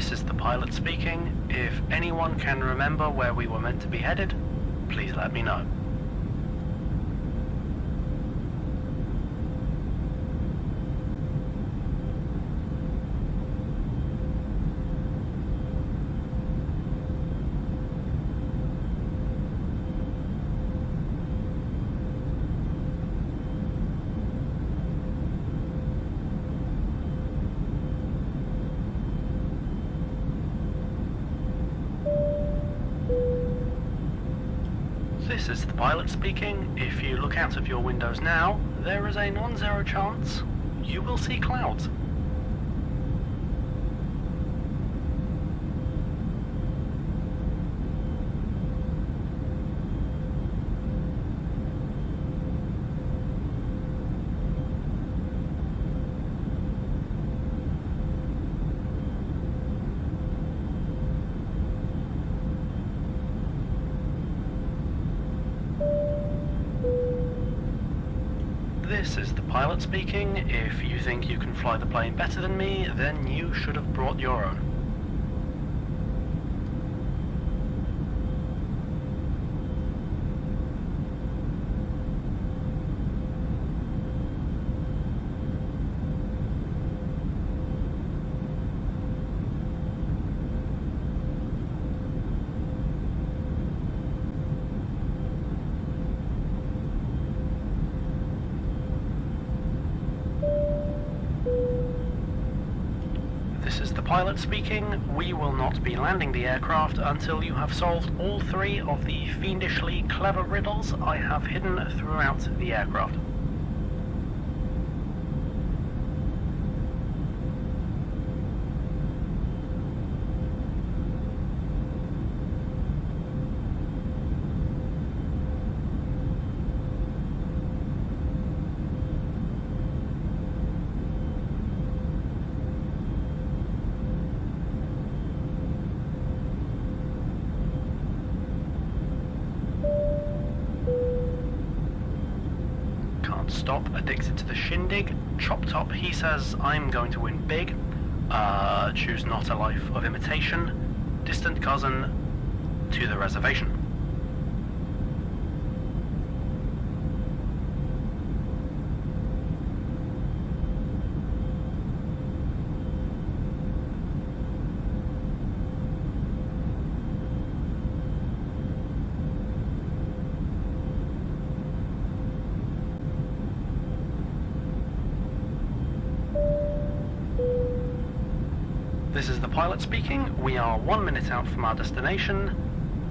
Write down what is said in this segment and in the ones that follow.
This is the pilot speaking. If anyone can remember where we were meant to be headed, please let me know. This is the pilot speaking. If you look out of your windows now, there is a non-zero chance you will see clouds. This is the pilot speaking. If you think you can fly the plane better than me, then you should have brought your own. This is the pilot speaking. We will not be landing the aircraft until you have solved all 3 of the fiendishly clever riddles I have hidden throughout the aircraft. Stop, addicted to the shindig. Chop Top, he says, I'm going to win big. Choose not a life of imitation. Distant cousin, to the reservation. This is the pilot speaking. We are 1 minute out from our destination.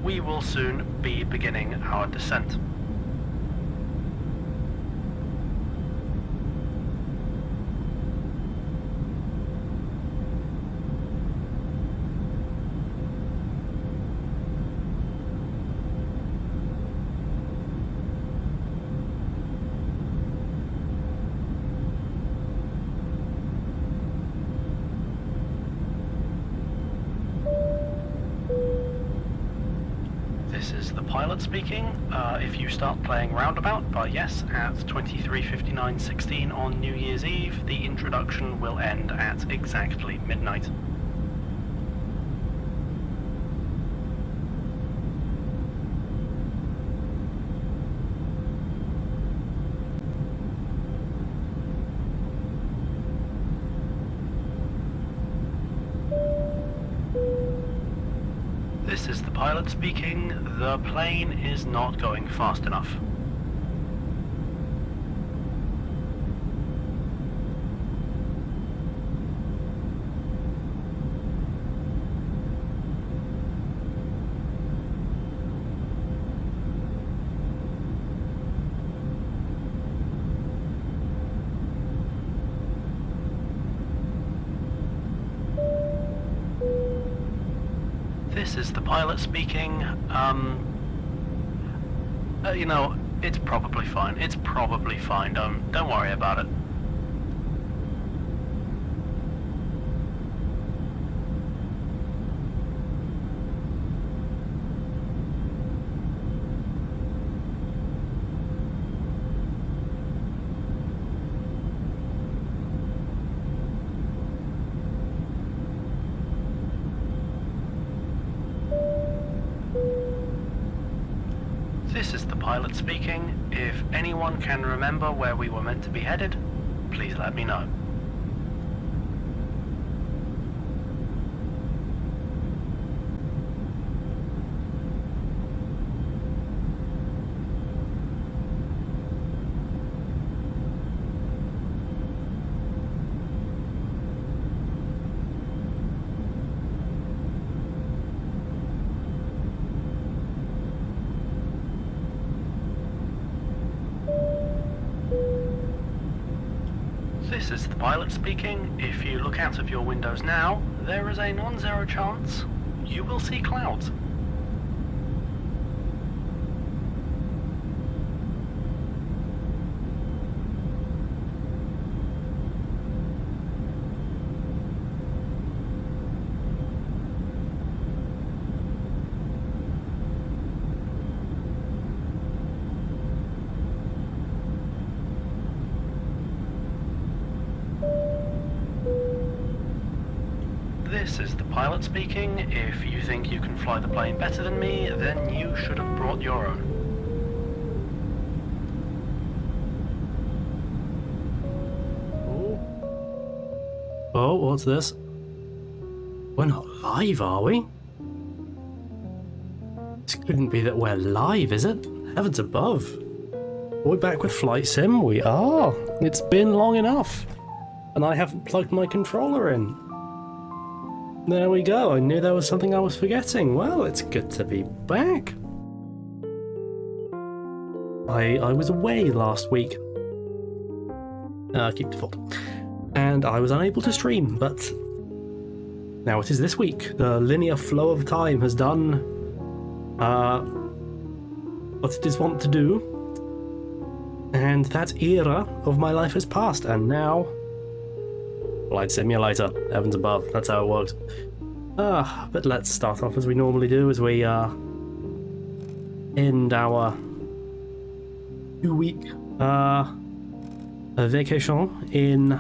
We will soon be beginning our descent. This is the pilot speaking. If you start playing Roundabout, but yes, at 23:59:16 on New Year's Eve, the introduction will end at exactly midnight. This is the pilot speaking. The plane is not going fast enough. This is the pilot speaking. You know, it's probably fine. It's probably fine. Don't worry about it. pilot speaking. If anyone can remember where we were meant to be headed, please let me know. This is the pilot speaking. If you look out of your windows now, there is a non-zero chance you will see clouds. This is the pilot speaking. If you think you can fly the plane better than me, then you should have brought your own. Oh, what's this? We're not live, are we? This couldn't be that we're live, is it? Heavens above. We're back with Flight Sim, we are. It's been long enough. And I haven't plugged my controller in. There we go, I knew there was something I was forgetting. Well, it's good to be back. I was away last week. Keep default. And I was unable to stream, but now it is this week. The linear flow of time has done what it is wont to do. And that era of my life has passed, and now Flight Simulator, heavens above, that's how it works. But let's start off as we normally do, as we end our 2-week vacation in,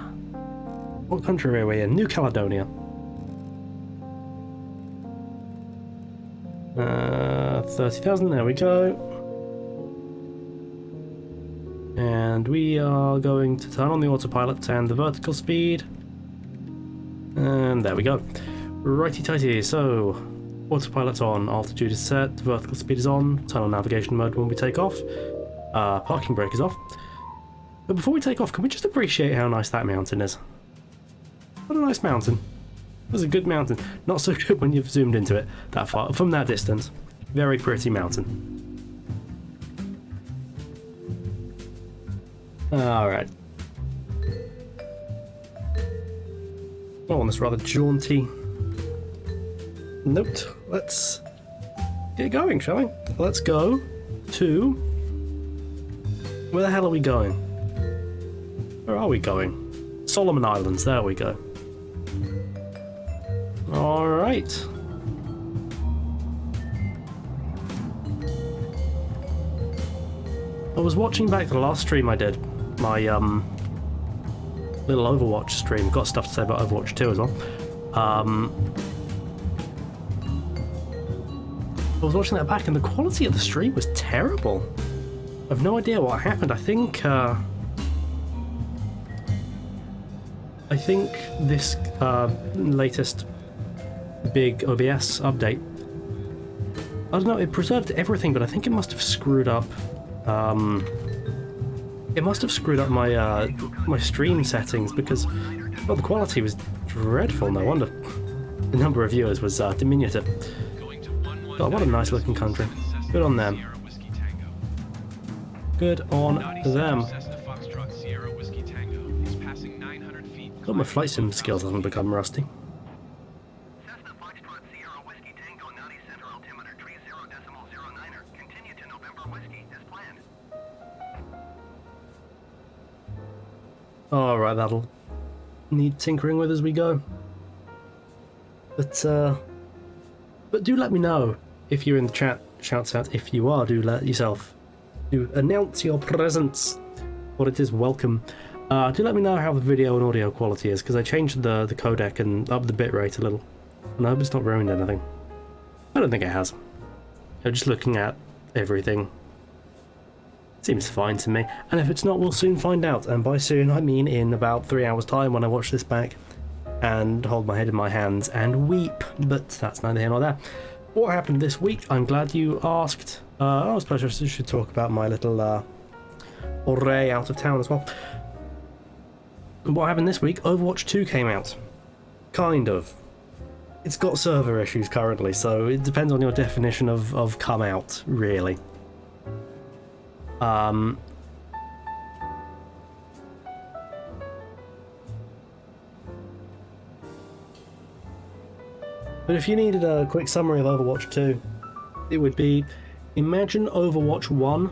what country are we in? New Caledonia. 30,000, there we go. And we are going to turn on the autopilot and the vertical speed. And there we go. Righty-tighty, so autopilot's on, altitude is set, vertical speed is on, turn on navigation mode when we take off, parking brake is off. But before we take off, can we just appreciate how nice that mountain is? What a nice mountain. It was a good mountain. Not so good when you've zoomed into it that far, from that distance. Very pretty mountain. Alright. Oh, on this rather jaunty note, let's get going, shall we? Let's go to... Where the hell are we going? Where are we going? Solomon Islands, there we go. Alright. I was watching back the last stream I did, my little Overwatch stream. Got stuff to say about Overwatch 2 as well. I was watching that back and the quality of the stream was terrible. I've no idea what happened. I think this latest big OBS update, I don't know, it preserved everything, but I think it must have screwed up my my stream settings, because, well, the quality was dreadful. No wonder the number of viewers was diminutive. God, what a nice looking country. Good on them. Good on them. God, my flight sim skills haven't become rusty. Alright, that'll need tinkering with as we go. But do let me know if you're in the chat. Shouts out if you are. Do let yourself announce your presence, for it is welcome. Do let me know how the video and audio quality is, because I changed the codec and upped the bitrate a little. And I hope it's not ruined anything. I don't think it has. Just looking at everything, Seems fine to me. And if it's not, we'll soon find out. And by soon, I mean in about 3 hours' time when I watch this back and hold my head in my hands and weep. But that's neither here nor there. What happened this week? I'm glad you asked. I suppose I should talk about my little foray out of town as well. What happened this week? Overwatch 2 came out. Kind of. It's got server issues currently, so it depends on your definition of come out, really. But if you needed a quick summary of Overwatch 2, it would be, imagine Overwatch 1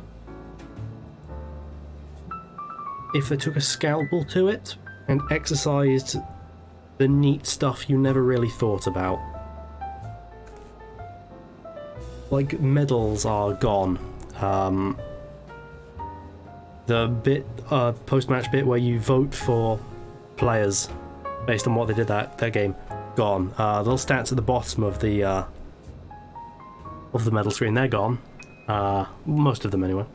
if they took a scalpel to it and exercised the neat stuff you never really thought about. Like, medals are gone. The bit, post-match bit where you vote for players based on what they did that game, gone. The little stats at the bottom of the medal screen, they're gone. Most of them anyway.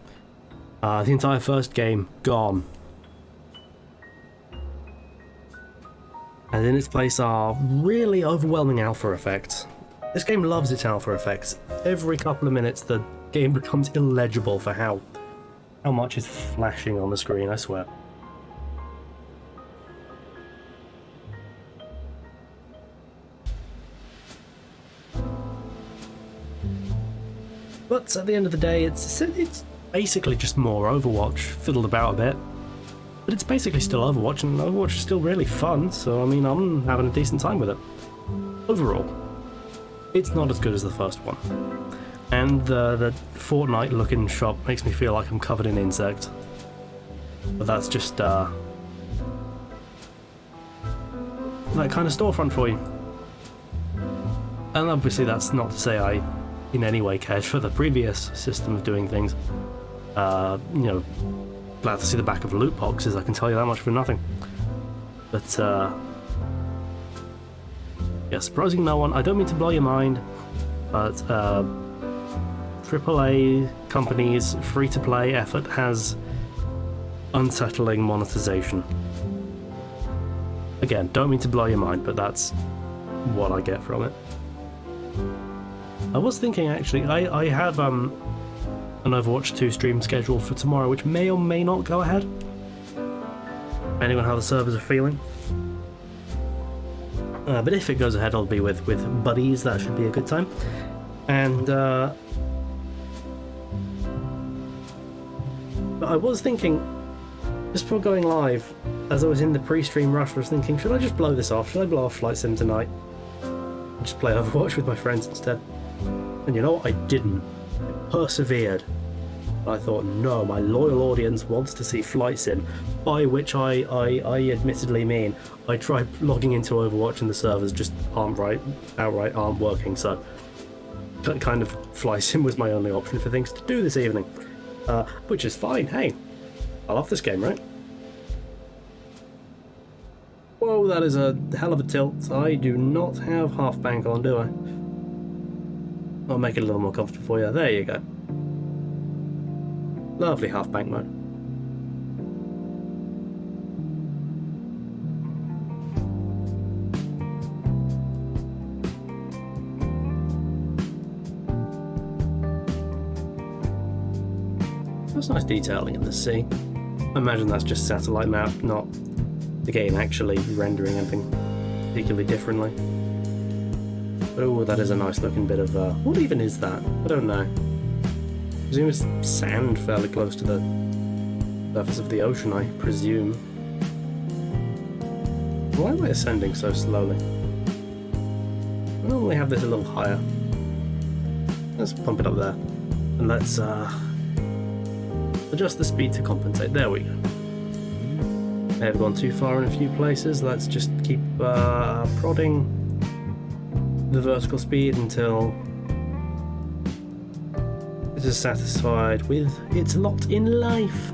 The entire first game, gone. And in its place are really overwhelming alpha effects. This game loves its alpha effects. Every couple of minutes the game becomes illegible for how much is flashing on the screen, I swear. But at the end of the day, it's basically just more Overwatch, fiddled about a bit. But it's basically still Overwatch, and Overwatch is still really fun, so I mean, I'm having a decent time with it. Overall, it's not as good as the first one. And the Fortnite-looking shop makes me feel like I'm covered in insects. But that's just, that kind of storefront for you. And obviously that's not to say I in any way cared for the previous system of doing things. You know, glad to see the back of loot boxes, I can tell you that much for nothing. But, yeah, surprising no one. I don't mean to blow your mind, but AAA companies' free-to-play effort has unsettling monetization. Again, don't mean to blow your mind, but that's what I get from it. I was thinking, actually, I have an Overwatch 2 stream scheduled for tomorrow, which may or may not go ahead, depending on how the servers are feeling. But if it goes ahead, I'll be with buddies. That should be a good time. And but I was thinking, just before going live, as I was in the pre-stream rush, I was thinking, should I just blow this off? Should I blow off Flight Sim tonight? Just play Overwatch with my friends instead. And you know what? I didn't. I persevered. I thought, no, my loyal audience wants to see Flight Sim, by which I admittedly mean I tried logging into Overwatch and the servers just outright aren't working, so kind of Flight Sim was my only option for things to do this evening, which is fine. Hey, I love this game, right? Whoa, that is a hell of a tilt. I do not have half bank on, do I? I'll make it a little more comfortable for you. There you go. Lovely half bank mode. That's nice detailing in the sea. I imagine that's just satellite map, not the game actually rendering anything particularly differently. But oh, that is a nice looking bit of, what even is that? I don't know. I presume it's sand fairly close to the surface of the ocean, I presume. Why am I ascending so slowly? I normally have this a little higher. Let's pump it up there. And let's adjust the speed to compensate. There we go. May have gone too far in a few places. Let's just keep prodding the vertical speed until it is satisfied with its lot in life.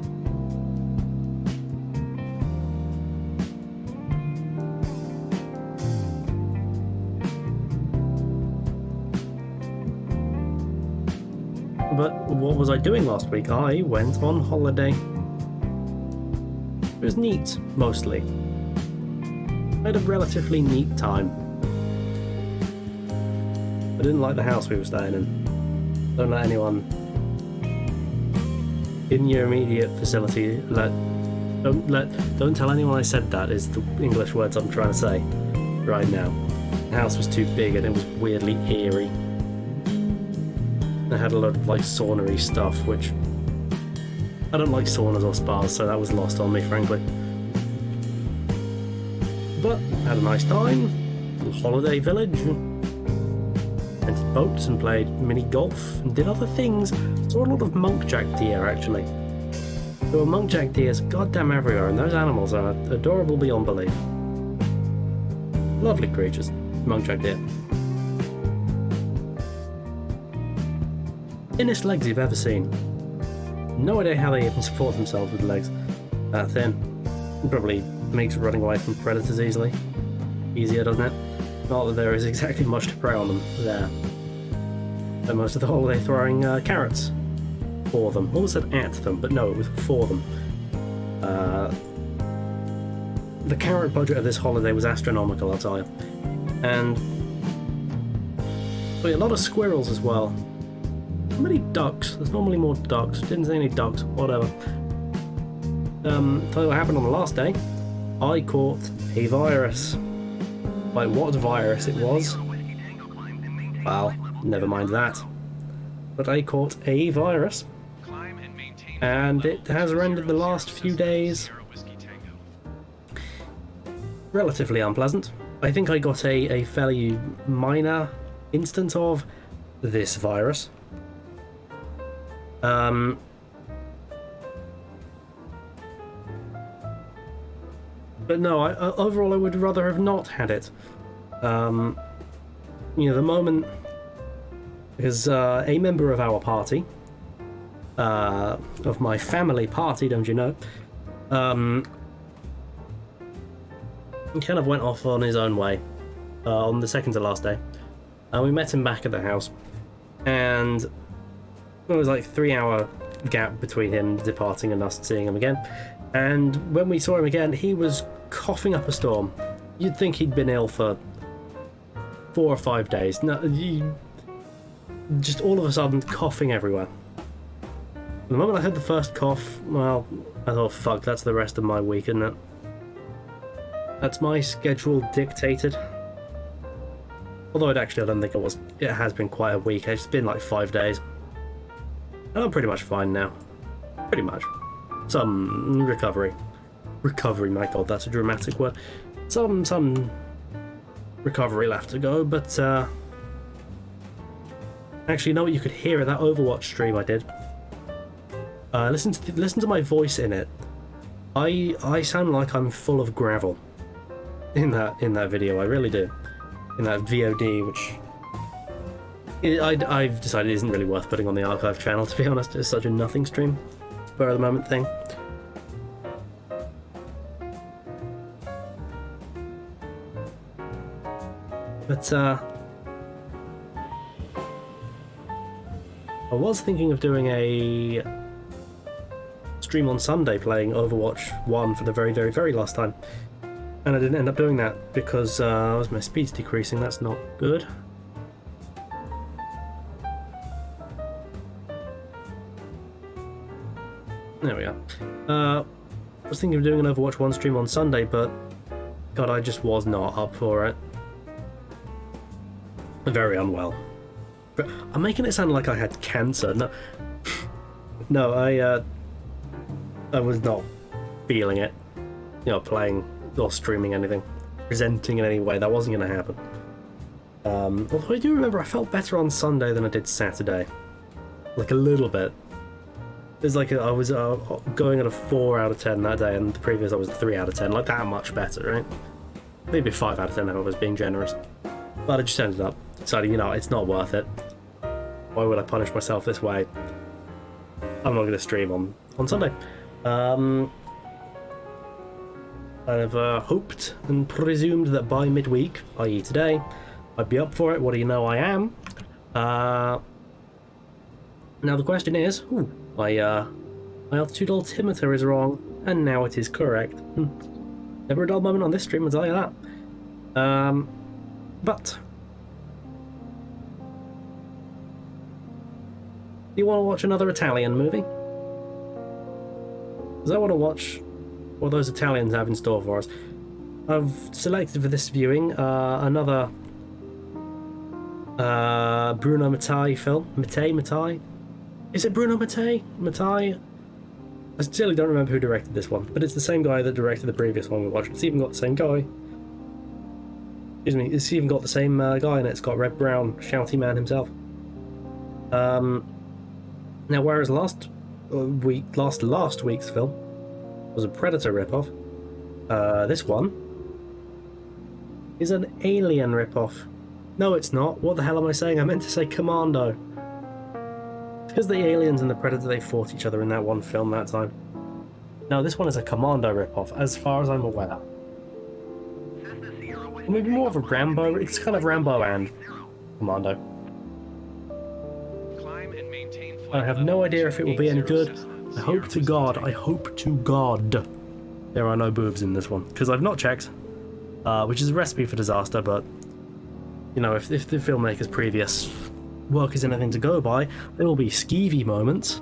but what was I doing last week? I went on holiday. It was neat, mostly. I had a relatively neat time. I didn't like the house we were staying in. Don't let anyone in your immediate vicinity don't tell anyone I said that, is the English words I'm trying to say right now. The house was too big and it was weirdly eerie. I had a lot of like saunery stuff, which I don't like saunas or spas, so that was lost on me, frankly. But had a nice time. Little holiday village. Rented boats and played mini golf and did other things. Saw a lot of munkjack deer, actually. There were munkjack deers goddamn everywhere, and those animals are adorable beyond belief. Lovely creatures, munkjack deer. Thinnest legs you've ever seen. No idea how they even support themselves with legs that thin. It probably makes running away from predators easier, doesn't it? Not that there is exactly much to prey on them there. And most of the holiday throwing carrots for them. Almost said at them, but no, it was for them. The carrot budget of this holiday was astronomical, I'll tell you. And a lot of squirrels as well. How many ducks? There's normally more ducks. Didn't see any ducks, whatever. Tell you what happened on the last day. I caught a virus. Like, what virus it was? Well, never mind that. But I caught a virus. And it has rendered the last few days relatively unpleasant. I think I got a fairly minor instance of this virus. But no, overall I would rather have not had it. The moment... Because a member of our party, of my family party, don't you know, he kind of went off on his own way on the second to last day. We met him back at the house, and there was like a 3-hour gap between him departing and us seeing him again. And when we saw him again, he was coughing up a storm. You'd think he'd been ill for 4 or 5 days. No, just all of a sudden coughing everywhere. The moment I heard the first cough, well, I thought, fuck, that's the rest of my week, isn't it? That's my schedule dictated. Although I don't think it was. It has been quite a week. It's been like 5 days. And I'm pretty much fine now. Pretty much. Some recovery. Recovery, my god, that's a dramatic word. Some recovery left to go, but actually, you know what? You could hear it, that Overwatch stream I did. Listen to my voice in it. I sound like I'm full of gravel in that video. I really do. In that VOD, which I've decided isn't really worth putting on the archive channel, to be honest. It's such a nothing stream, spur of the moment thing. But I was thinking of doing a stream on Sunday playing Overwatch 1 for the very, very, very last time. And I didn't end up doing that because my speed's decreasing. That's not good. There we are. I was thinking of doing an Overwatch 1 stream on Sunday, but God, I just was not up for it. Very unwell. But I'm making it sound like I had cancer. No, no, I was not feeling it. Playing or streaming anything, presenting in any way. That wasn't going to happen. Although I do remember I felt better on Sunday than I did Saturday. Like a little bit. It's like I was going at a 4 out of 10 that day, and the previous I was a 3 out of 10. Like that much better, right? Maybe 5 out of 10 if I was being generous. But I just ended up deciding, it's not worth it. Why would I punish myself this way? I'm not going to stream on Sunday. I've hoped and presumed that by midweek, i.e. today, I'd be up for it. What do you know, I am. Now the question is, my altitude altimeter is wrong, and now it is correct. Never a dull moment on this stream, I'll tell you that. But do you want to watch another Italian movie? Because I want to watch what those Italians have in store for us. I've selected for this viewing another Bruno Mattei film. Mattei? Is it Bruno Mattei? I still don't remember who directed this one, but it's the same guy that directed the previous one we watched. It's even got the same guy. Excuse me, it's even got the same guy in it. It's got Red Brown, shouty man himself. Now, whereas last week's film was a Predator ripoff, this one is an Alien ripoff. No, it's not. What the hell am I saying? I meant to say Commando. Because the aliens and the Predator, they fought each other in that one film that time. No, this one is a Commando ripoff, as far as I'm aware. Or maybe more of a Rambo. It's kind of Rambo and Commando. I have no idea if it will be any good. I hope to God there are no boobs in this one, because I've not checked, which is a recipe for disaster. But you know, if the filmmaker's previous work is anything to go by, there will be skeevy moments.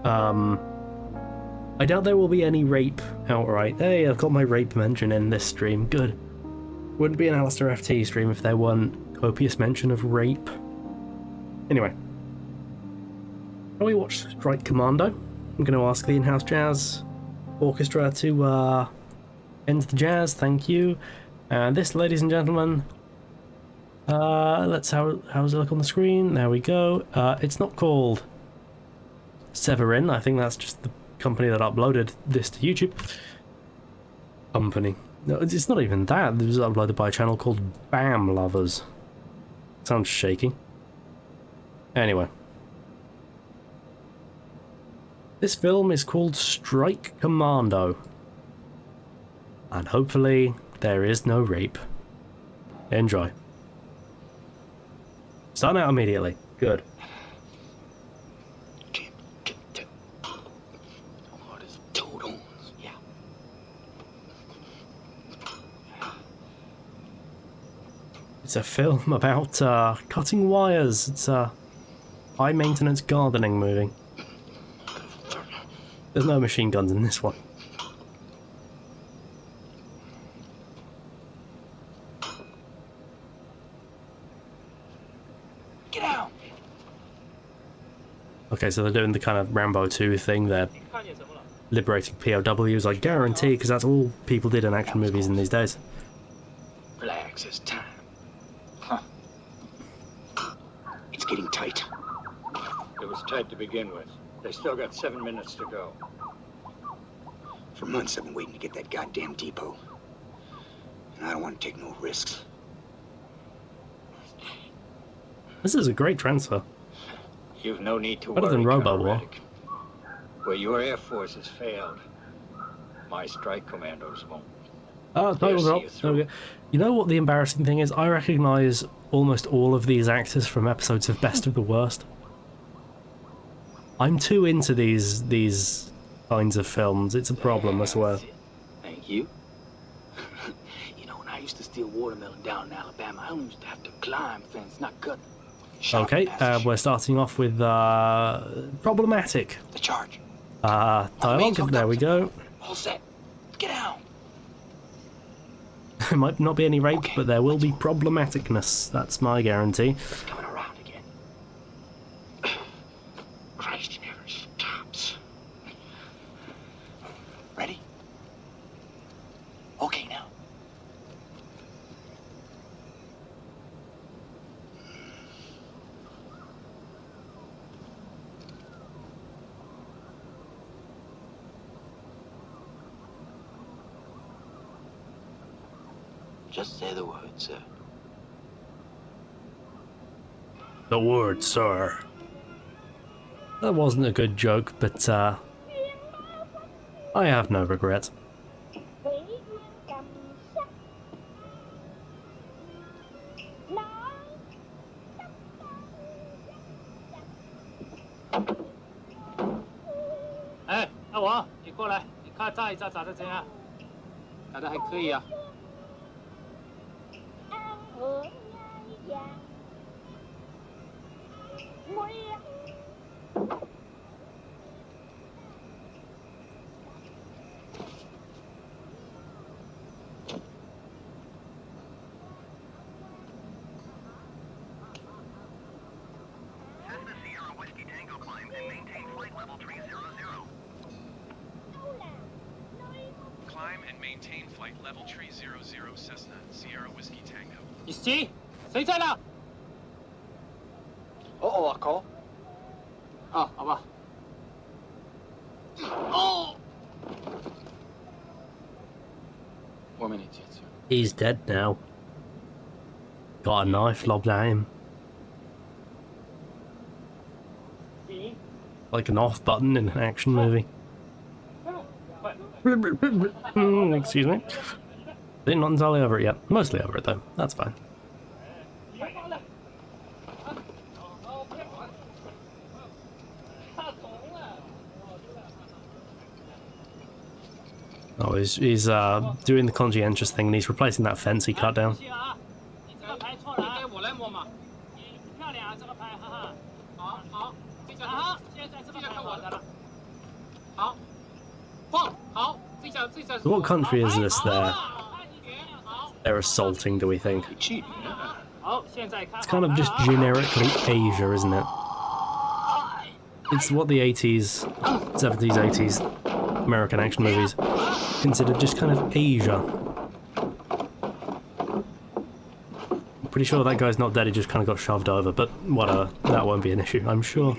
I doubt there will be any rape outright. Hey, I've got my rape mention in this stream. Good. Wouldn't be an Alistair FT stream if there weren't copious mention of rape. Anyway, shall we watch Strike Commando? I'm going to ask the in-house jazz orchestra to end the jazz. Thank you. And this, ladies and gentlemen, let's how's it look on the screen? There we go. It's not called Severin. I think that's just the company that uploaded this to YouTube. Company. No, it's not even that. It was uploaded by a channel called Bam Lovers. Sounds shaky. Anyway. This film is called Strike Commando. And hopefully there is no rape. Enjoy. Start out immediately. Good. It's a film about cutting wires. It's a high-maintenance gardening movie. There's no machine guns in this one. Get out! Okay, so they're doing the kind of Rambo 2 thing. They're liberating POWs, I guarantee, because that's all people did in action movies in these days. Relax, it's time. Huh. It's getting tight. It was tight to begin with. They still got 7 minutes to go. For months I've been waiting to get that goddamn depot. And I don't want to take no risks. This is a great transfer. You've no need to Better worry, than Colonel Robo-War. Reddick. Where your Air Force has failed, my strike commandos won't. Oh, titles see up. you There we go. You know what the embarrassing thing is? I recognise almost all of these actors from episodes of Best of the Worst. I'm too into these kinds of films. It's a problem, I swear. Thank you. You know, when I used to steal watermelon down in Alabama, I used to have to climb fence, not cut. Okay, we're starting off with problematic The charge. dialogue. There we go. All set. Get out. There might not be any rape, but there will be problematicness. That's my guarantee. It's coming around again. Christ, it never stops. Ready? Okay, now. Just say the word, sir. The word, sir. That wasn't a good joke, but I have no regrets. 那我，你过来，你看炸一炸炸的怎样？炸的还可以啊。Climb and maintain flight level 300 Cessna Sierra Whiskey Tango. 你谁？谁在那？哦，阿哥，啊，好吧。哦。1 minute, sir. He's dead now. Got a knife lobbed at him. Like an off button in an action movie. Excuse me. Not entirely over it yet. Mostly over it though. That's fine. Oh, he's doing the conscientious thing and he's replacing that fence he cut down. So what country is this they're assaulting, do we think? It's kind of just generically Asia, isn't it? It's what the 80s, 70s, 80s American action movies considered just kind of Asia. I'm pretty sure that guy's not dead, he just kind of got shoved over, but whatever, that won't be an issue, I'm sure.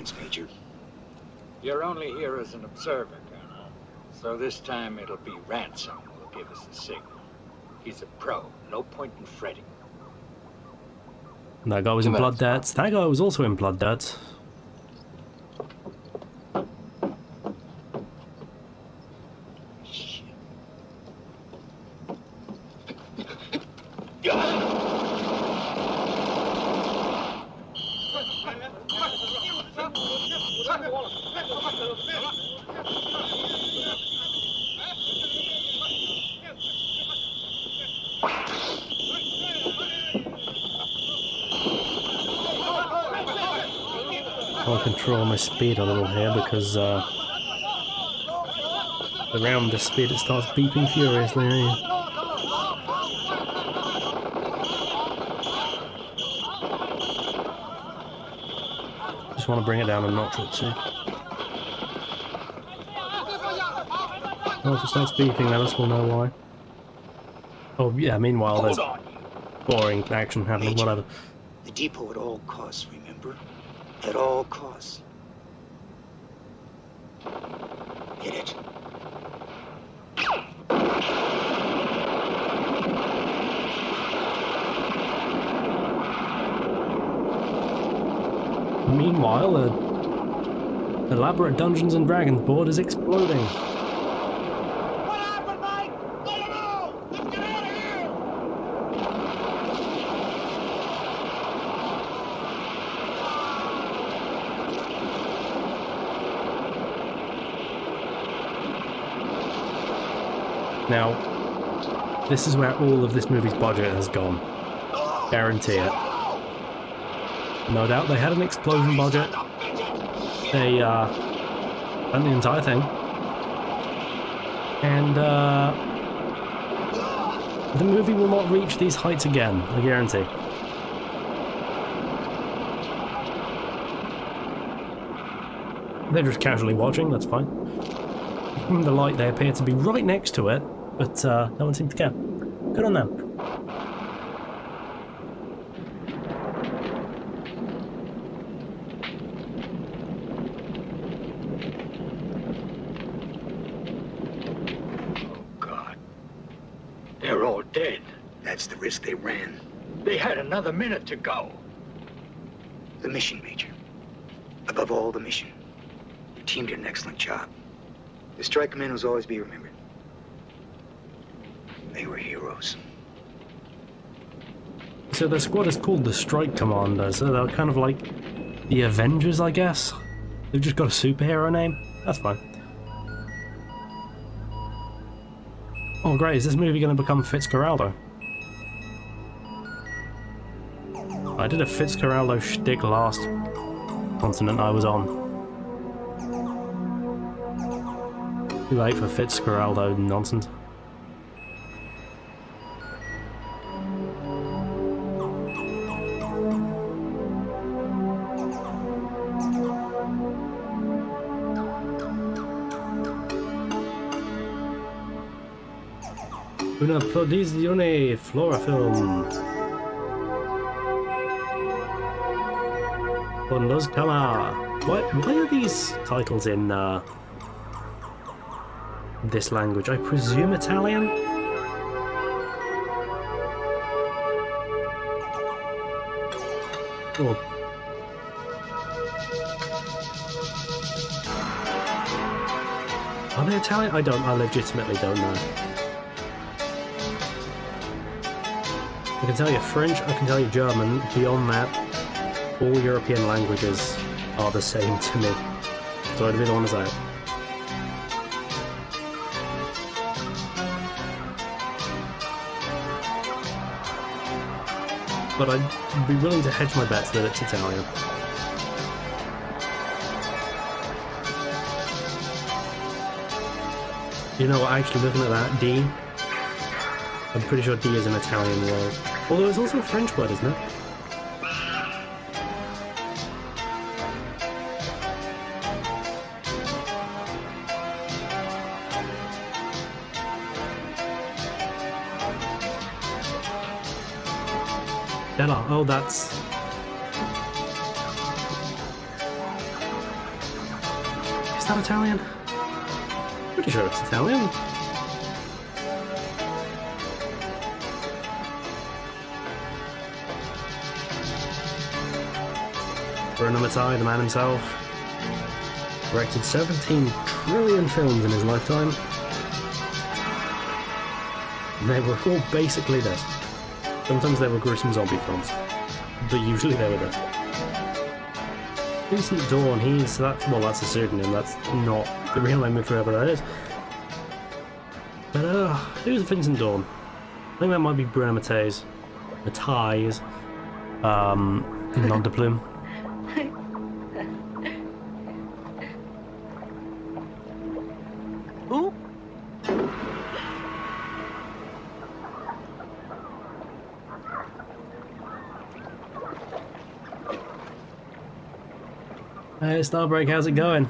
you're only here as an observer, Colonel. So this time it'll be Ransom who will give us the signal. He's a pro, no point in fretting. That guy was in Blood Debts. That guy was also in Blood Debts. I'll control my speed a little here because around the speed it starts beeping furiously. Just want to bring it down a notch or two. Well, if it starts beeping, let us all know why. Oh yeah, meanwhile there's boring action happening, whatever. The depot at all costs, remember? At all costs. Hit it. Meanwhile, an elaborate Dungeons and Dragons board is exploding. What happened, Mike? I don't know. Let's get out of here. Now, this is where all of this movie's budget has gone. Guarantee it. No doubt they had an explosion budget. They, done the entire thing. And, the movie will not reach these heights again, I guarantee. They're just casually watching, that's fine. In the light, they appear to be right next to it, but no one seems to care. Good on them. Oh, God. They're all dead. That's the risk they ran. They had another minute to go. The mission, Major. Above all, the mission. Your team did an excellent job. The strike commandos will always be remembered. They were heroes. So the squad is called the Strike Commando, so they're kind of like the Avengers, I guess? They've just got a superhero name? That's fine. Oh great, is this movie going to become Fitzcarraldo? I did a Fitzcarraldo shtick last continent I was on. Too late for Fitzcarraldo nonsense. Una prodisione Flora film. Con los Kama. Why are these titles in this language? I presume Italian? Or are they Italian? I legitimately don't know. I can tell you French, I can tell you German. Beyond that, all European languages are the same to me. So I'd be the one to say it. But I'd be willing to hedge my bets that it's Italian. You know what, actually looking at that, D, I'm pretty sure D is an Italian word. Although it's also a French word, isn't it? Della. Oh, that's... Is that Italian? Pretty sure it's Italian. Bruno Mattei, the man himself, directed 17 trillion films in his lifetime. And they were all basically this. Sometimes they were gruesome zombie films, but usually they were this. Vincent Dawn, that's a pseudonym, that's not the real name of whoever that is. But who's Vincent Dawn? I think that might be Bruno Mattei's. nom de plume. Who? Hey Starbreak, how's it going?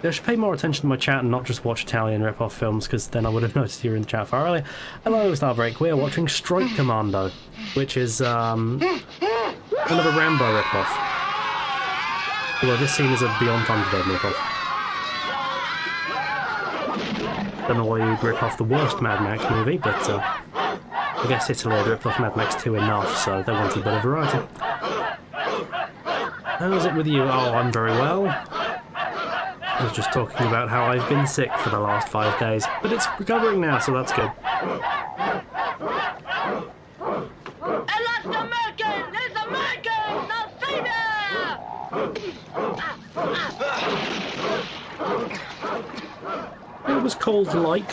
I should pay more attention to my chat and not just watch Italian rip-off films, because then I would have noticed you were in the chat far earlier. Hello Starbreak, we are watching Strike Commando, which is kind of a Rambo rip-off. Although this scene is a Beyond Thunderdome rip-off. Don't know why you'd rip off the worst Mad Max movie, but I guess Italy had ripped off Mad Max 2 enough, so they wanted a bit of variety. How's it with you? Oh, I'm very well. I was just talking about how I've been sick for the last 5 days, but it's recovering now, so that's good. It was cold like.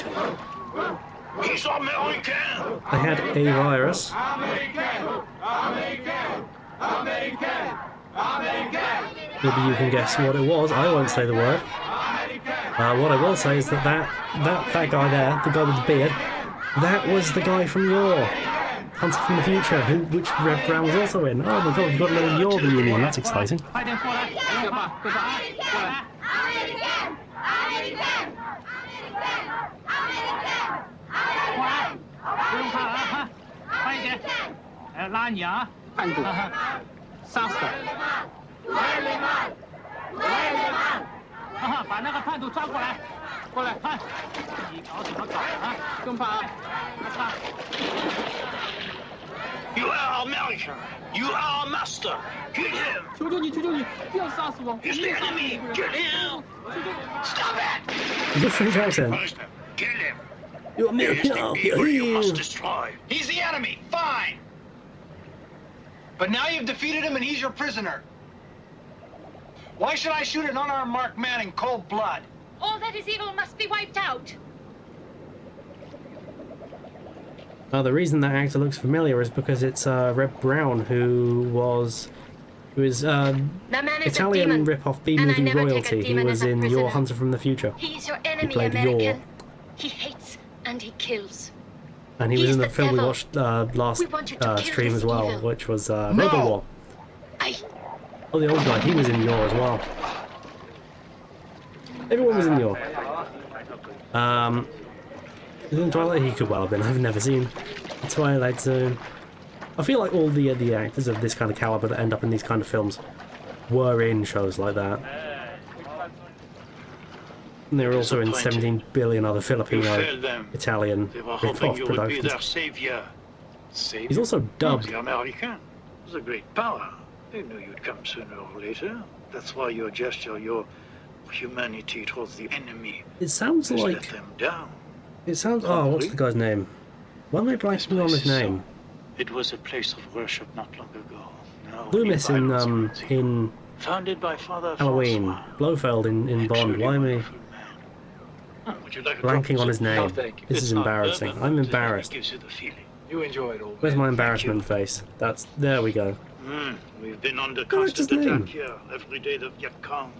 He's American! I had a virus. Maybe you can guess what it was. I won't say the word. What I will say is that that guy there, the guy with the beard, that was the guy from Yor, Hunter from the Future, which Red Brown was also in. Oh my god, we've got another Yor reunion, that's exciting. You are American! You are a master! Kill him! He's the enemy! Kill him! Stop it! Good French accent. Kill him! You're American. You must destroy. He's the enemy, fine! But now you've defeated him and he's your prisoner. Why should I shoot an unarmed marked man in cold blood? All that is evil must be wiped out. The reason that actor looks familiar is because it's Reb Brown, who is Italian rip-off B-movie royalty. He was in Your Hunter from the Future. He's your He enemy, played American. Yor. He hates and he kills. And he was He's in the the film we devil. watched last We want you to kill stream this as well, evil. which was Robo War. I... Oh, the old guy, he was in Yor as well. Everyone was in Yor. In Twilight, he could well have been. I've never seen Twilight Zone. I feel like all the actors of this kind of caliber that end up in these kind of films were in shows like that. And they were also in 17 billion other Filipino, Italian They were hoping rip-off you would be their productions. savior. He's also dubbed. The American was a great power. They knew you'd come sooner or later. That's why your gesture, your humanity towards the enemy, It sounds has let like... them down. It sounds... Oh, what's the guy's name? Why am I blanking on his name? It was a place of worship not long ago. Now Loomis only violence runs here. in Founded by Father Halloween. Francois. Blofeld in Bond. Why am I Would you like a drop blanking of on his something? name? No, thank you. This It's is not embarrassing. bourbon, I'm but it embarrassed. gives you the feeling. You enjoy it, old Where's man. my embarrassment face? There we go. We've been under What's his constant name? attack here. Every day the Viet Cong.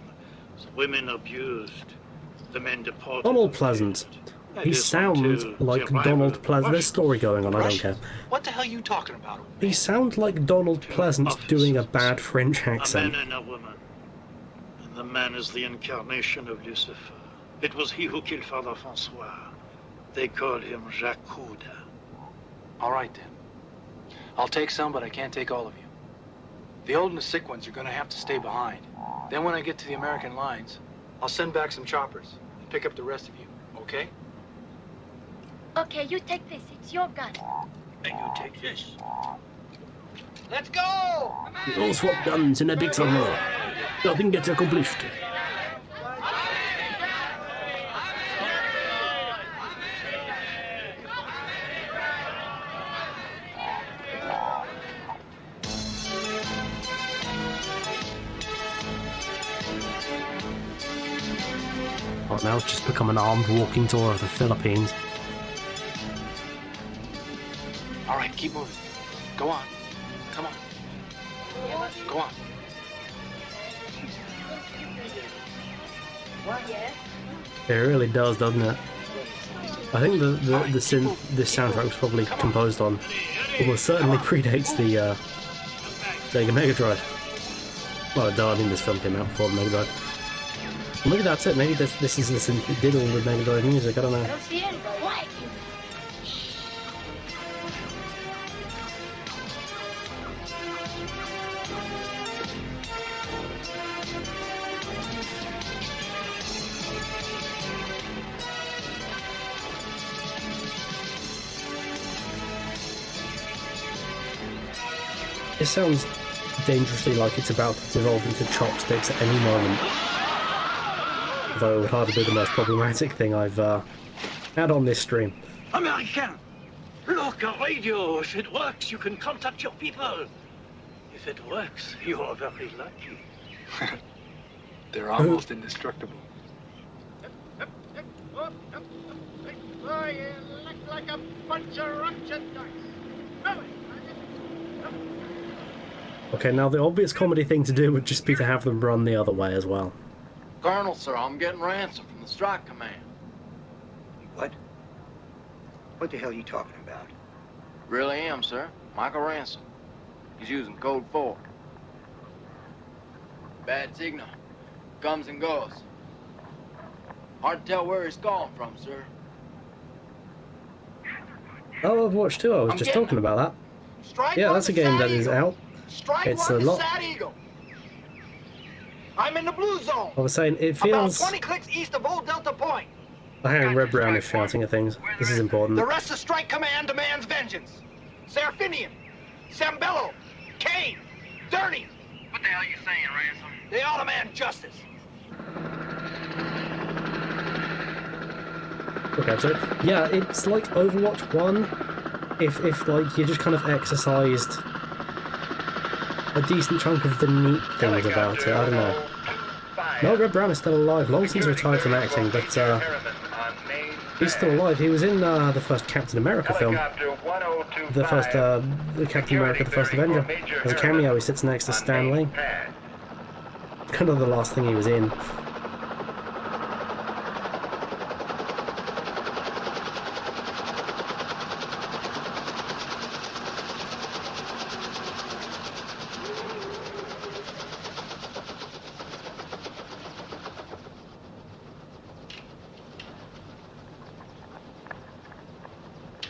The women abused. The men deported. Donald Pleasant. He sounds like Donald Pleasant. There's a story going on, I don't care. What the hell are you talking about? He sounds like Donald Pleasant doing a bad French A man accent. and a woman. And the man is the incarnation of Lucifer. It was he who killed Father Francois. They called him Jacques Coude. All right, then. I'll take some, but I can't take all of you. The old and the sick ones are gonna have to stay behind. Then when I get to the American lines, I'll send back some choppers and pick up the rest of you, okay? Okay, you take this. It's your gun. And you take this. Let's go! We all swap guns in a big circle. Nothing gets accomplished. Oh, now it's just become an armed walking tour of the Philippines. All right, keep moving. Go on. Come on. Go on. It really does, doesn't it? I think the synth this soundtrack was probably composed on almost certainly predates the Sega Mega Drive. Well, I mean this film came out before the Mega Drive. Or maybe that's it. Maybe this is the synth that did all the Mega Drive music. I don't know. Quiet. It sounds dangerously like it's about to devolve into chopsticks at any moment. Though it would hardly be the most problematic thing I've had on this stream. American! Look, a radio. If it works, you can contact your people. If it works, you are very lucky. They're almost indestructible. Okay, now the obvious comedy thing to do would just be to have them run the other way as well. Colonel, sir, I'm getting ransom from the strike command. What? What the hell are you talking about? Really am, sir. Michael Ransom. He's using code 4. Bad signal. Comes and goes. Hard to tell where he's calling from, sir. Oh, Overwatch 2, I was just talking about that. Strike Yeah, one that's a to game Sad that is Eagle. out. Strike It's one a to lot. Sad Eagle. I'm in the blue zone. I was saying, it About feels... 20 clicks east of Old Delta Point. I hear Red Brown is shouting at things. This is important. The rest of Strike Command demands vengeance. Seraphinian, Sambello, Kane, Dirty. What the hell are you saying, Ransom? They all demand justice. Okay, so yeah, it's like Overwatch 1 if like you just kind of exercised a decent chunk of the neat things about it. I don't know. No, Red Brown is still alive, long since retired from acting, but He's still alive. He was in the first Captain America film. The first, the Captain America, the first Avenger. As a cameo, he sits next to Stan Lee. Kind of the last thing he was in.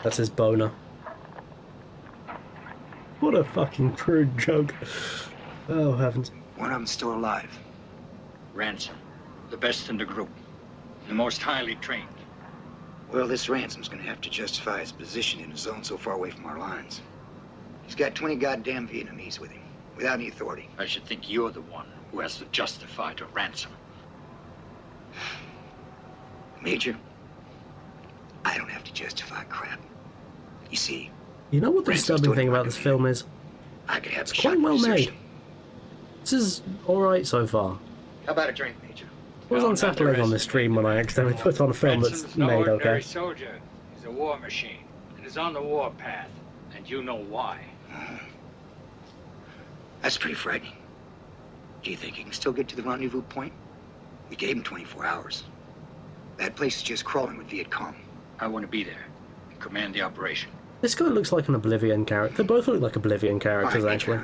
That's his boner. What a fucking crude joke. Oh, heavens. One of them's still alive. Ransom. The best in the group. The most highly trained. Well, this Ransom's gonna have to justify his position in a zone so far away from our lines. He's got 20 goddamn Vietnamese with him, without any authority. I should think you're the one who has to justify to Ransom. Major, I don't have to justify crap. You see, you know what the disturbing thing about this film is? I could have it's quite well made. This is alright so far. How about a drink, Major? I was unsettling on this stream when I accidentally put on a film that's made okay. Soldier. He's a war machine. And is on the war path. And you know why. That's pretty frightening. Do you think he can still get to the rendezvous point? We gave him 24 hours. That place is just crawling with Viet Cong. I want to be there and command the operation. This guy looks like an Oblivion character. They both look like Oblivion characters, right, actually.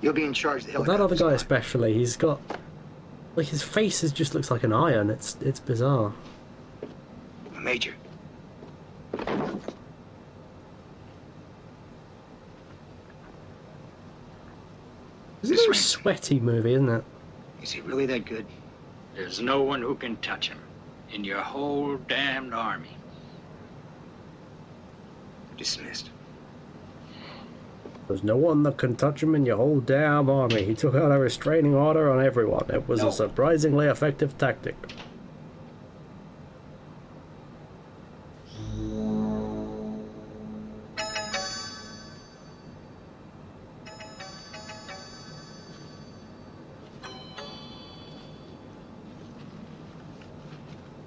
You'll be in charge of the But helicopter. that other guy especially, he's got... like, his face just looks like an iron. It's bizarre. Major. This is a very sweaty movie, isn't it? Is he really that good? There's no one who can touch him. In your whole damned army. Dismissed. There's no one that can touch him in your whole damn army. He took out a restraining order on everyone. It was a surprisingly effective tactic.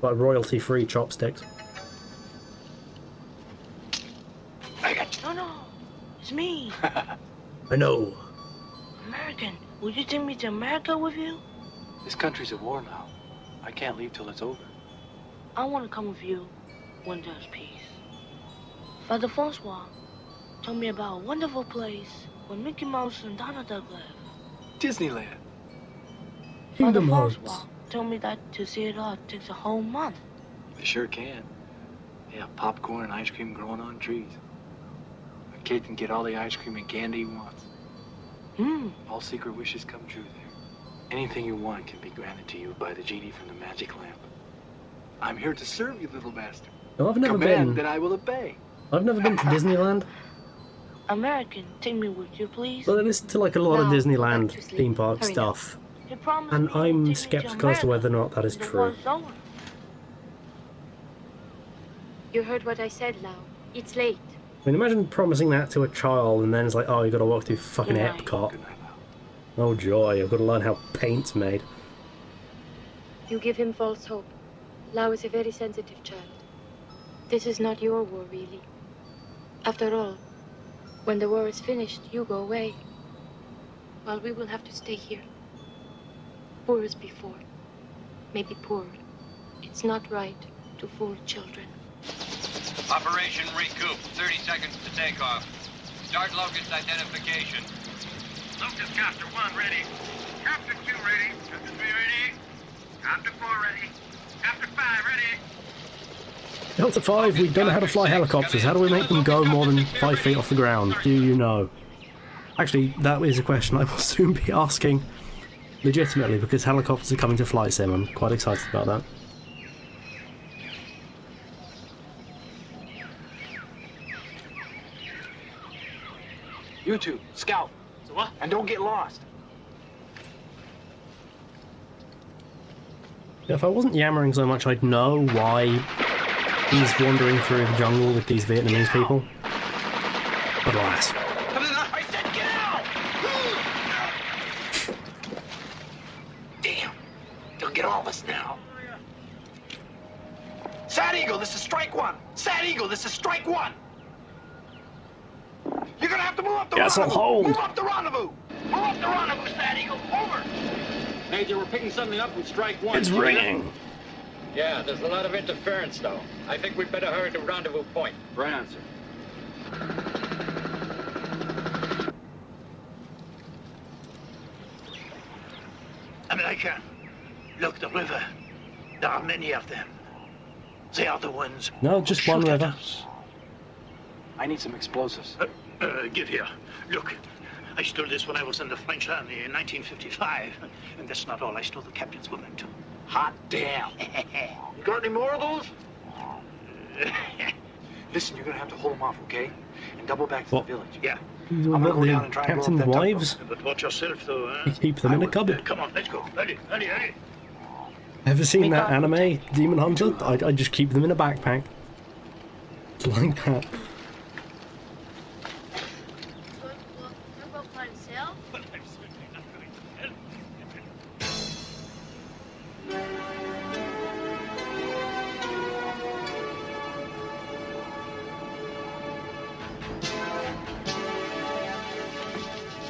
Like royalty-free chopsticks. I got you. No, it's me. I know. American, will you take me to America with you? This country's at war now. I can't leave till it's over. I want to come with you when there's peace. Father Francois told me about a wonderful place where Mickey Mouse and Donald Duck live. Disneyland. Father Francois told me that to see it all takes a whole month. They sure can. They have popcorn and ice cream growing on trees. A kid can get all the ice cream and candy he wants. All secret wishes come true there. Anything you want can be granted to you by the genie from the magic lamp. I'm here to serve you, little master. No, I've never Command been. that I will obey. I've never been to Disneyland. American, take me with you, please. But I listen to like a lot of Disneyland theme park stuff, and I'm skeptical as to whether or not that is true. You heard what I said, Lau. It's late. I mean, imagine promising that to a child and then it's like, oh, you got to walk through fucking Epcot. Oh joy, I've got to learn how paint's made. You give him false hope. Lau is a very sensitive child. This is not your war, really. After all, when the war is finished, you go away. While we will have to stay here. Poor as before. Maybe poorer. It's not right to fool children. Operation Recoup. 30 seconds to takeoff. Start Locust identification. Locust Copter 1 ready. Copter 2 ready. Copter 3 ready. Copter 4 ready. Copter 5 ready. Delta 5, we don't know how to fly helicopters. How do we make them go more than 5 feet off the ground? Do you know? Actually, that is a question I will soon be asking legitimately, because helicopters are coming to Flight Sim. I'm quite excited about that. You two, scout. So what? And don't get lost. If I wasn't yammering so much, I'd know why he's wandering through the jungle with these Vietnamese people. But alas. I said get out! Damn. They'll get all of us now. Sad Eagle, this is strike one. Sad Eagle, this is strike one. You're gonna have to move up the Yes, I'll rendezvous. hold. Move up the rendezvous. Move up the rendezvous, Sad Eagle. Over. Major, we're picking something up from strike one. It's ringing. Yeah, there's a lot of interference, though. I think we'd better hurry to rendezvous point. Right answer. America, look, the river. There are many of them. They are the ones. No, just who one shoot at river. us. I need some explosives. Give here. Look, I stole this when I was in the French army in 1955. And that's not all. I stole the captain's woman, too. Hot damn. You got any more of those? Listen, you're gonna have to hold them off, okay? And double back to What? the village. Yeah. I'm gonna go down The and try and blow up captain's that tugboat. wives? But watch yourself, though, huh? You keep them in a cupboard. Come on, let's go. Ready, ready, ready. Ever seen that anime, Demon Hunter? I just keep them in a backpack. It's like that.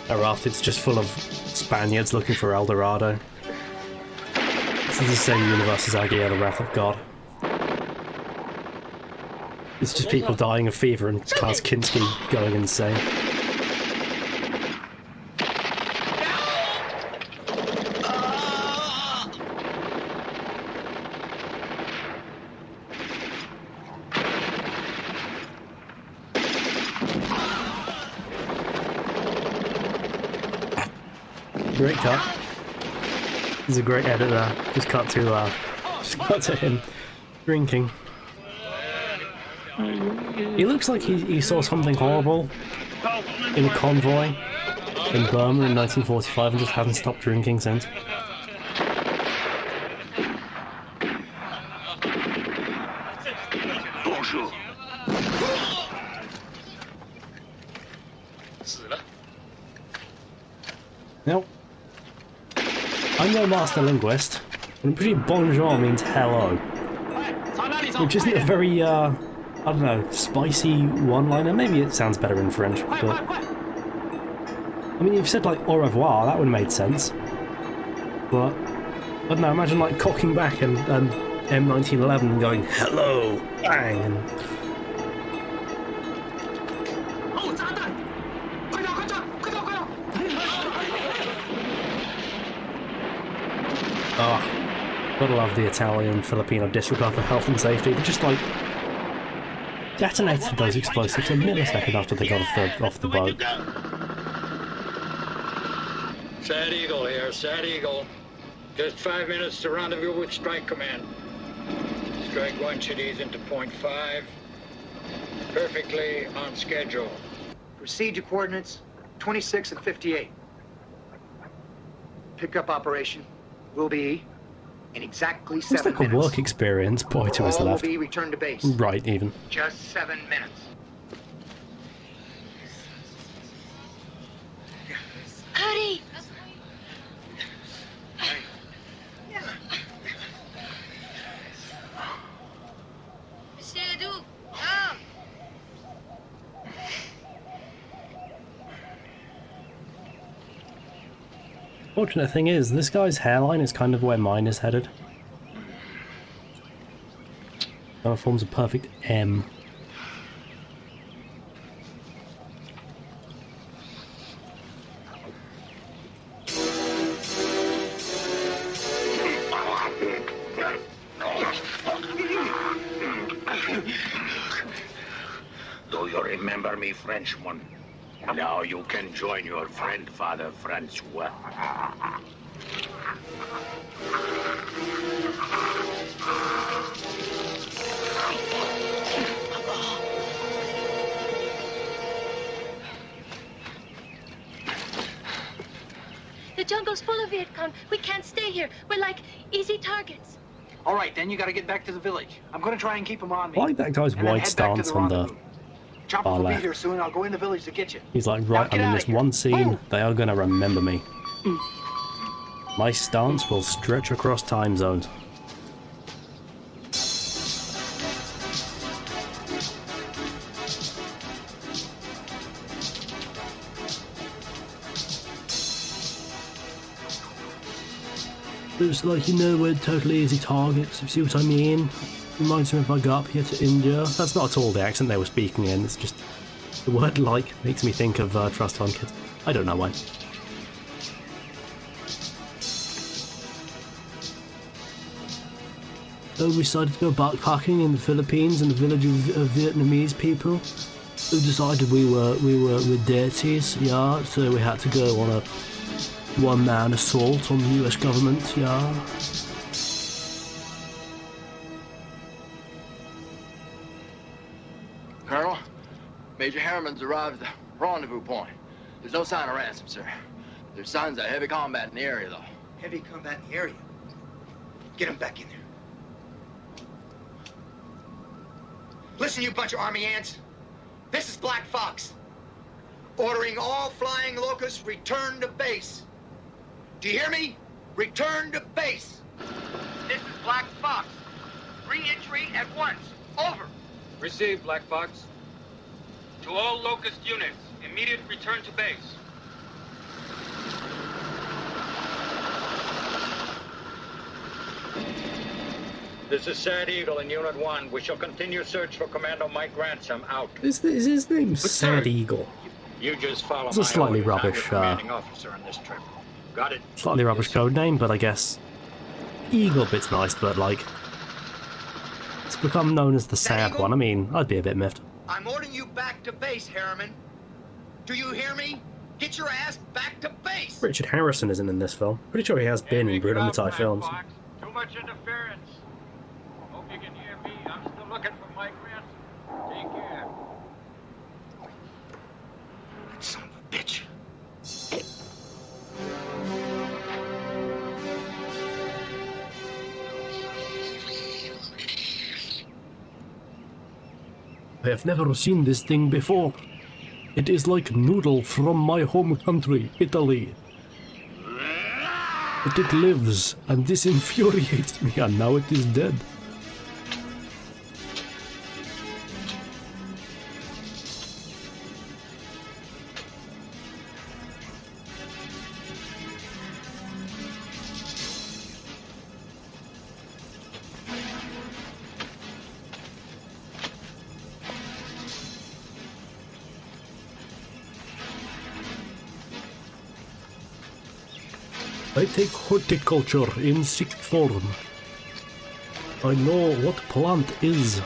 A raft, it's just full of Spaniards looking for El Dorado. This is the same universe as Agia, the Wrath of God. It's just people dying of fever and Klaus Kinski going insane. Great cut. He's a great editor. Just cut to him drinking. He looks like he saw something horrible in a convoy in Burma in 1945 and just hasn't stopped drinking since. Bonjour. Now, I'm no master linguist, but I'm pretty bonjour means hello, which isn't a very, I don't know, spicy one-liner. Maybe it sounds better in French, but I mean, if you said like au revoir, that would have made sense. But I don't know. Imagine like cocking back and M1911 and going hello, bang, and gotta love the Italian Filipino disregard for health and safety. They just like detonated those explosives a millisecond after they got off the boat. Sad Eagle here, Sad Eagle. Just 5 minutes to rendezvous with Strike Command. Strike 1 should ease into point 5. Perfectly on schedule. Proceed to coordinates 26 and 58. Pickup operation will be in exactly 7 It's like minutes. a work experience, boy to his All left. will be returned to base. Right, even. Just 7 minutes. Hurry! Monsieur Ledoux, come! Fortunate thing is, this guy's hairline is kind of where mine is headed. Kind of forms a perfect M. Do you remember me, Frenchman? Now you can join your friend, Father Francois. The jungle's full of Viet Cong. We can't stay here. We're like easy targets. All right, then you gotta get back to the village. I'm gonna try and keep them on me. I like that guy's And then wide head back to stance on the rendezvous. Chopper far will be left. here soon. I'll go in the village to get you. He's like, right, I'm in this one scene, they are gonna remember me. My stance will stretch across time zones. It's like, you know, we're totally easy targets, you see what I mean? Reminds me if I got up here to India. That's not at all the accent they were speaking in, it's just the word like makes me think of Trust Fund Kids. I don't know why. So we decided to go backpacking in the Philippines in a village of Vietnamese people who decided we were dirties, yeah, so we had to go on a one-man assault on the US government, yeah. Colonel, Major Harriman's arrived at the rendezvous point. There's no sign of ransom, sir. There's signs of heavy combat in the area, though. Heavy combat in the area? Get him back in there. Listen, you bunch of army ants. This is Black Fox. Ordering all flying locusts return to base. Do you hear me? Return to base. This is Black Fox. Re-entry at once. Over. Received, Black Fox. To all locust units, immediate return to base. This is Sad Eagle in Unit 1. We shall continue search for Commando Mike Ransom. Out. Is his name Sad Eagle? You just follow It's a slightly rubbish, commanding officer on this trip. Got it? Slightly rubbish code name, but I guess Eagle bit's nice, but like it's become known as the sad one. I mean, I'd be a bit miffed. I'm ordering you back to base, Harriman. Do you hear me? Get your ass back to base! Richard Harrison isn't in this film. Pretty sure he has been in Bruno Mattei films. Too much interference. Hope you can hear me. I'm still looking for Mike Ransom. Take care. Son of a bitch. I have never seen this thing before. It is like noodle from my home country, Italy. But it lives, and this infuriates me, and now it is dead. I take horticulture in sixth form. I know what plant is.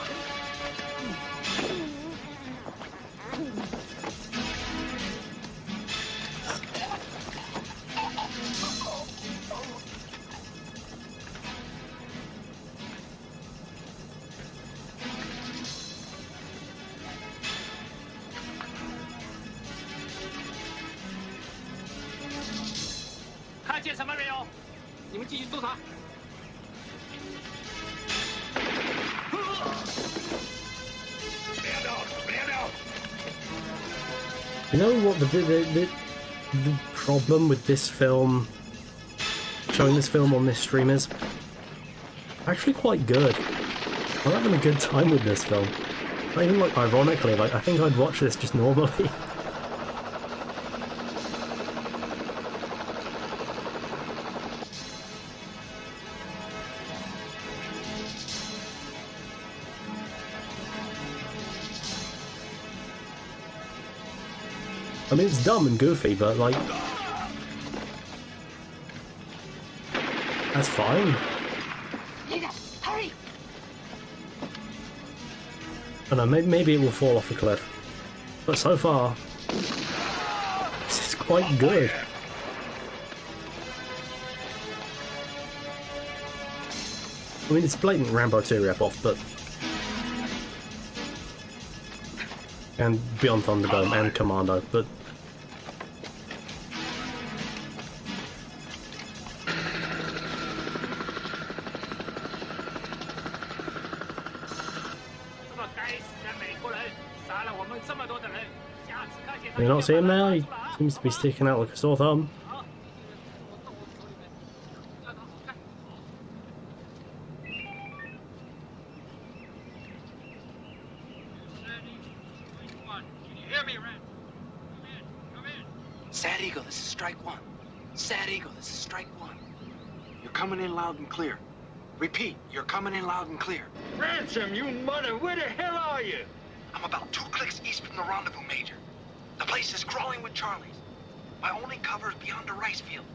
You know what the problem with this film, showing this film on this stream is? Actually quite good. I'm having a good time with this film. Not even like ironically, like I think I'd watch this just normally. I mean, it's dumb and goofy, but like, that's fine. Hurry! I don't know, maybe it will fall off a cliff. But so far, this is quite good. I mean, it's blatant Rambo 2 rip-off, but... and Beyond Thunderdome and Commando, but... You not see him now? He seems to be sticking out like a sore thumb. Sad Eagle, this is Strike One. Sad Eagle, this is Strike One. Your You're coming in loud and clear. Repeat, you're coming in loud and clear. Ransom, you mother, where the hell are you? I'm about 2 clicks east from the rendezvous, Major. The place is crawling with Charlies. My only cover is beyond the rice field.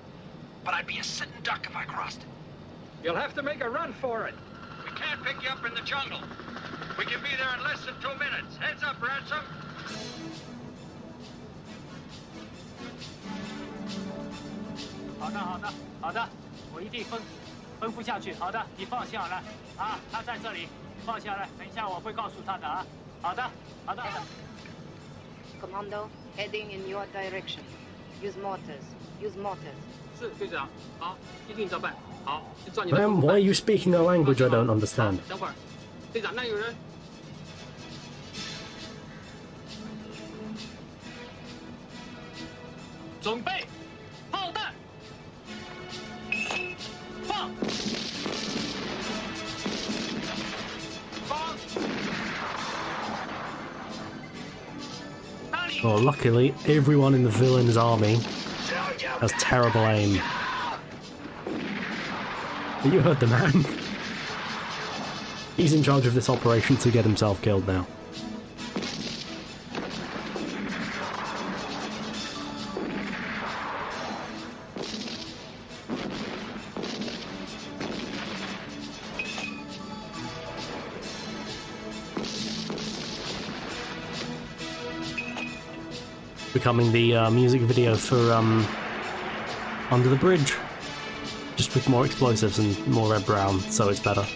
But I'd be a sitting duck if I crossed it. You'll have to make a run for it. We can't pick you up in the jungle. We can be there in less than 2 minutes. Heads up, Ransom. 好的，我一定吩咐下去。好的，你放下来啊，他在这里，放下来。等一下我会告诉他的啊。好的。 Commando, heading in your direction. Use mortars. Use mortars. 是队长，好，一定照办。好，就照你 Ma'am, why are you speaking a language I don't understand? 等会儿，队长，那有人。准备，炮弹，放，放。 Oh, luckily, everyone in the villain's army has terrible aim. But you heard the man. He's in charge of this operation to get himself killed now. Becoming the music video for Under the Bridge, just with more explosives and more red brown, so it's better.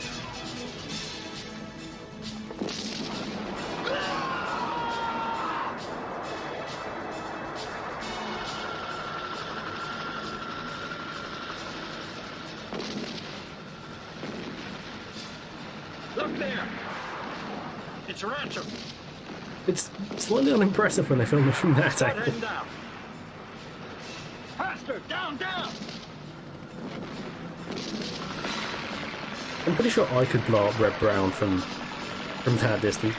Look there! It's Ransom. It's slightly unimpressive when they film it from that angle. Heading down. Faster! Down! I'm pretty sure I could blow up red brown from that distance.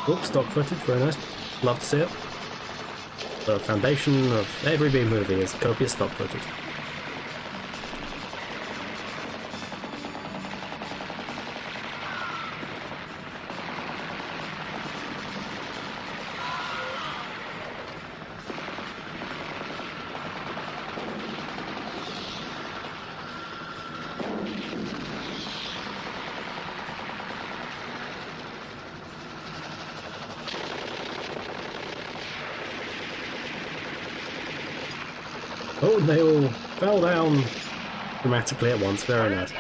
Oh, stock footage, very nice. Love to see it. The foundation of every B movie is copious stock footage. Oh, they all fell down dramatically at once. Very nice.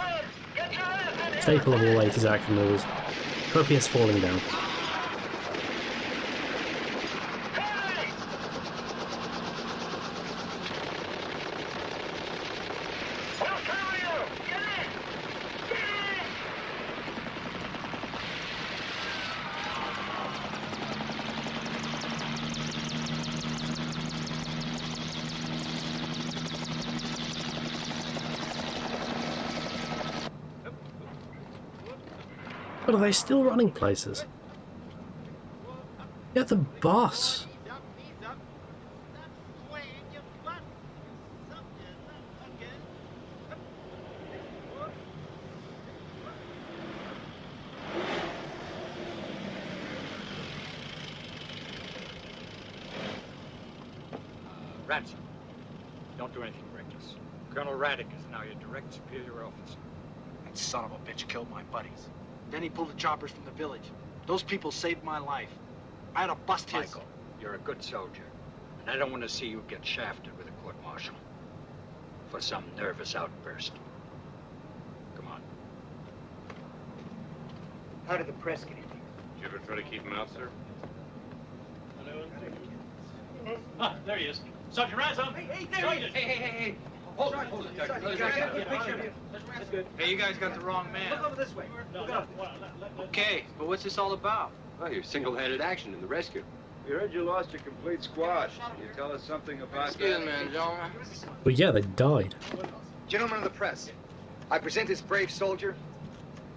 Staple of all 80s action movies. Copious falling down. But are they still running places? Get the bus! Ransom, don't do anything reckless. Colonel Raddick is now your direct superior officer. That son of a bitch killed my buddies. Then he pulled the choppers from the village. Those people saved my life. I had to bust his... Michael, you're a good soldier. And I don't want to see you get shafted with a court-martial. For some nervous outburst. Come on. How did the press get in here? Did you ever try to keep him out, sir? Ah, there he is. Sergeant Ransom! Hey, there he is! Hey. Hold it. That's good. Hey, you guys got the wrong man. Look over this way. Look up. Okay, but what's this all about? Well, your single-handed action in the rescue. We heard you lost your complete squad. Can you tell us something about Excuse that? me, gentlemen. But yeah, they died. Gentlemen of the press, I present this brave soldier,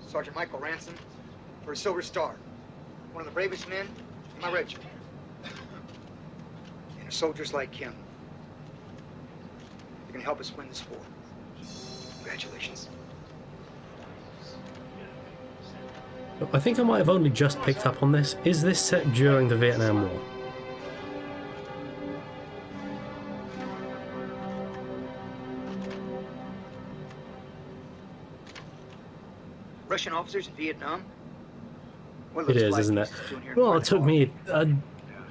Sergeant Michael Ransom, for a Silver Star. One of the bravest men in my regiment. In a soldiers like him. They're gonna help us win this war. Congratulations. I think I might have only just picked up on this. Is this set during the Vietnam War? Russian officers in Vietnam? What It those is, flag isn't it? pieces doing here in Well, it took me...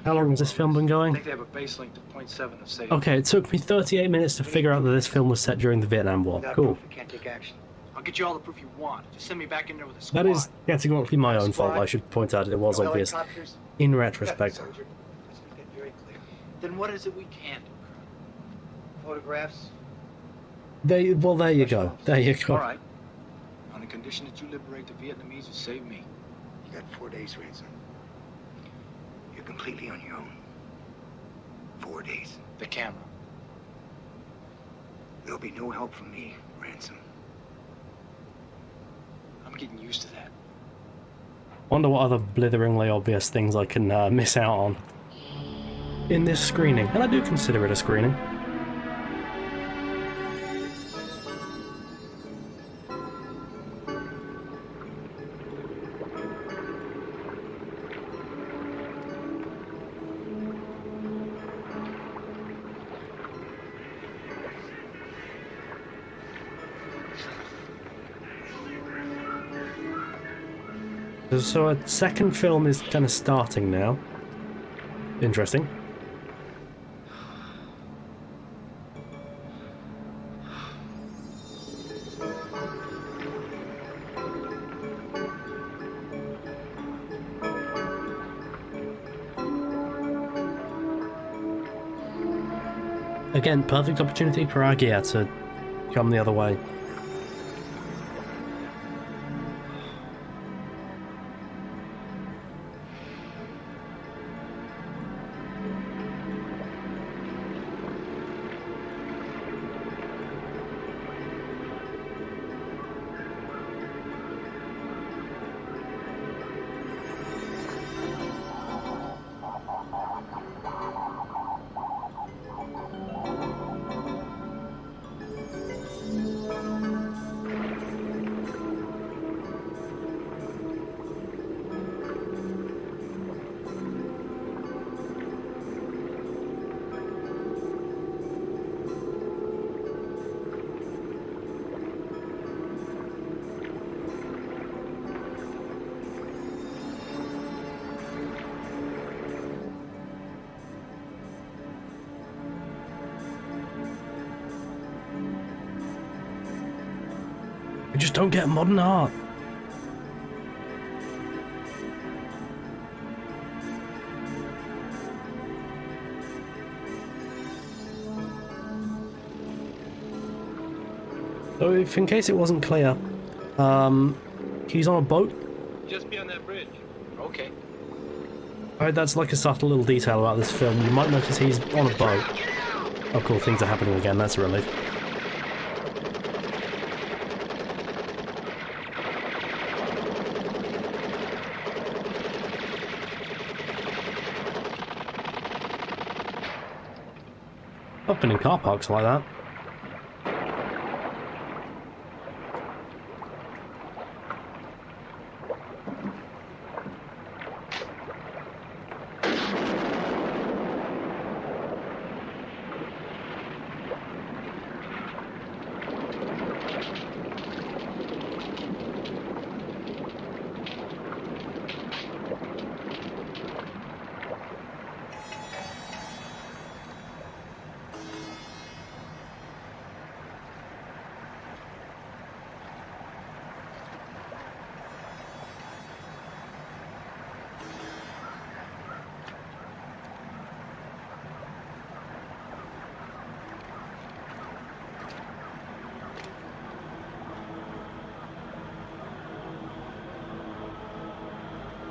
how long has this film been I going? think they have a base link to point 7 of Say. Okay, it took me 38 minutes to figure out that this film was set during the Vietnam War. Without Cool. proof, we can't take action. I'll get you all the proof you want. Just send me back in there with a squad. That is categorically my own fault. I should point out it was No obvious. helicopters? In retrospect. Soldier. Let's make that very clear. Then what is it we can't do? Photographs? There you go. There you go. All right. On the condition that you liberate the Vietnamese who save me. You got 4 days, Ransom. You're completely on your own. 4 days. The camera. There'll be no help from me, Ransom. I'm getting used to that. Wonder what other blitheringly obvious things I can miss out on in this screening. And I do consider it a screening. So a second film is kind of starting now. Interesting. Again, perfect opportunity for Agia to come the other way. We just don't get modern art. So if in case it wasn't clear, he's on a boat. Just beyond that bridge. Okay. Alright, that's like a subtle little detail about this film. You might notice he's on a boat. Oh cool, things are happening again, that's a relief. I've been in car parks like that.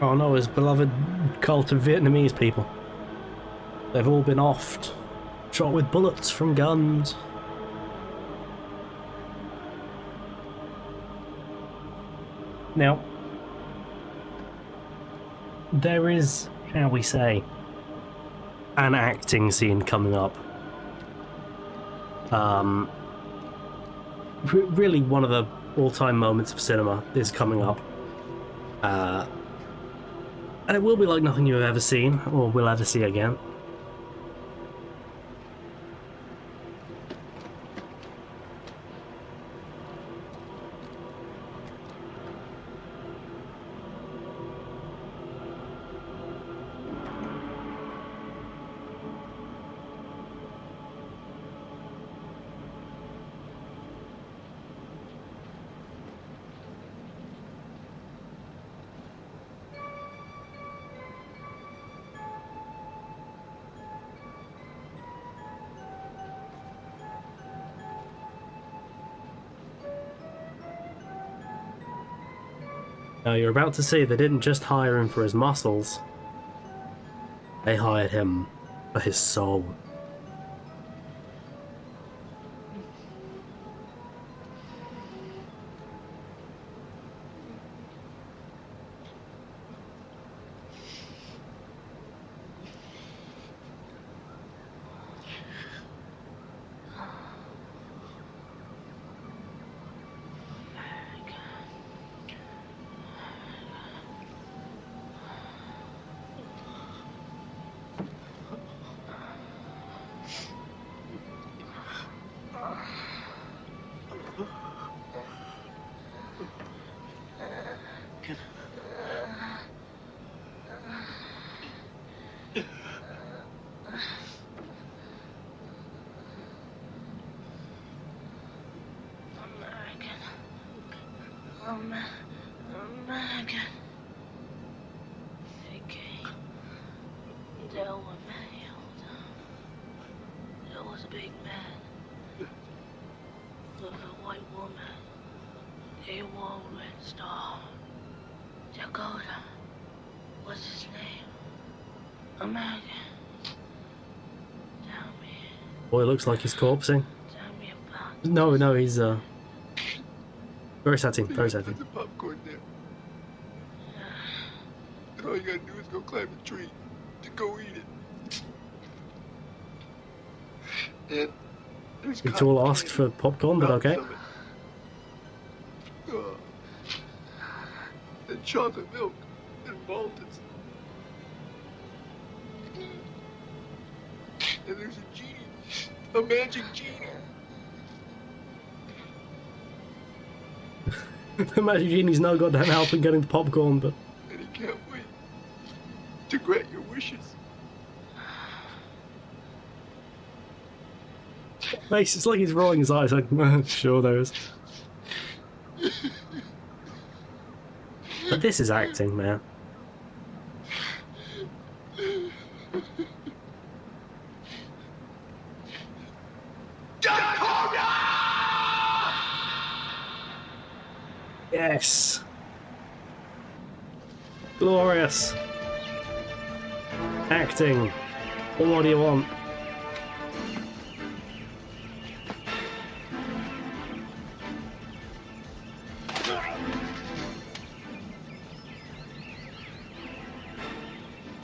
Oh no, his beloved cult of Vietnamese people. They've all been offed, shot with bullets from guns. Now, there is, shall we say, an acting scene coming up. Really one of the all-time moments of cinema is coming up. And it will be like nothing you've ever seen, or will ever see again. Now you're about to see they didn't just hire him for his muscles, they hired him for his soul. American. Okay. There were many of them. There was a big man. There was a white woman. They wore a red star. Dakota. What's his name? American. Tell me. Boy, looks like he's corpsing. Tell me about No, he's very setting, very setting. There's a popcorn there. And all you gotta do is go climb a tree to go eat it. And there's We all asked for popcorn, but okay. And chocolate milk and Maltons. And there's a genie, a magic genie. The Magic Genie's no goddamn help in getting the popcorn, but... And he can't wait to grant your wishes. Mace, it's like he's rolling his eyes like, sure there is. But this is acting, man. Yes! Glorious! Acting! What more do you want?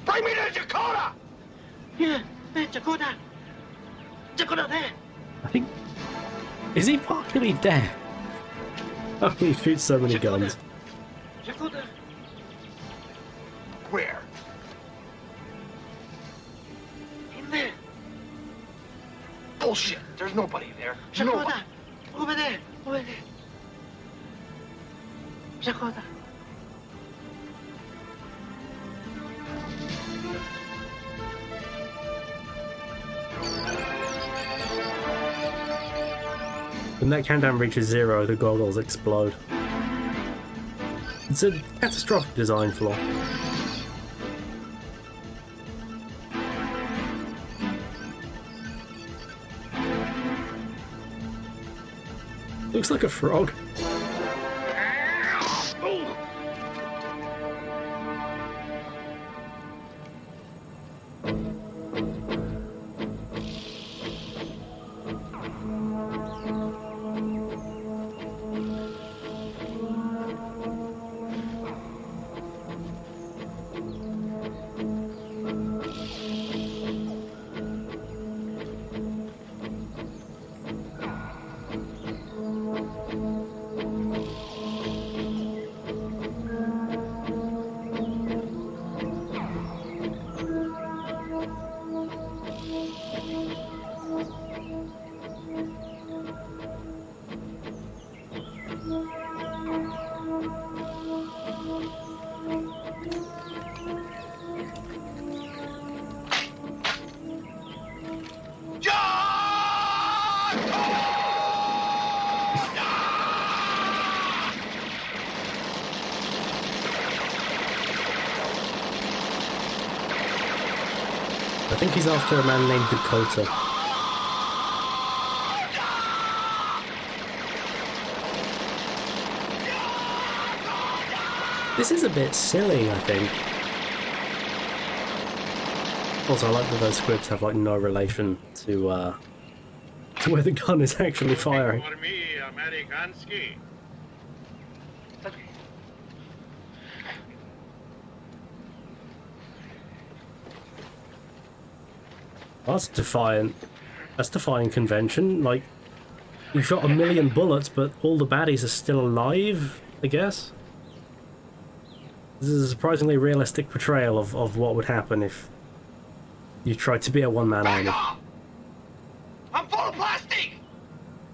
Bring me to Dakota! Yeah, there, Dakota. Dakota there. I think... Is he partially dead? Oh, he shoots so many guns. Dakota. Where? In there. Bullshit. There's nobody there. Dakota. Over there. Over there. Dakota. When that countdown reaches 0, the goggles explode. It's a catastrophic design flaw. Looks like a frog. think he's after a man named Dakota. This is a bit silly, I think. Also, I like that those scripts have like no relation to where the gun is actually firing. For me, Amerikansky. That's defiant. That's defying convention. Like, you shot 1 million bullets, but all the baddies are still alive, I guess? This is a surprisingly realistic portrayal of what would happen if you tried to be a one-man army. I'm full of plastic!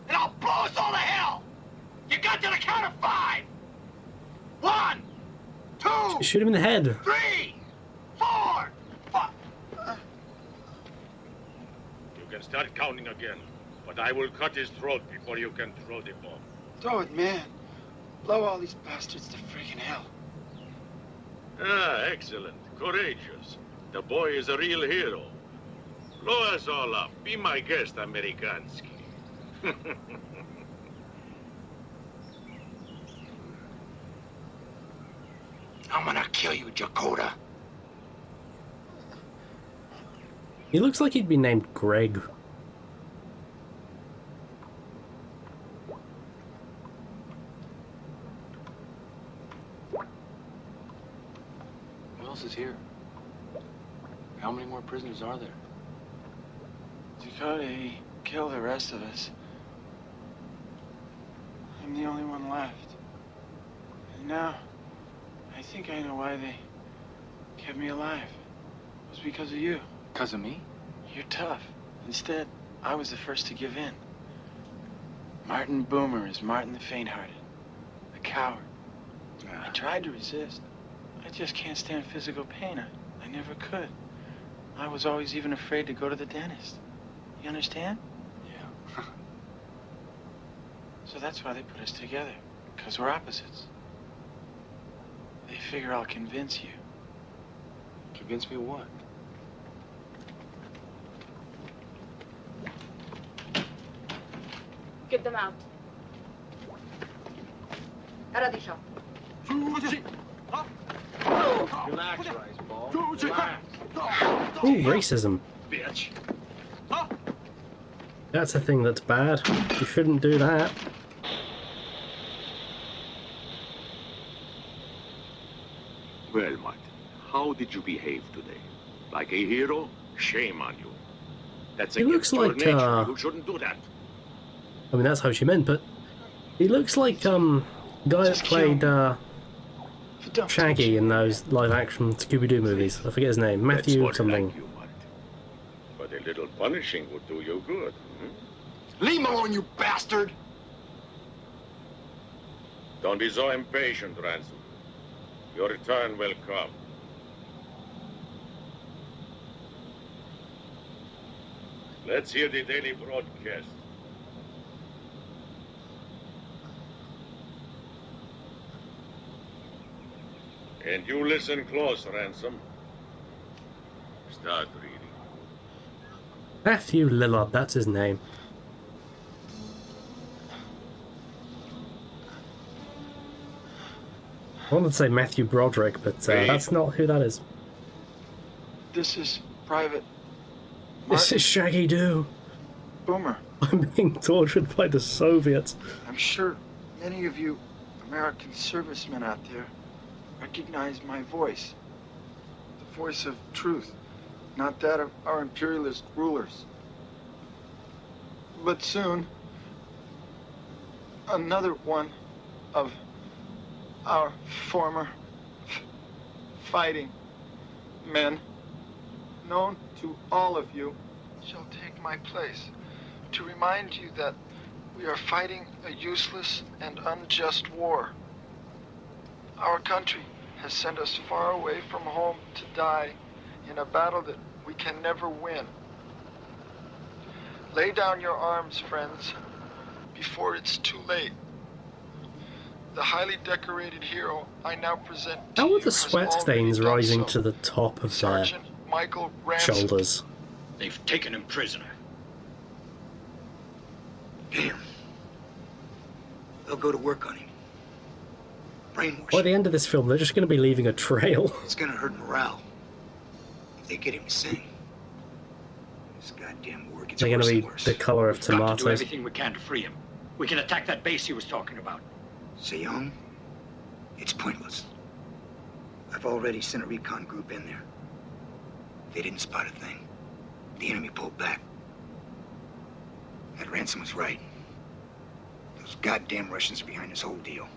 And I'll blow us all to hell! You got to the count of 5! 1, 2, Shoot him in the head. 3, 4, 5. You can start counting again, but I will cut his throat before you can throw the bomb. Throw it, man. Blow all these bastards to freaking hell. Ah, excellent. Courageous. The boy is a real hero. Blow us all up. Be my guest, Amerikansky. I'm gonna kill you, Dakota. He looks like he'd be named Greg. Who else is here? How many more prisoners are there? Dakota, he killed the rest of us. I'm the only one left. And now, I think I know why they kept me alive. It was because of you. Because of me? You're tough. Instead, I was the first to give in. Martin Boomer is Martin the Faint-Hearted. A coward. I tried to resist. I just can't stand physical pain. I never could. I was always even afraid to go to the dentist. You understand? Yeah. So that's why they put us together. Because we're opposites. They figure I'll convince you. Convince me of what? Get them out. Aradisha. Relax, Rice Ball. Relax. Ooh, racism. Bitch. That's a thing that's bad. You shouldn't do that. Well, Martin, how did you behave today? Like a hero? Shame on you. That's He against looks your like, nature. You shouldn't do that. I mean, that's how she meant, but he looks like guy that played Shaggy in those live-action Scooby-Doo movies. I forget his name. Matthew That's what something. like you, Martin. But a little punishing would do you good. Leave him alone, you bastard! Don't be so impatient, Ransom. Your return will come. Let's hear the daily broadcast. And you listen close, Ransom. Start reading. Matthew Lillard, that's his name. I wanted to say Matthew Broderick, but that's not who that is. This is Private This is Shaggy Doo. Boomer. I'm being tortured by the Soviets. I'm sure many of you American servicemen out there recognize my voice. The voice of truth, not that of our imperialist rulers. But soon, another one of our former fighting men, known to all of you, shall take my place to remind you that we are fighting a useless and unjust war. Our country has sent us far away from home to die in a battle that we can never win. Lay down your arms, friends, before it's too late. The highly decorated hero I now present to How you are the has sweat already stains done rising so. to the top of their Sergeant Michael Ransom, shoulders? They've taken him prisoner. Damn. They'll go to work on him. Brainwash. By the end of this film, they're just going to be leaving a trail. It's gonna hurt morale if they get him to sing. This goddamn war gets They're going worse to and be worse. the color of We've got to do tomatoes. everything we can to free him. We can attack that base he was talking about. Seong, it's pointless. I've already sent a recon group in there. They didn't spot a thing. The enemy pulled back. That Ransom was right. Those goddamn Russians are behind this whole deal.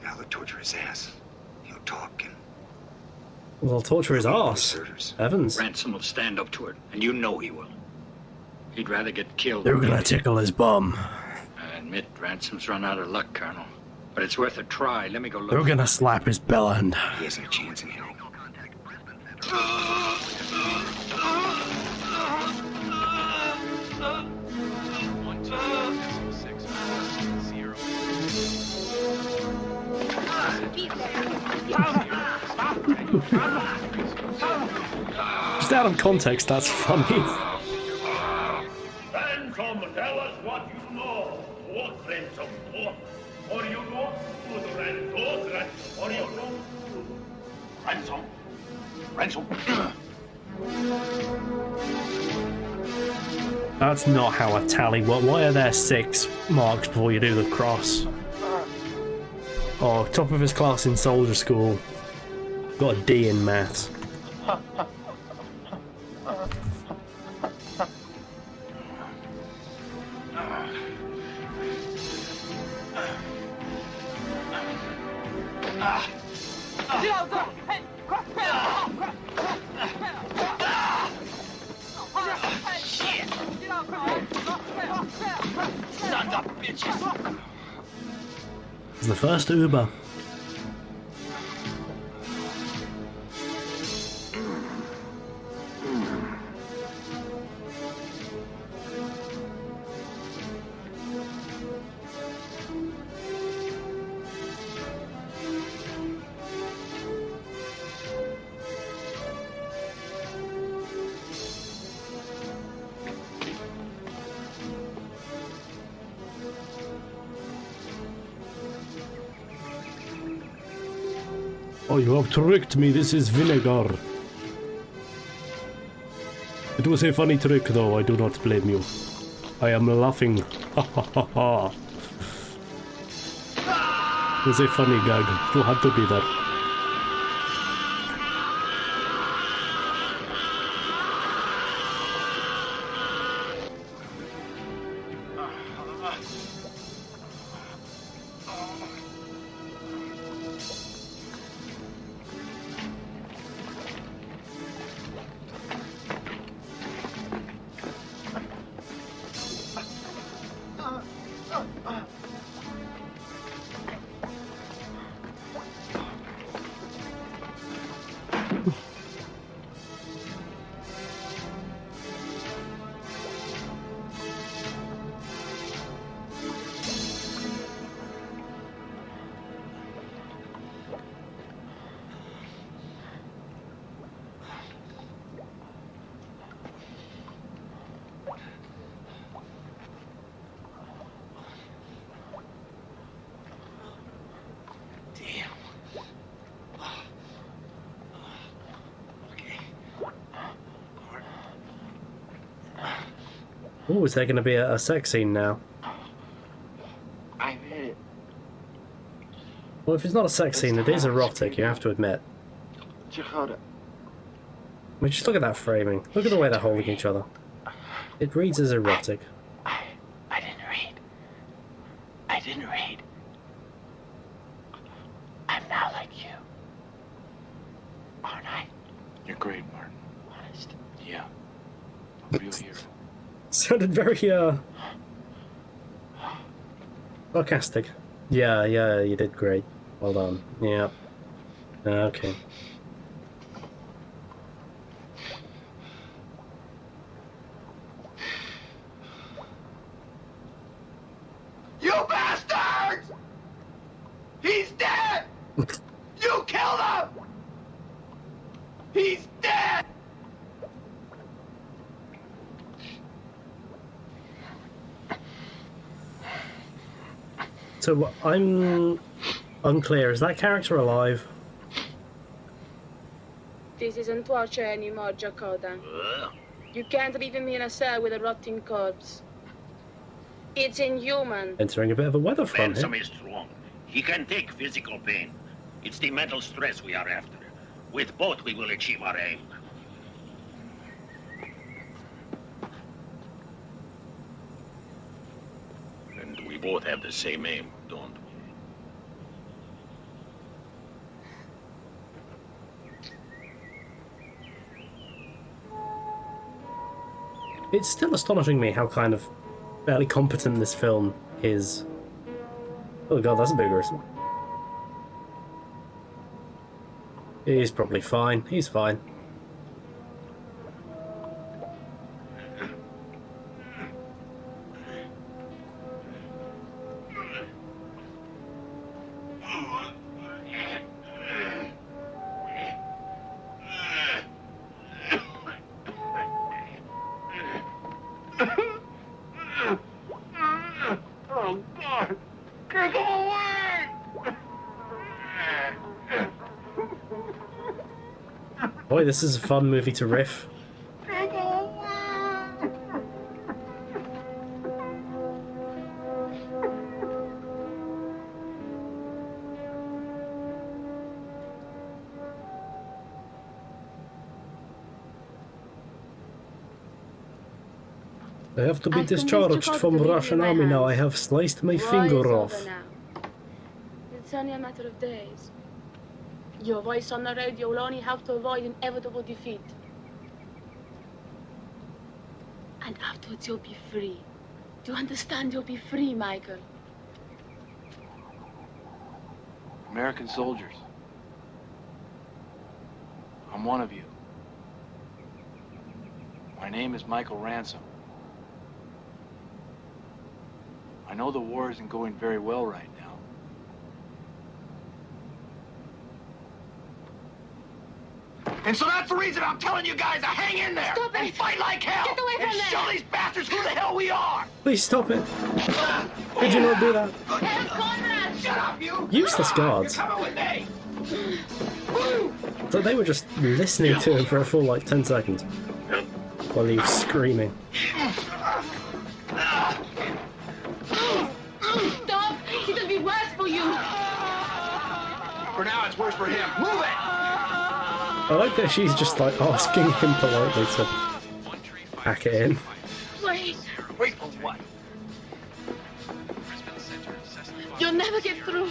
Now they'll torture his ass. He'll talk and... Well, they'll torture his ass. Evans. Ransom will stand up to it, and you know he will. He'd rather get killed. They're than going to live. tickle his bum. I admit Ransom's run out of luck, Colonel. But it's worth a try. Let me go look. They're going to slap his belly. He hasn't a chance in hell. Just out of context, that's funny. Ransom, tell us what you know. What Ransom? What do you know? What do you know? Ransom. Ransom. That's not how a tally works. Why are there 6 marks before you do the cross? Oh, top of his class in soldier school. Got a D in maths. It's the first Uber. Oh, you have tricked me. This is vinegar. It was a funny trick, though. I do not blame you. I am laughing. Ha ha ha ha. It was a funny gag. You had to be there. Oh, is there going to be a sex scene now? I made it. Well, if it's not a sex scene, it is erotic, you have to admit. I mean, just look at that framing. Look at the way they're holding each other. It reads as erotic. I didn't read. I didn't read. I'm not like you. Aren't I? You're great, Martin. Honest. Yeah. A real hero. Sounded very, sarcastic. Yeah, you did great. Well done. Yeah. Okay. You bastards! He's dead! You killed him! He's dead! So I'm unclear. Is that character alive? This isn't torture anymore, Jakoda. You can't leave him in a cell with a rotting corpse. It's inhuman. Entering a bit of a weather front here. Ransom is strong. He can take physical pain. It's the mental stress we are after. With both, we will achieve our aim. And we both have the same aim, don't we? It's still astonishing me how kind of fairly competent this film is. Oh god, that's a big risk. He's probably fine. He's fine. Oh, God! Get away! Boy, this is a fun movie to riff. I have to be discharged from the Russian army now. I have sliced my finger off. It's only a matter of days. Your voice on the radio will only help to avoid inevitable defeat. And afterwards you'll be free. Do you understand? You'll be free, Michael. American soldiers. I'm one of you. My name is Michael Ransom. I know the war isn't going very well right now. And so that's the reason I'm telling you guys to hang in there. Stop it. And fight like hell. Get away from and there. show these bastards who the hell we are. Please stop it. Did you not do that? Hey, Conrad! Shut up, you. Useless guards. You're coming with me. So they were just listening to him for a full, like, 10 seconds. While he was screaming. Stop! It'll be worse for you. For now, it's worse for him. Move it. I like that she's just, like, asking him politely to pack it in. Wait. Wait for what? You'll never get through.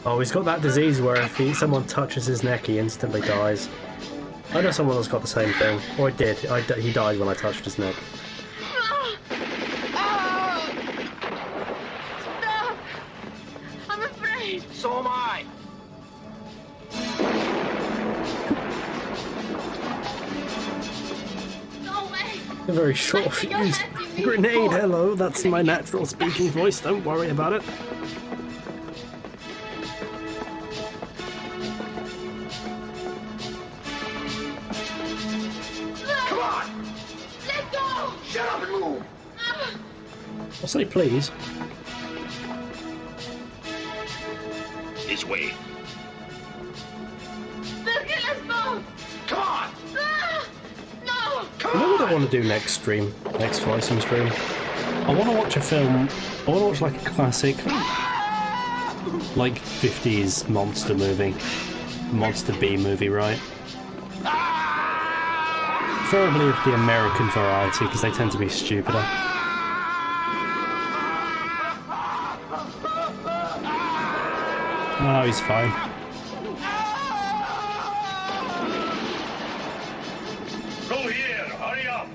Oh, he's got that disease where if someone touches his neck, he instantly dies. I know someone that's got the same thing. Or he did. He died when I touched his neck. Stop! I'm afraid. So am I. No way. A very short fuse. Grenade, hello. That's my natural speaking voice. Don't worry about it. Come on. Let go. Shut up and move. I'll say please. This way. They'll kill us both. Come on. No. You know what I want to do next stream? Next Flysim stream? I want to watch a film. I want to watch like a classic, like 50s monster movie. Monster B movie, right? Preferably of the American variety, because they tend to be stupider. Oh, he's fine. Go here. Hurry up.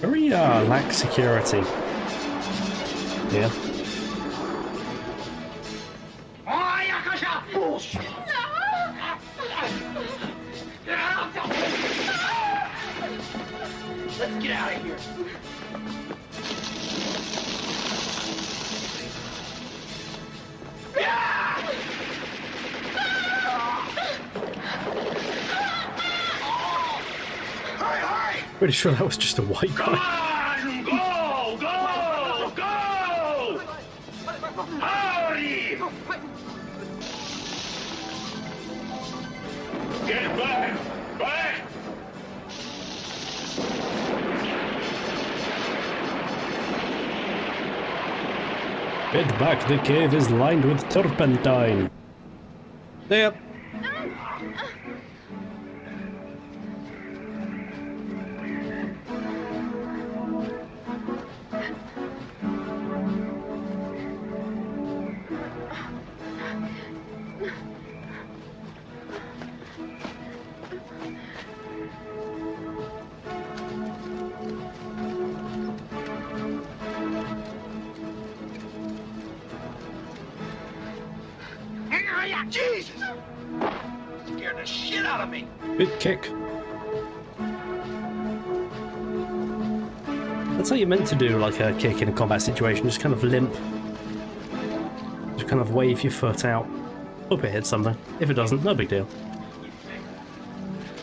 Very lack security. Yeah. Bullshit. Let's get out of here. Pretty sure that was just a white Come guy. on! Go! Go! Go! Hurry! Get back! Back! Get back, the cave is lined with turpentine. Yep. Jesus! Scared the shit out of me. Good kick. That's how you're meant to do like a kick in a combat situation, just kind of limp. Just kind of wave your foot out. Hope it hits something. If it doesn't, no big deal.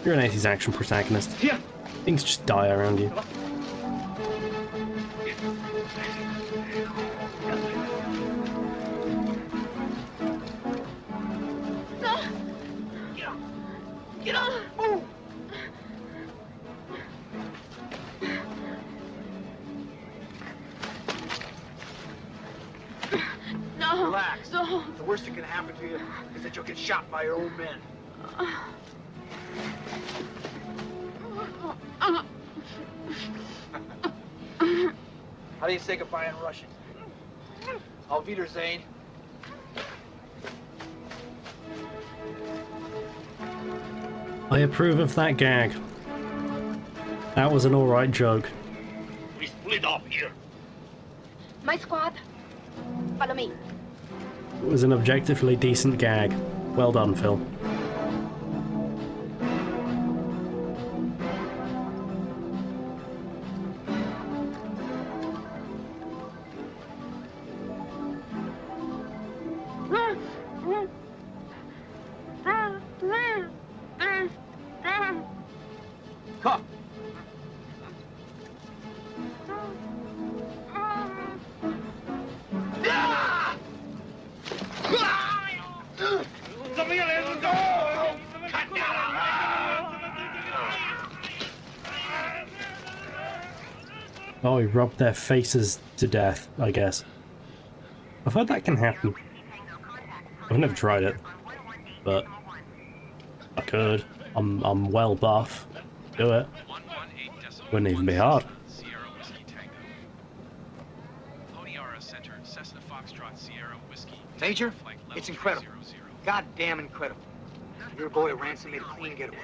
You're an 80s action protagonist. Things just die around you. Get on! Move! No! Relax. No! The worst that can happen to you is that you'll get shot by your own men. How do you say goodbye in Russian? Auf Wiedersehen. I approve of that gag. That was an alright joke. We split off here. My squad, follow me. It was an objectively decent gag. Well done, Phil. Come. Oh, he rubbed their faces to death, I guess. I've heard that can happen. I've never tried it, but I could. I'm well buff. Do it. Wouldn't even be hard. Major, it's incredible. Goddamn incredible. Your boy Ransom made a clean getaway.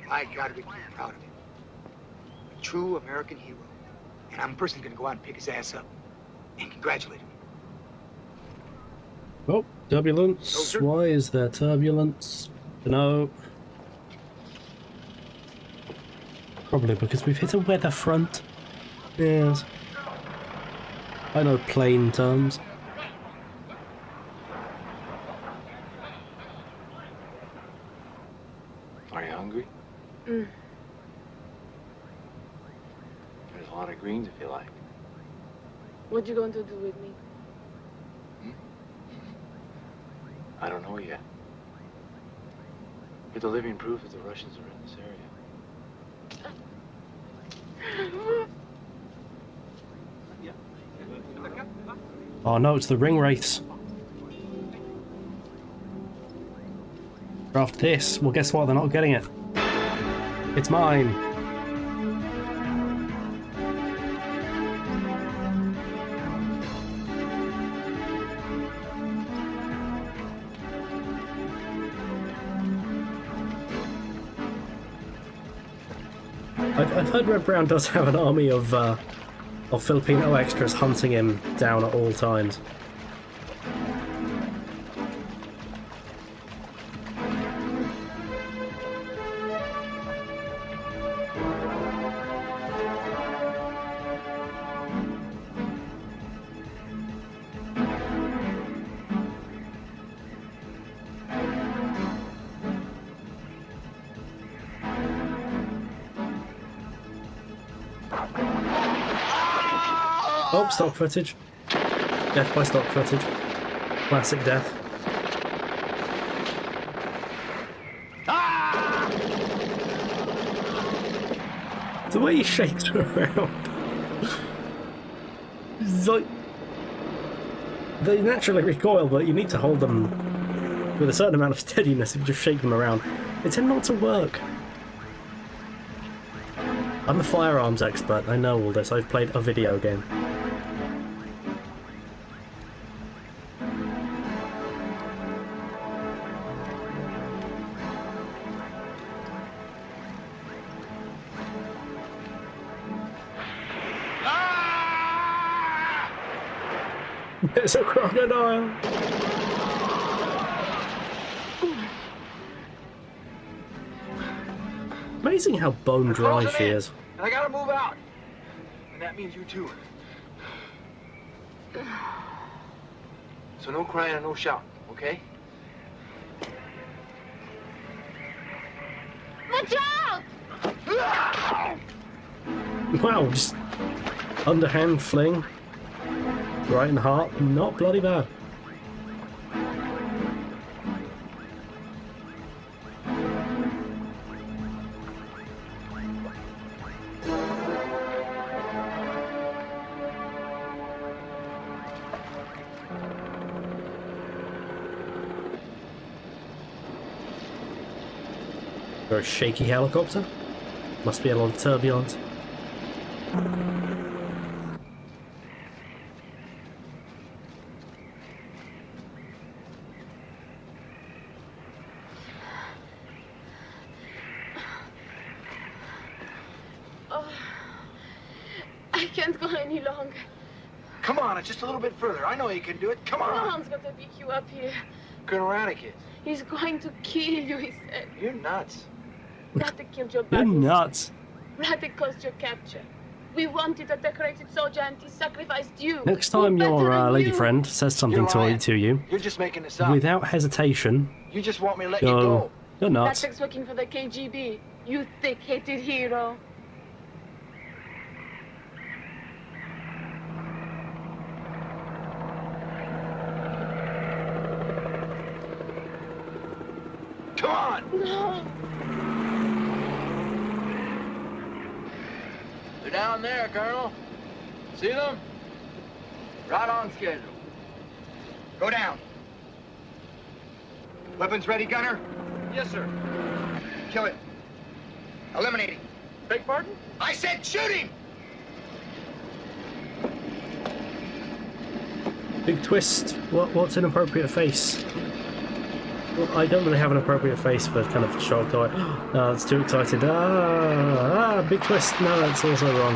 I gotta be proud of him. A true American hero. And I'm personally gonna go out and pick his ass up and congratulate him. Oh, turbulence. Why is there turbulence? No. Probably because we've hit a weather front. Yes. I know plane terms. Are you hungry? Mm. There's a lot of greens if you like. What you going to do with me? I don't know yet. You're the living proof that the Russians are in this area. Oh no, it's the ring wraiths. After this, well, guess what? They're not getting it. It's mine. I've heard Red Brown does have an army of Filipino extras hunting him down at all times. Oh, stock footage. Death by stock footage. Classic death. The way he shakes her around. It's like... They naturally recoil, but you need to hold them with a certain amount of steadiness if you just shake them around. They tend not to work. I'm a firearms expert, I know all this. I've played a video game. There's a crocodile! Amazing how bone dry she is. And I gotta move out. And that means you too. So no crying and no shouting, okay? Watch out! Wow, just underhand fling. Right in the heart, not bloody bad. Very shaky helicopter. Must be a lot of turbulence. I can't go any longer. Come on, it's just a little bit further. I know you can do it. Come on. Ron's going to pick you up here. Colonel Rannick. He's going to kill you, he said. You're nuts. Radek killed your You're brother. nuts. Radek caused your capture. We wanted a decorated soldier and he sacrificed you. Next time Who your better than lady you? friend says something to you, You're just making this up. without hesitation, You just want me to let you go. you're nuts. Radek's working for the KGB. You thick-headed hero. Come on! No. They're down there, Colonel. See them? Right on schedule. Go down. Weapons ready, gunner? Yes, sir. Kill it. Eliminate him. Beg pardon? I said shoot him! Big twist. What's an appropriate face? Well, I don't really have an appropriate face for kind of shocked eye. Oh, it's too excited. Big twist. No, that's also wrong.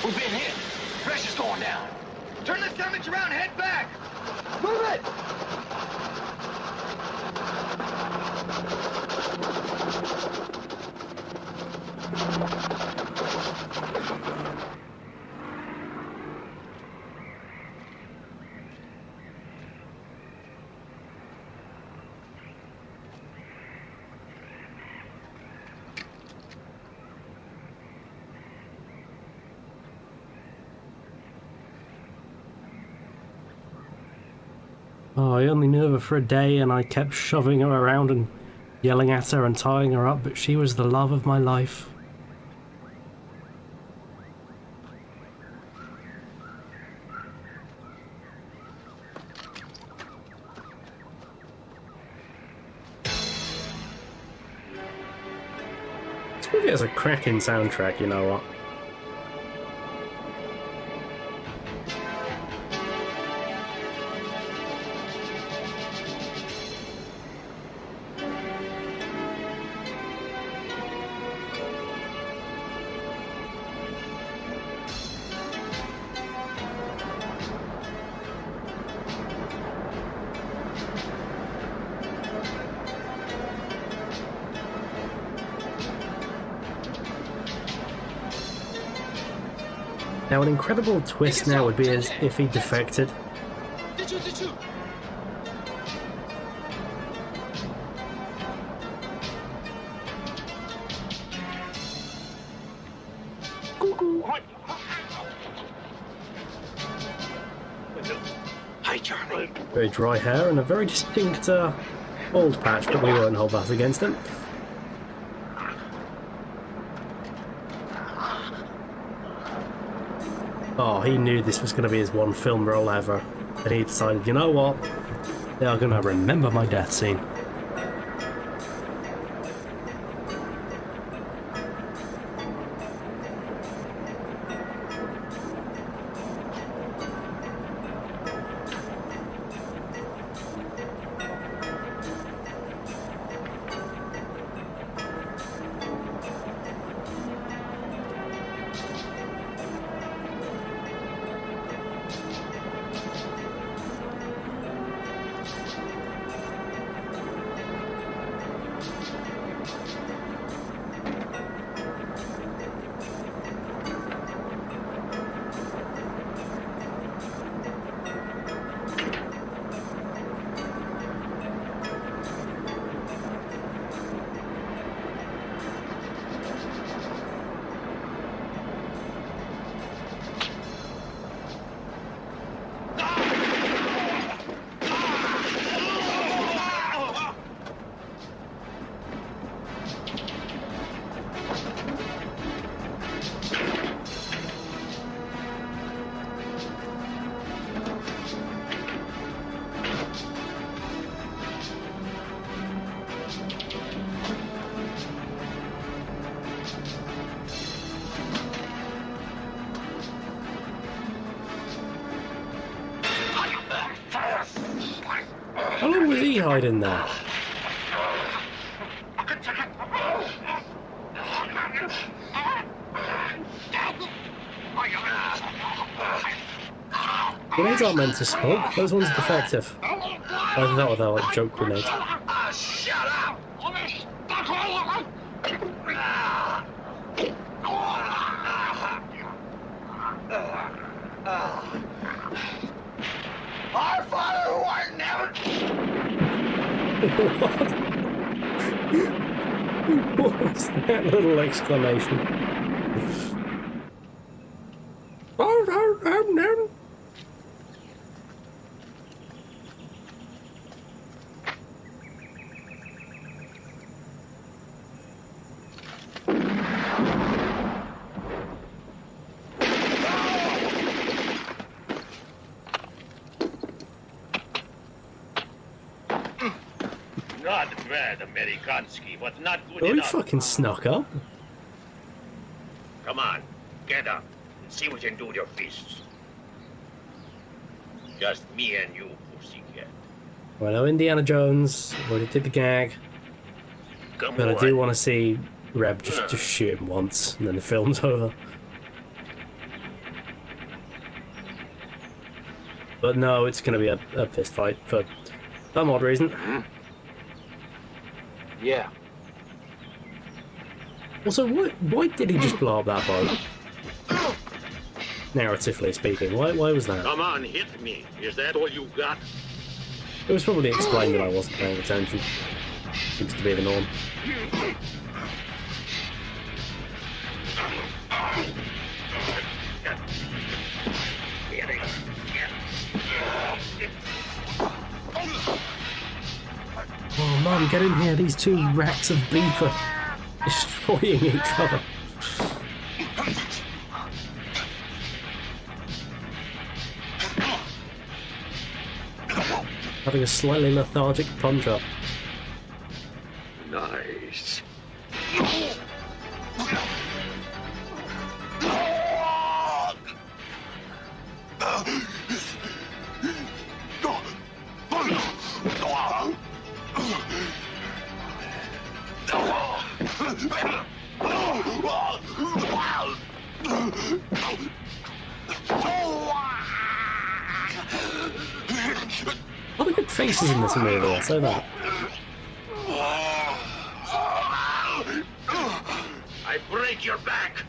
We've been hit. Pressure's going down. Turn this damage around, head back! Move it! Oh, I only knew her for a day and I kept shoving her around and yelling at her and tying her up, but she was the love of my life. This movie has a cracking soundtrack, you know what? Now, an incredible twist now would be as if he defected. Hi, Charlie. Very dry hair and a very distinct bald patch, but we won't hold that against him. Oh, he knew this was going to be his one film role ever, and he decided, you know what, they are going to remember my death scene. How long was he hiding there? Grenades aren't meant to smoke, those ones are defective. Either that or they're like joke grenades. Our Father who art in heaven. What was that little exclamation? Not bad, Amerikansky, but not good Oh, he enough. fucking snuck up. Come on, get up and see what you can do with your fists. Just me and you, pussycat. Well, I know Indiana Jones already did the gag, Come but on. I do want to see Reb just shoot him once, and then the film's over. But no, it's going to be a fist fight for some odd reason. Yeah. Also, why did he just blow up that boat? Narratively speaking, why was that? Come on, hit me. Is that all you got? It was probably explained that I wasn't paying attention. Seems to be the norm. Oh man, get in here, these two racks of beef are destroying each other. Having a slightly lethargic punch up. Nice. What are good faces in this movie, I'll say that. I break your back.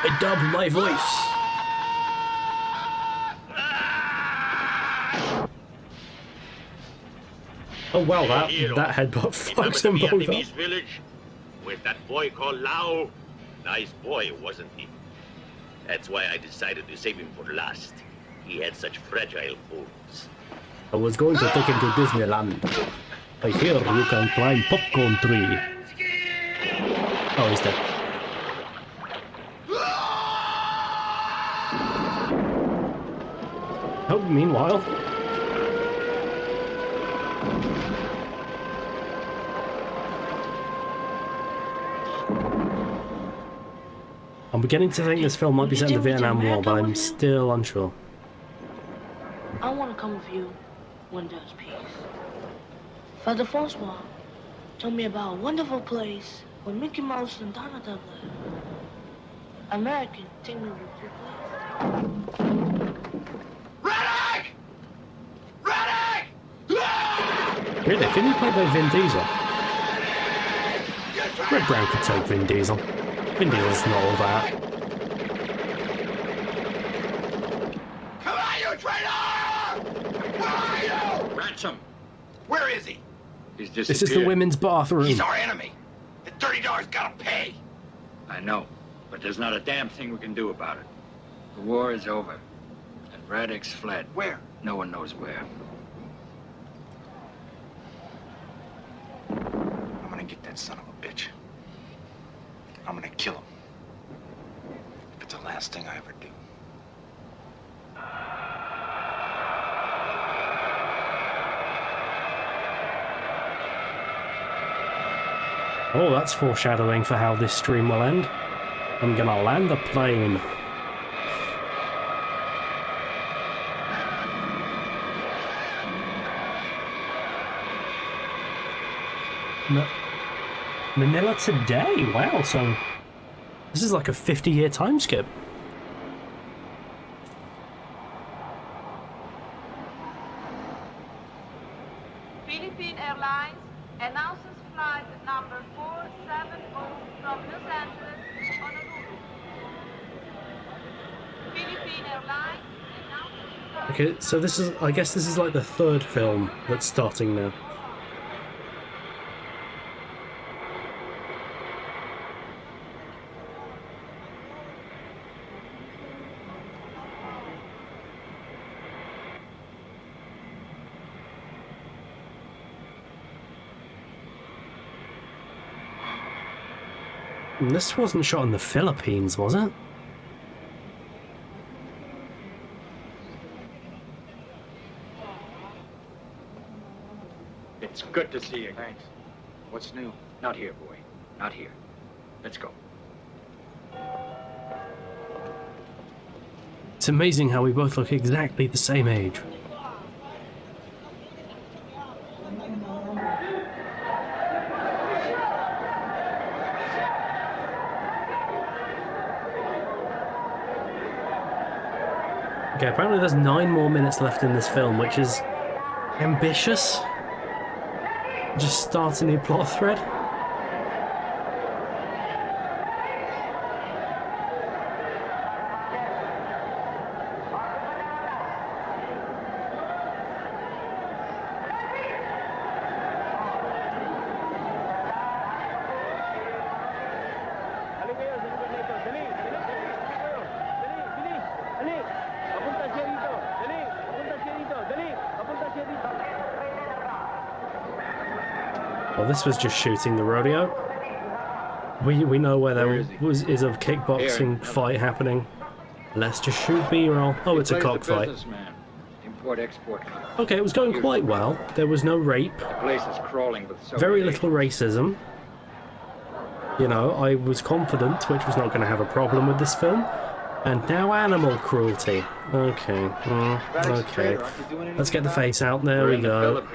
I dub my voice. Oh wow, that headbutt fucks them both Vietnamese up. village with that boy called Lau. Nice boy, wasn't he? That's why I decided to save him for last. He had such fragile bones. I was going to take him to Disneyland. I hear you can climb popcorn tree. Oh, he's dead. Oh, meanwhile... I'm beginning to think this film might be set in the Vietnam War, but I'm still unsure. I want to come with you when there's peace. Father Francois told me about a wonderful place where Mickey Mouse and Donald Duck live. American, take me with you, please. Reddick! Reddick! Really? Didn't he play by Vin Diesel? Red Brown could take Vin Diesel. Vin Diesel's not all that. Come on, you traitor! Where are you? Ransom! Where is he? He's This is the women's bathroom. He's our enemy. The dirty dog's gotta pay. I know, but there's not a damn thing we can do about it. The war is over, and Radix fled. Where? No one knows where. I'm gonna get that son of a bitch. I'm gonna kill him. If it's the last thing I ever do. Oh, that's foreshadowing for how this stream will end. I'm gonna land a plane. Manila today? Wow, so this is like a 50-year time skip. Philippine Airlines announces flight number 470 from Los Angeles, Honolulu. Philippine Airlines announces flight... Okay, so this is, I guess this is like the third film that's starting now. And this wasn't shot in the Philippines, was it? It's good to see you. Thanks. What's new? Not here, boy. Not here. Let's go. It's amazing how we both look exactly the same age. Okay, apparently there's 9 more minutes left in this film, which is ambitious. Just start a new plot thread. Well, this was just shooting the rodeo. We know where there is a kickboxing fight happening. Let's just shoot B-roll. Oh, it's a cockfight. Import-export. Okay, it was going quite well. There was no rape. The place is crawling with so Very little racism. You know, I was confident Twitch was not going to have a problem with this film. And now animal cruelty. Okay. Okay. Let's get the face out. There we go.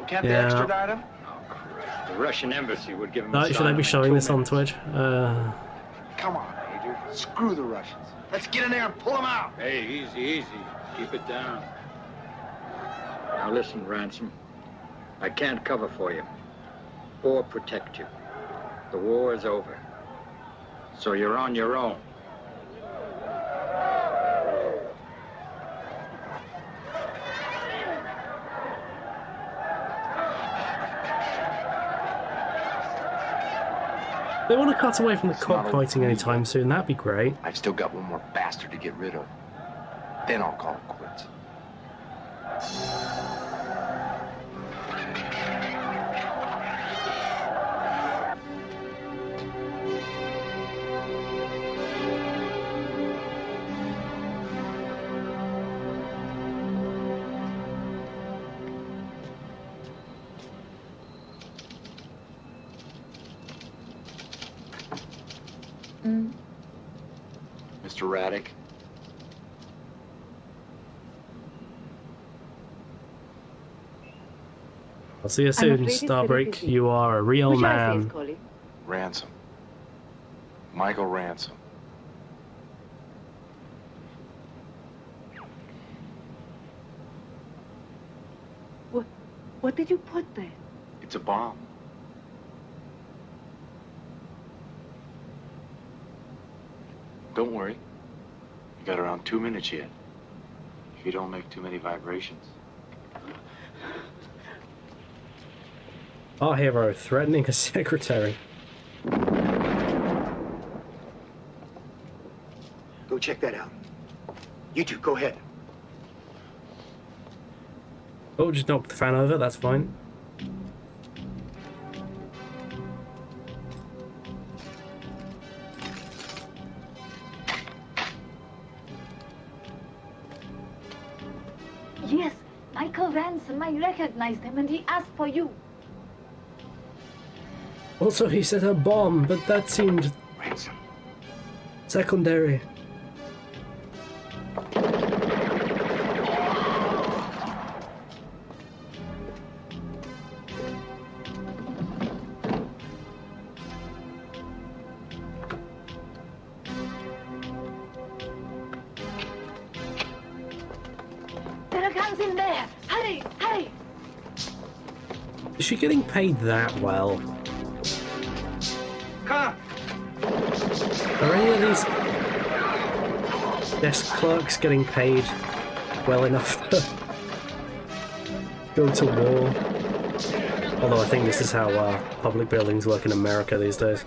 Can't they extradite him? Oh, Christ. The Russian embassy would give him a Should I be showing this on Twitch? Come on, Major. Screw the Russians. Let's get in there and pull them out. Hey, easy, easy. Keep it down. Now listen, Ransom. I can't cover for you or protect you. The war is over. So you're on your own. They want to cut away from the cockfighting anytime soon, that'd be great. I've still got one more bastard to get rid of. Then I'll call it quits. Mr. Raddick? I'll see you soon, Starbreak. You are a real man. Ransom. Michael Ransom. What did you put there? It's a bomb. Don't worry. You got around 2 minutes yet. If you don't make too many vibrations. Our hero threatening a secretary. Go check that out. You two, go ahead. Oh, just knock the fan over, that's fine. Yes, Michael Ransom. I recognized him and he asked for you. Also, he said a bomb, but that seemed secondary. There are guns in there. Hurry, hurry. Is she getting paid that well? Come. Are any of these desk clerks getting paid well enough to go to war? Although I think this is how public buildings work in America these days.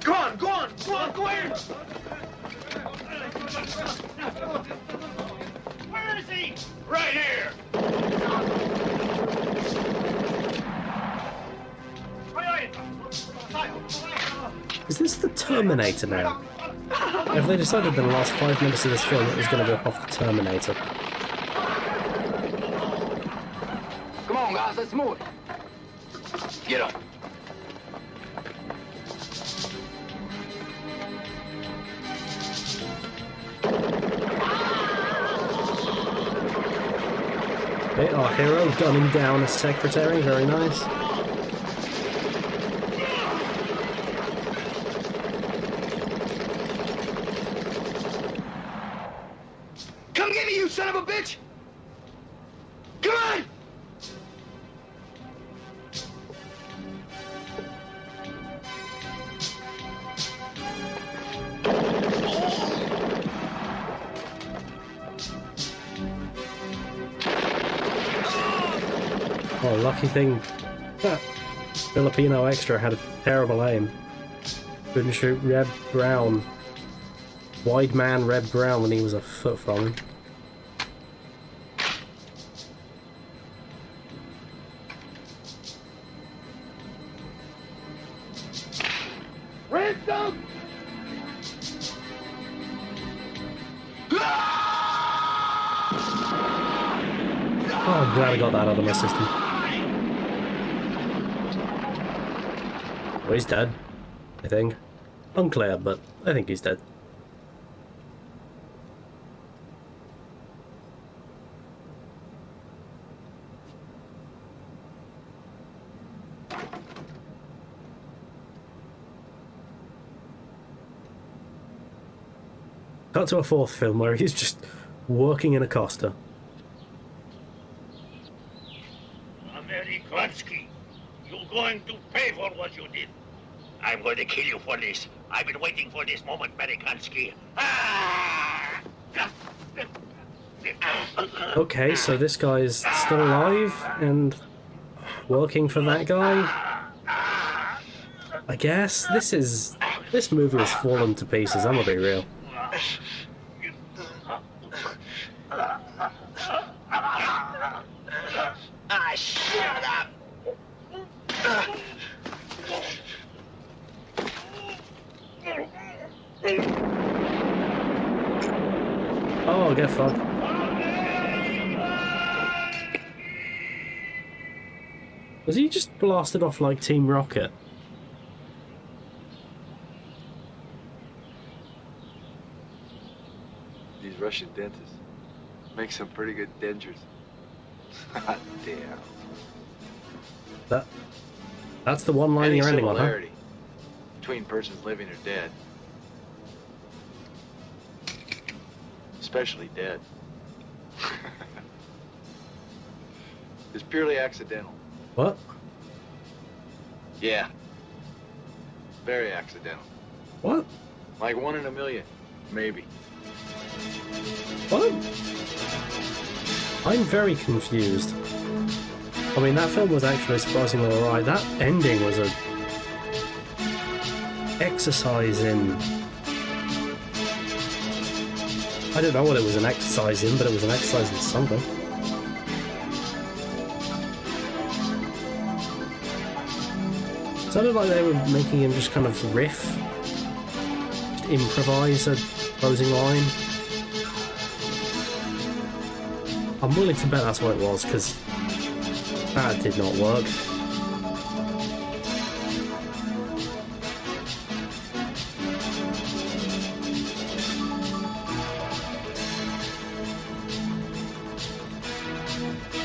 Go on, go on, go on, go in! Where is he? Right here! Is this the Terminator now? Have they decided in the last 5 minutes of this film it was going to rip off the Terminator? Come on, guys, let's move it. Get up. Okay, our hero gunning down a secretary, very nice. Come get me, you son of a bitch! Come on! Oh, lucky thing. Filipino extra had a terrible aim. Couldn't shoot Reb Brown. Wide man Reb Brown when he was a foot from him. Ransom! Oh, I'm glad I got that out of my system. Well, he's dead, I think. Unclear, but I think he's dead. Cut to a fourth film where he's just working in a Costa. going to pay for what you did. I'm going to kill you for this. I've been waiting for this moment, Marikansky. Okay, so this guy's still alive and working for that guy? I guess this movie has fallen to pieces, I'm gonna be real. Shut up! Oh, get fucked. Was he just blasted off like Team Rocket? These Russian dentists make some pretty good dentures. Hot damn. That's the one line Any you're ending on, huh? similarity between persons living or dead, especially dead, is purely accidental. What? Yeah. Very accidental. What? Like 1 in a million, maybe. What? I'm very confused. I mean, that film was actually surprisingly alright. That ending was a exercise in... I don't know what it was an exercise in, but it was an exercise in something. It sounded like they were making him just kind of riff, just improvise a closing line. I'm willing to bet that's what it was, because that did not work.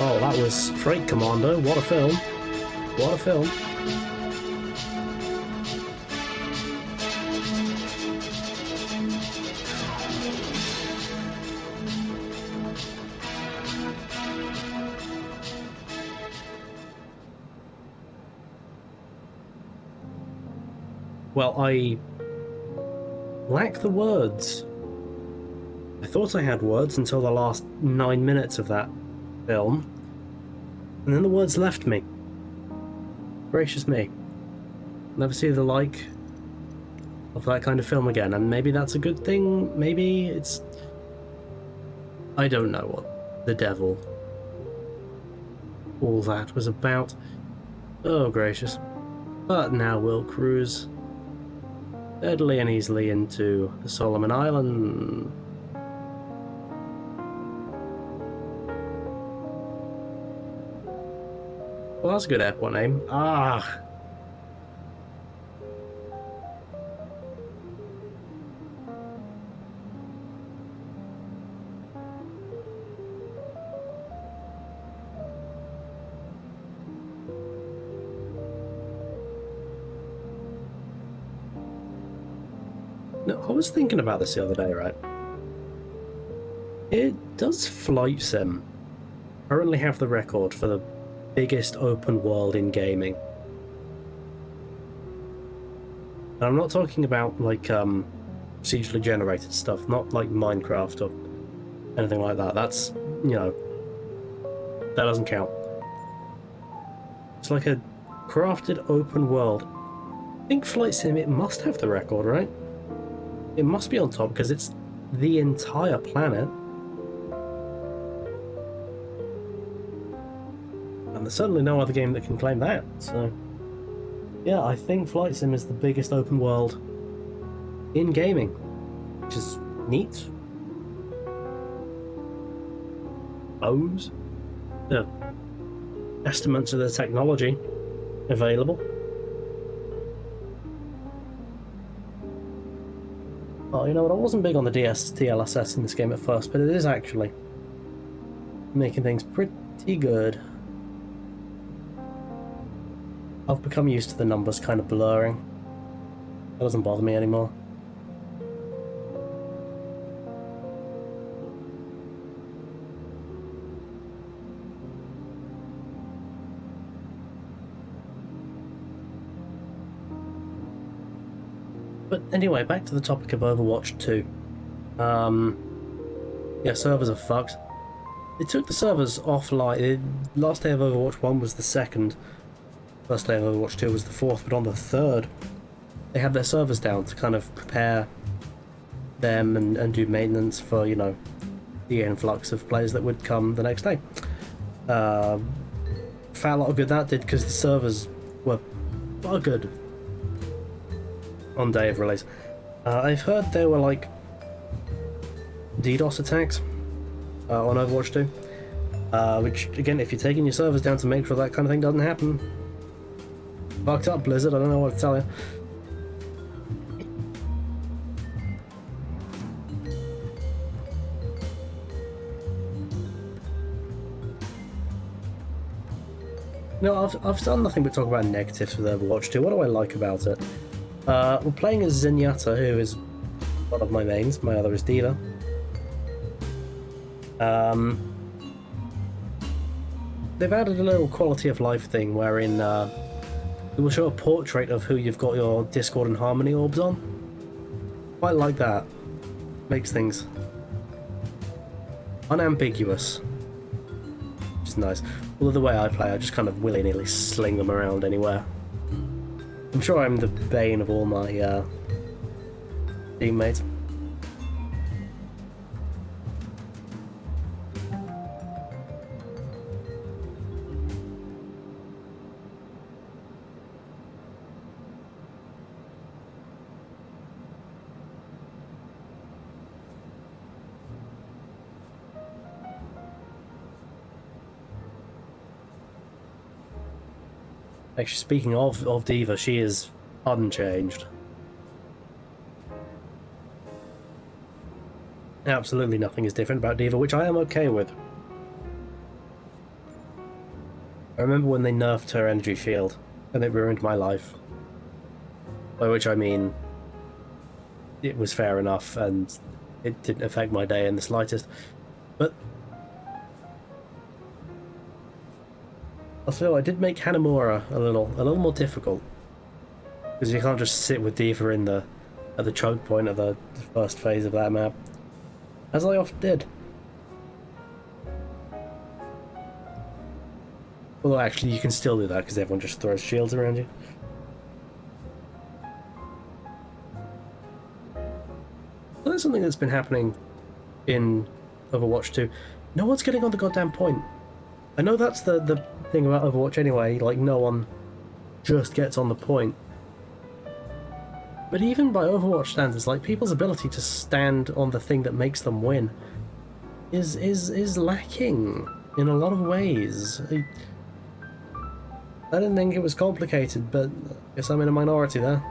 Oh, that was Straight Commando. What a film. What a film. Well, I lack the words. I thought I had words until the last 9 minutes of that film, and then the words left me. Gracious me. Never see the like of that kind of film again, and maybe that's a good thing, maybe it's... I don't know what the devil all that was about. Oh, gracious. But now we'll cruise steadily and easily into the Solomon Island. Well, that's a good airport name. Ah! No, I was thinking about this the other day, right? Does Flight Sim currently have the record for the biggest open world in gaming? And I'm not talking about like procedurally generated stuff, not like Minecraft or anything like that. That's, you know, that doesn't count. It's like a crafted open world. I think Flight Sim, it must have the record, right? It must be on top because it's the entire planet. And there's certainly no other game that can claim that, so... Yeah, I think Flight Sim is the biggest open world in gaming, which is neat. Bones. The testament to the technology available. Oh, you know what, I wasn't big on the DLSS in this game at first, but it is actually making things pretty good. I've become used to the numbers kind of blurring. That doesn't bother me anymore. But anyway, back to the topic of Overwatch 2. Yeah, servers are fucked. They took the servers offline. The last day of Overwatch 1 was the 2nd. First day of Overwatch 2 was the 4th, but on the 3rd, they had their servers down to kind of prepare them and do maintenance for, you know, the influx of players that would come the next day. Found a lot of good that did, because the servers were buggered on day of release. I've heard there were like DDoS attacks on Overwatch 2, which again, if you're taking your servers down to make sure that kind of thing doesn't happen, fucked up, Blizzard, I don't know what to tell you. No, I've done nothing but talk about negatives with Overwatch 2. What do I like about it? We're playing as Zenyatta, who is one of my mains. My other is D.Va. They've added a little quality of life thing wherein it will show a portrait of who you've got your Discord and Harmony orbs on. Quite like that. Makes things unambiguous. Which is nice. Although the way I play, I just kind of willy-nilly sling them around anywhere. I'm sure I'm the bane of all my teammates. Actually, speaking of D.Va, she is unchanged. Absolutely nothing is different about D.Va, which I am okay with. I remember when they nerfed her energy shield, and it ruined my life. By which I mean, it was fair enough, and it didn't affect my day in the slightest. But also, I did make Hanamura a little more difficult, because you can't just sit with D.Va at the choke point of the first phase of that map, as I often did. Although actually, you can still do that because everyone just throws shields around you. Well, there's something that's been happening in Overwatch 2. No one's getting on the goddamn point. I know that's the thing about Overwatch anyway, like no one just gets on the point. But even by Overwatch standards, like people's ability to stand on the thing that makes them win is lacking in a lot of ways. I didn't think it was complicated, but I guess I'm in a minority there.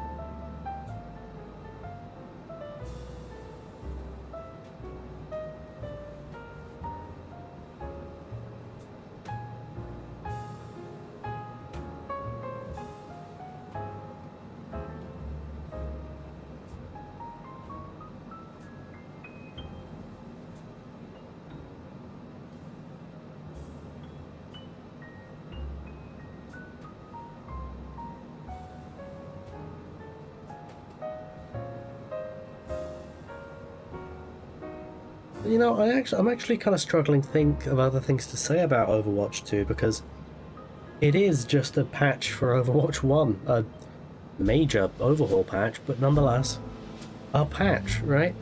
You know, I'm actually kind of struggling to think of other things to say about Overwatch 2, because it is just a patch for Overwatch 1. A major overhaul patch, but nonetheless, a patch, right?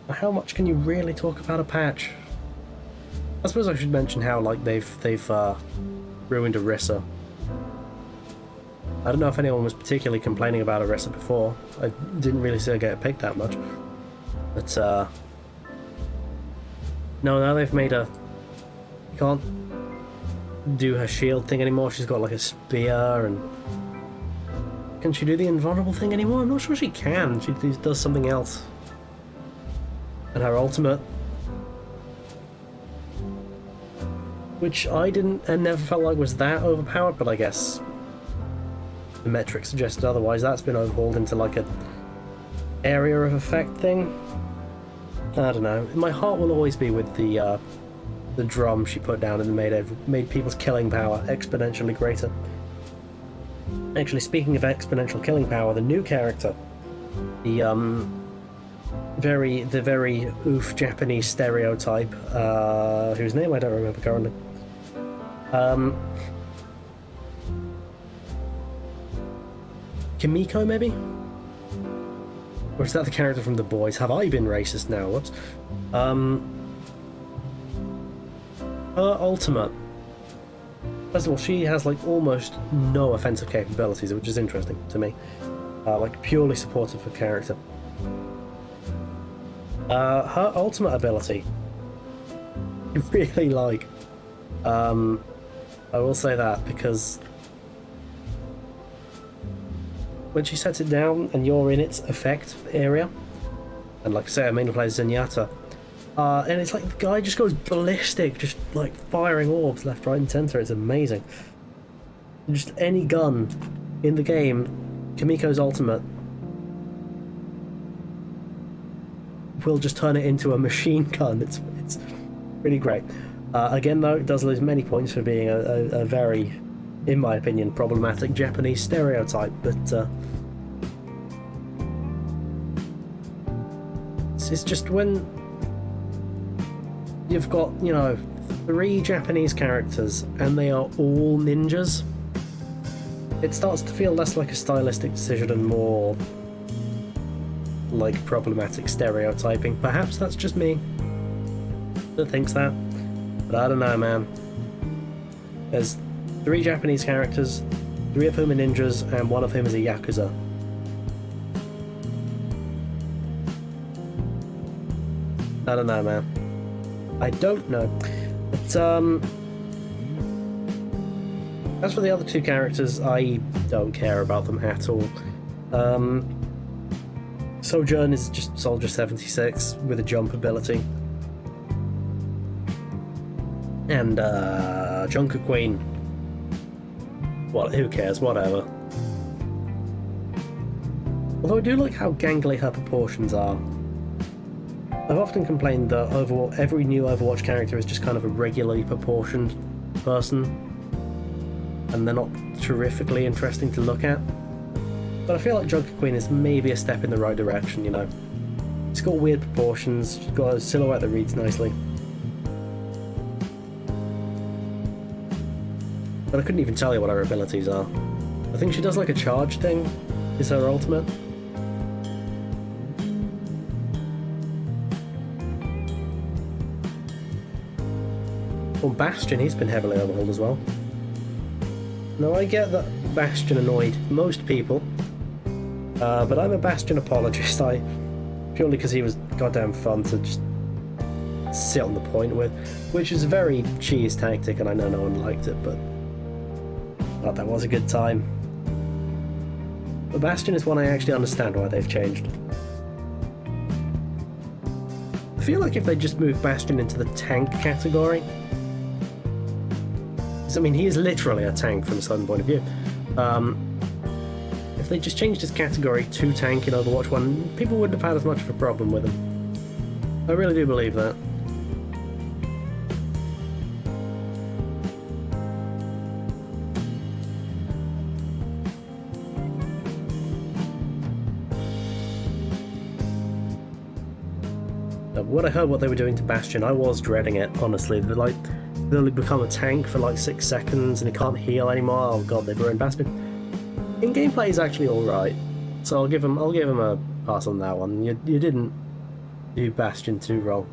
How much can you really talk about a patch? I suppose I should mention how, like, they've ruined Orisa. I don't know if anyone was particularly complaining about Orisa before. I didn't really see her get picked that much. But, no, now they've made her... You can't do her shield thing anymore. She's got like a spear, and... Can she do the invulnerable thing anymore? I'm not sure she can. She does something else. And her ultimate... Which I never felt like was that overpowered, but I guess... The metrics suggested otherwise. That's been overhauled into like a... area of effect thing. I don't know. My heart will always be with the drum she put down and made people's killing power exponentially greater. Actually, speaking of exponential killing power, the new character the very oof Japanese stereotype, whose name I don't remember currently. Kimiko, maybe? Or is that the character from The Boys? Have I been racist now? Whoops. Her ultimate. First of all, she has like almost no offensive capabilities, which is interesting to me. Like purely supportive of character. Her ultimate ability, I really like. I will say that because when she sets it down and you're in its effect area, and like I say, I mainly play Zenyatta, and it's like the guy just goes ballistic, just like firing orbs left, right, and center. It's amazing. Just any gun in the game, Kimiko's ultimate will just turn it into a machine gun. It's pretty great. Again, though, it does lose many points for being a very, in my opinion, problematic Japanese stereotype, but it's just when you've got, you know, 3 Japanese characters and they are all ninjas, it starts to feel less like a stylistic decision and more like problematic stereotyping. Perhaps that's just me that thinks that, but I don't know, man. There's 3 Japanese characters, 3 of whom are ninjas, and 1 of whom is a Yakuza. I don't know, man. I don't know. But, as for the other 2 characters, I don't care about them at all. Sojourn is just Soldier 76 with a jump ability. And, Junker Queen. Well, who cares, whatever. Although I do like how gangly her proportions are. I've often complained that every new Overwatch character is just kind of a regularly proportioned person, and they're not terrifically interesting to look at. But I feel like Junker Queen is maybe a step in the right direction, you know. She's got weird proportions, she's got a silhouette that reads nicely. But I couldn't even tell you what her abilities are. I think she does like a charge thing, is her ultimate. Well, Bastion, he's been heavily overhauled as well. Now, I get that Bastion annoyed most people, but I'm a Bastion apologist. Purely because he was goddamn fun to just sit on the point with, which is a very cheese tactic, and I know no one liked it, but that was a good time. But Bastion is one I actually understand why they've changed. I feel like if they just moved Bastion into the tank category, I mean, he is literally a tank from a certain point of view. If they just changed his category to tank in Overwatch 1, people wouldn't have had as much of a problem with him. I really do believe that. When I heard what they were doing to Bastion, I was dreading it, honestly. They'll become a tank for like 6 seconds and he can't heal anymore. Oh god, they've ruined Bastion. In gameplay is actually alright, so I'll give him a pass on that one. You didn't do Bastion too wrong.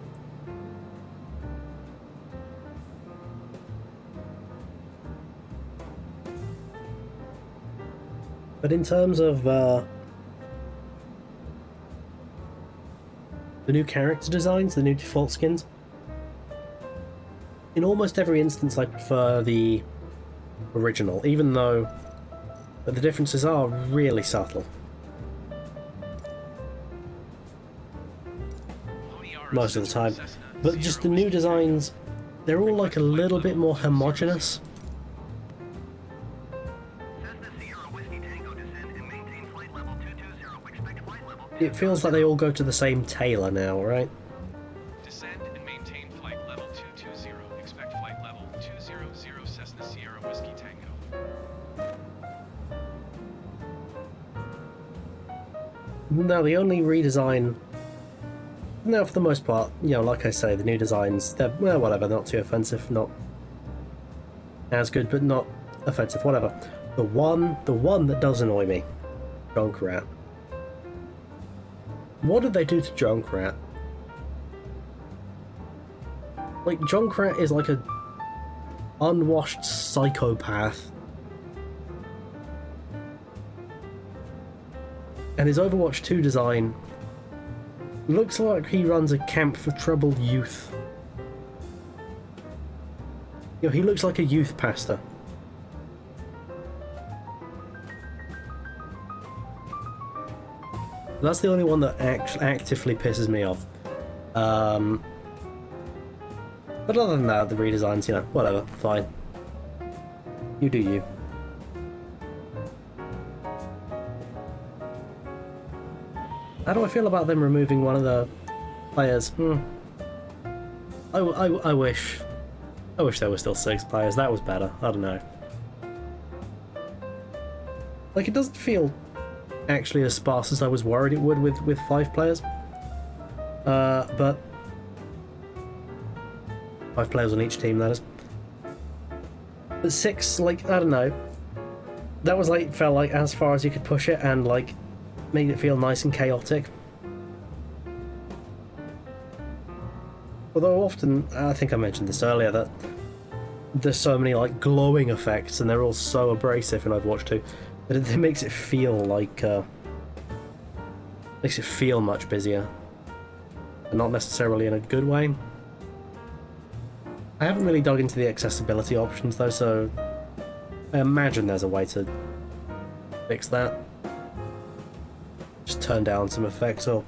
But in terms of the new character designs, the new default skins, in almost every instance I prefer the original, even though the differences are really subtle. Most of the time. But just the new designs, they're all like a little bit more homogeneous. It feels like they all go to the same tailor now, right? Descend and maintain flight level 220. Expect flight level 200 Cessna Sierra Whiskey Tango. No, the only redesign... No, for the most part, you know, like I say, the new designs, they're, well, whatever, they're not too offensive, not as good, but not offensive, whatever. The one that does annoy me, Junkrat. What did they do to Junkrat? Like, Junkrat is like a unwashed psychopath. And his Overwatch 2 design looks like he runs a camp for troubled youth. You know, he looks like a youth pastor. That's the only one that actively pisses me off. But other than that, the redesigns, you know, whatever, fine. You do you. How do I feel about them removing one of the players? I wish there were still 6 players. That was better. I don't know. Like, it doesn't feel actually as sparse as I was worried it would with 5 players. But 5 players on each team, that is. But 6, like, I don't know. That was like, felt like as far as you could push it, and like made it feel nice and chaotic. Although often, I think I mentioned this earlier, that there's so many like glowing effects and they're all so abrasive in Overwatch 2 that it makes it feel like makes it feel much busier, and not necessarily in a good way. I haven't really dug into the accessibility options though, so I imagine there's a way to fix that. Just turn down some effects or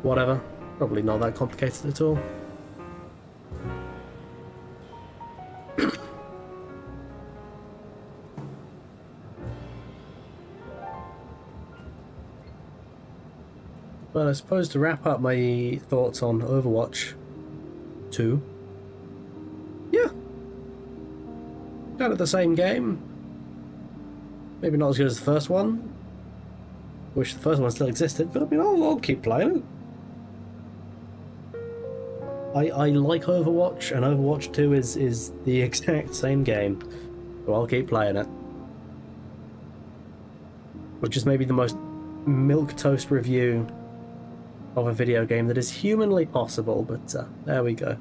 whatever. Probably not that complicated at all. But I suppose to wrap up my thoughts on Overwatch 2, yeah, kind of the same game. Maybe not as good as the first one. Wish the first one still existed, but I mean, I'll keep playing it. I like Overwatch, and Overwatch 2 is the exact same game, so I'll keep playing it. Which is maybe the most milquetoast review of a video game that is humanly possible, but there we go.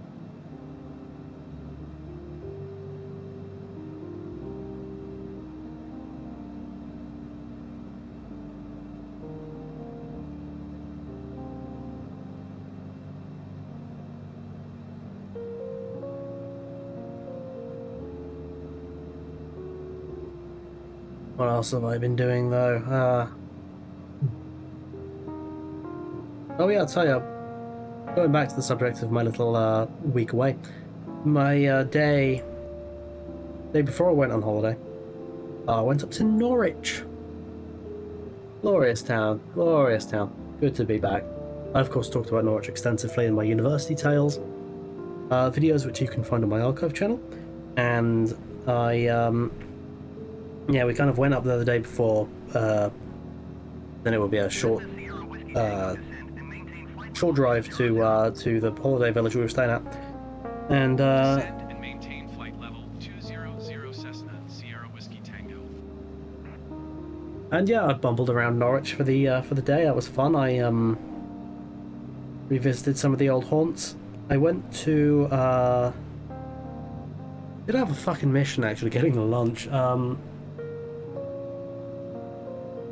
What else have I been doing though? Oh yeah, I'll tell you, going back to the subject of my little week away, my day before I went on holiday, I went up to Norwich. Glorious town, good to be back. I of course talked about Norwich extensively in my university tales, videos which you can find on my archive channel, and yeah, we kind of went up there the day before, then it would be a short drive to the holiday village we were staying at, and maintain flight level 200 Cessna Sierra Whiskey Tango. And yeah, I bumbled around Norwich for the day. That was fun. I revisited some of the old haunts. I went to did have a fucking mission actually, getting lunch.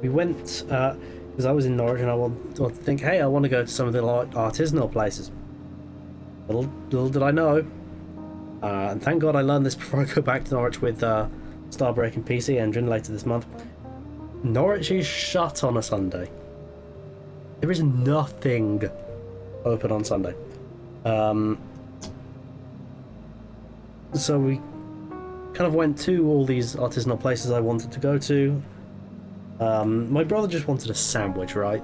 We went because I was in Norwich and I wanted to think, hey, I want to go to some of the artisanal places. Little did I know, and thank God I learned this before I go back to Norwich with Starbreak and PC Engine later this month. Norwich is shut on a Sunday. There is nothing open on Sunday. So we kind of went to all these artisanal places I wanted to go to. My brother just wanted a sandwich, right?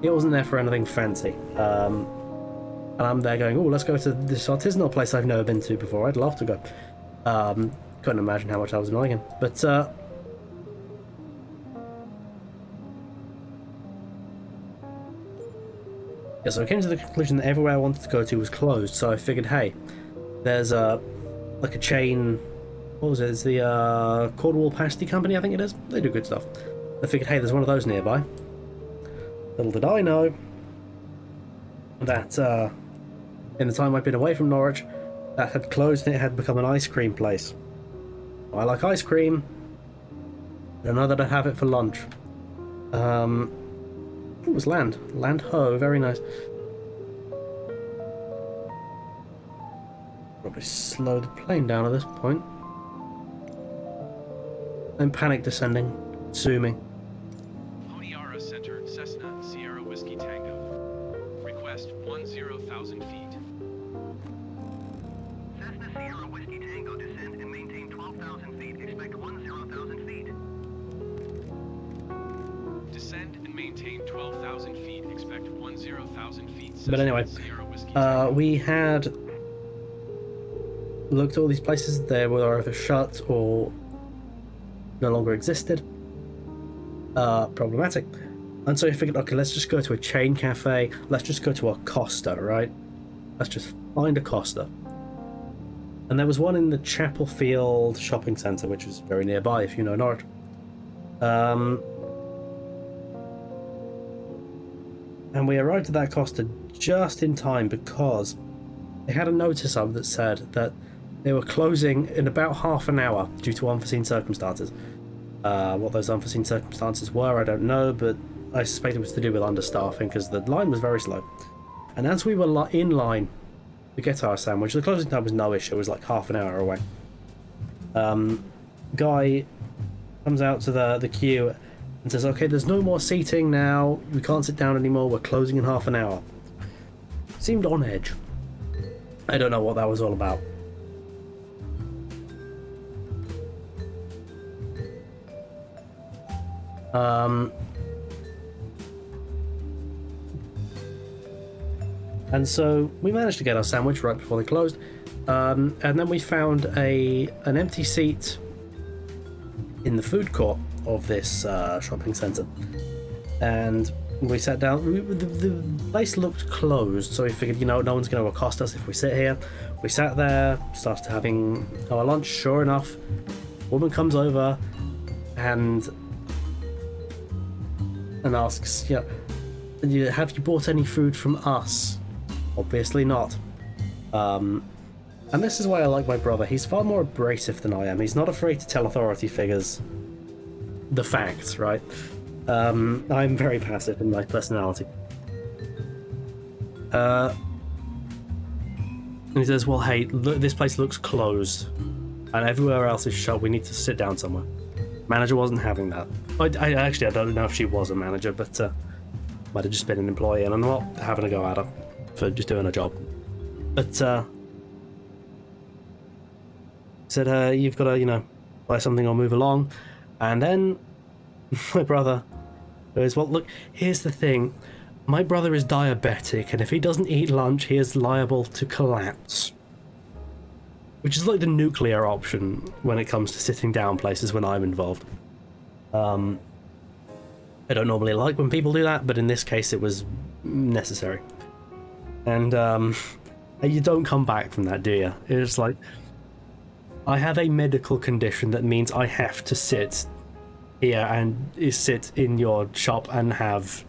He wasn't there for anything fancy. And I'm there going, oh, let's go to this artisanal place I've never been to before. I'd love to go. Couldn't imagine how much I was annoying him. But Yeah, so I came to the conclusion that everywhere I wanted to go to was closed, so I figured, hey, there's a chain, what was it, it's the Cornwall Pasty Company, I think it is. They do good stuff. I figured, hey, there's one of those nearby. Little did I know that in the time I've been away from Norwich, that had closed and it had become an ice cream place. I like ice cream, and I know that I'd have it for lunch. It was land. Land ho, very nice. Probably slow the plane down at this point. I'm panic descending, zooming. Honiara Center, Cessna, Sierra Whiskey Tango. Request 10,000 feet. Cessna Sierra Whiskey Tango, descend and maintain 12,000 feet. Expect 10,000 feet. Descend and maintain 12,000 feet. Expect 10,000 feet. But anyway, we had looked at all these places. They were either shut or no longer existed. Problematic. And so I figured, okay, let's just go to a chain cafe. Let's just go to a Costa, right? Let's just find a Costa. And there was one in the Chapel Field shopping centre, which is very nearby if you know Norwich. And we arrived at that Costa just in time because they had a notice up that said that they were closing in about half an hour due to unforeseen circumstances. What those unforeseen circumstances were, I don't know, but I suspect it was to do with understaffing because the line was very slow. And as we were in line to get our sandwich, the closing time was no issue, it was like half an hour away. Guy comes out to the queue and says, okay, there's no more seating now, we can't sit down anymore, we're closing in half an hour. Seemed on edge. I don't know what that was all about. And so we managed to get our sandwich right before they closed, and then we found an empty seat in the food court of this shopping centre, and we sat down. The place looked closed, so we figured, you know, no one's going to accost us if we sit here. We sat there, started having our lunch. Sure enough, a woman comes over and asks, "Yeah, have you bought any food from us?" Obviously not. And this is why I like my brother. He's far more abrasive than I am. He's not afraid to tell authority figures the facts, right? I'm very passive in my personality. And he says, well, hey, look, this place looks closed and everywhere else is shut. We need to sit down somewhere. Manager wasn't having that. I actually don't know if she was a manager, but might have just been an employee, and I'm not having a go at her for just doing a job. But said, you've got to, you know, buy something or move along. And then my brother goes, well, look, here's the thing. My brother is diabetic, and if he doesn't eat lunch, he is liable to collapse. Which is like the nuclear option when it comes to sitting down places when I'm involved. I don't normally like when people do that, but in this case it was necessary. And you don't come back from that, do you? It's like, I have a medical condition that means I have to sit here and sit in your shop and have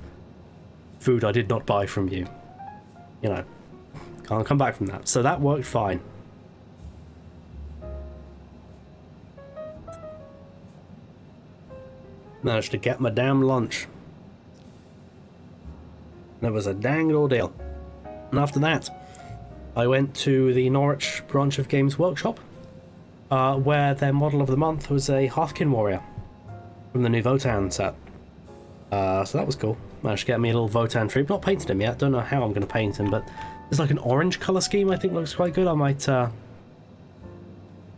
food I did not buy from you. You know, can't come back from that. So that worked fine. Managed to get my damn lunch. And it was a dang good ordeal. And after that, I went to the Norwich branch of Games Workshop, where their model of the month was a Hearthkin Warrior from the new Votann set. So that was cool. Managed to get me a little Votann tree. Not painted him yet, don't know how I'm going to paint him, but there's like an orange colour scheme I think looks quite good. I might have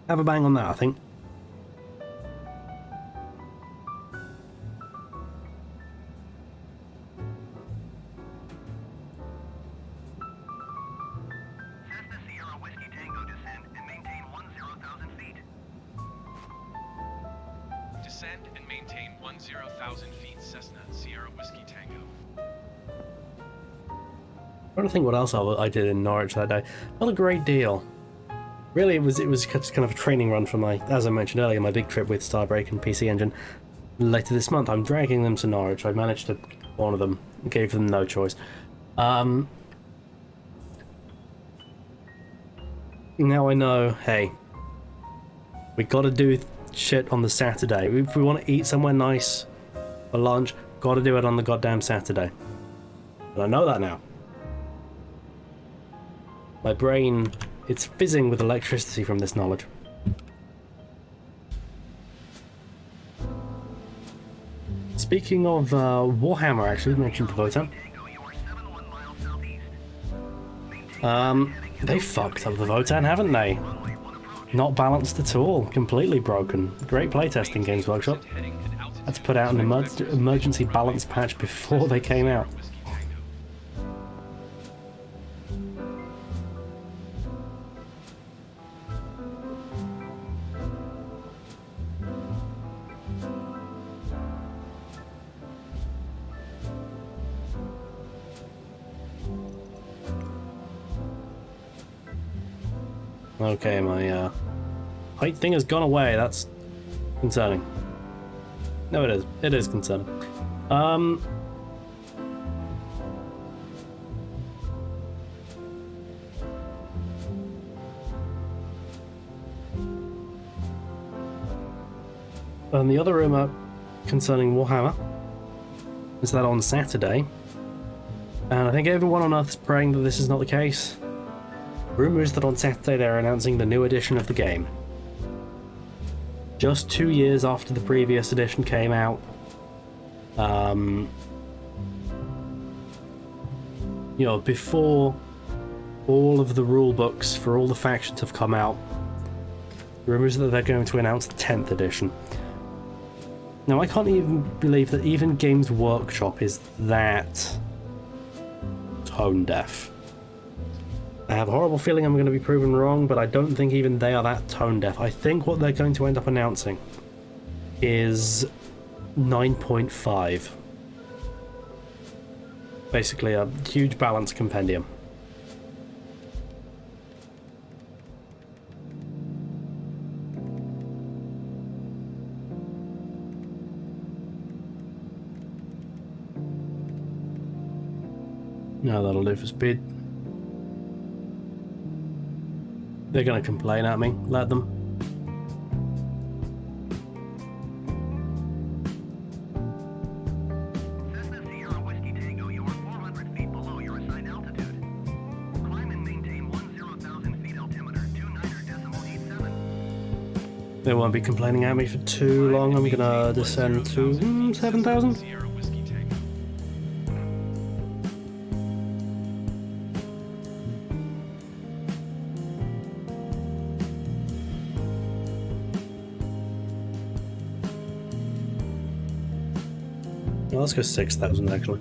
a bang on that, I think. Descend and maintain 10,000 feet, Cessna, Sierra Whiskey Tango. trying to think what else I did in Norwich that day. Not a great deal. Really, it was just kind of a training run for my, as I mentioned earlier, my big trip with Starbreak and PC Engine. Later this month, I'm dragging them to Norwich. I managed to one of them, gave them no choice. Now I know, hey, we got to do shit on the Saturday. If we want to eat somewhere nice for lunch, got to do it on the goddamn Saturday. And I know that now. My brain, it's fizzing with electricity from this knowledge. Speaking of Warhammer, actually, we mentioned the Votann. They fucked up the Votann, haven't they? Not balanced at all. Completely broken. Great playtesting, Games Workshop. Had to put out an emergency balance patch before they came out. Okay, my height thing has gone away. That's concerning. No, it is. It is concerning. And the other rumour concerning Warhammer is that on Saturday, and I think everyone on Earth is praying that this is not the case, rumours that on Saturday they're announcing the new edition of the game. Just 2 years after the previous edition came out. You know, before all of the rule books for all the factions have come out, rumours that they're going to announce the 10th edition. Now, I can't even believe that even Games Workshop is that tone deaf. I have a horrible feeling I'm going to be proven wrong, but I don't think even they are that tone deaf. I think what they're going to end up announcing is 9.5. Basically a huge balance compendium. No, that'll do for speed. They're gonna complain at me. Let them. They won't be complaining at me for too long. I'm gonna descend to 7,000. Well, let's go 6,000 actually.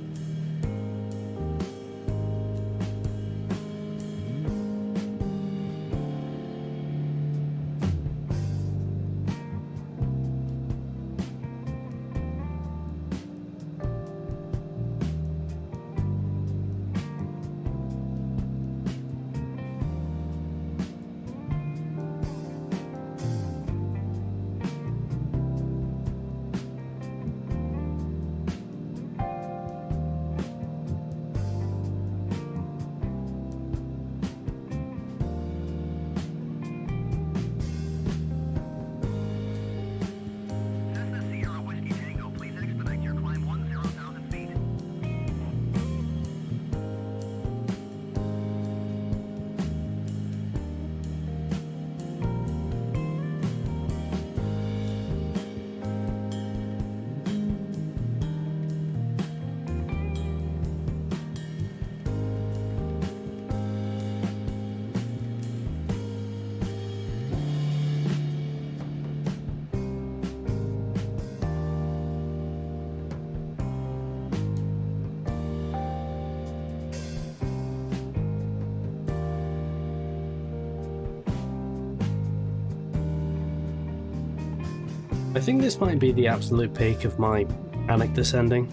I think this might be the absolute peak of my panic descending.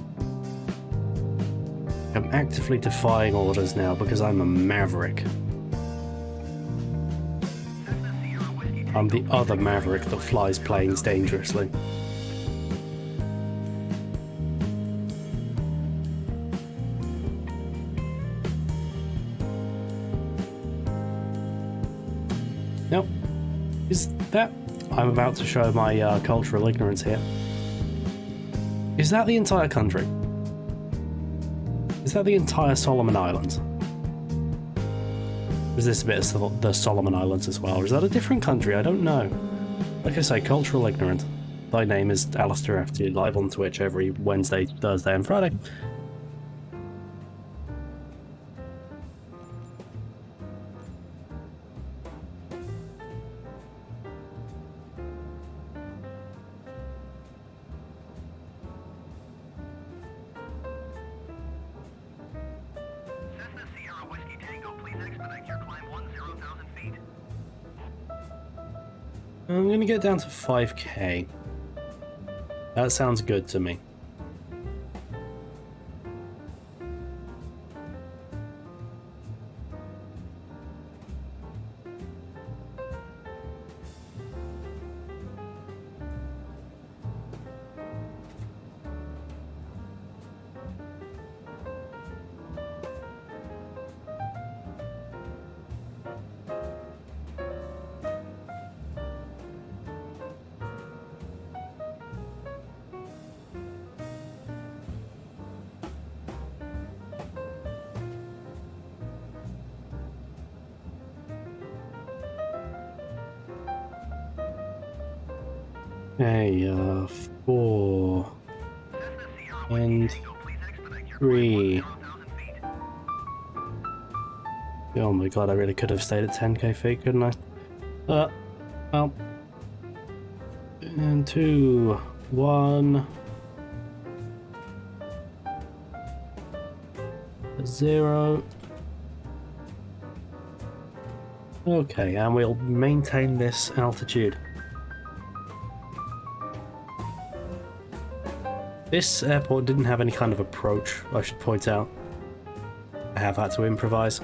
actively defying orders now because I'm a maverick. I'm the other maverick that flies planes dangerously. Nope. Is that... I'm about to show my cultural ignorance here. Is that the entire country? Is that the entire Solomon Islands? Is this a bit of the Solomon Islands as well? Or is that a different country? I don't know. Like I say, cultural ignorant. My name is Alistair FT, live on Twitch every Wednesday, Thursday and Friday. I'm gonna get down to 5k. That sounds good to me. Okay, 4 and 3. Oh my god, I really could have stayed at 10k feet, couldn't I? Well. And 2, 1, 0. Okay, and we'll maintain this altitude. This airport didn't have any kind of approach, I should point out. I have had to improvise.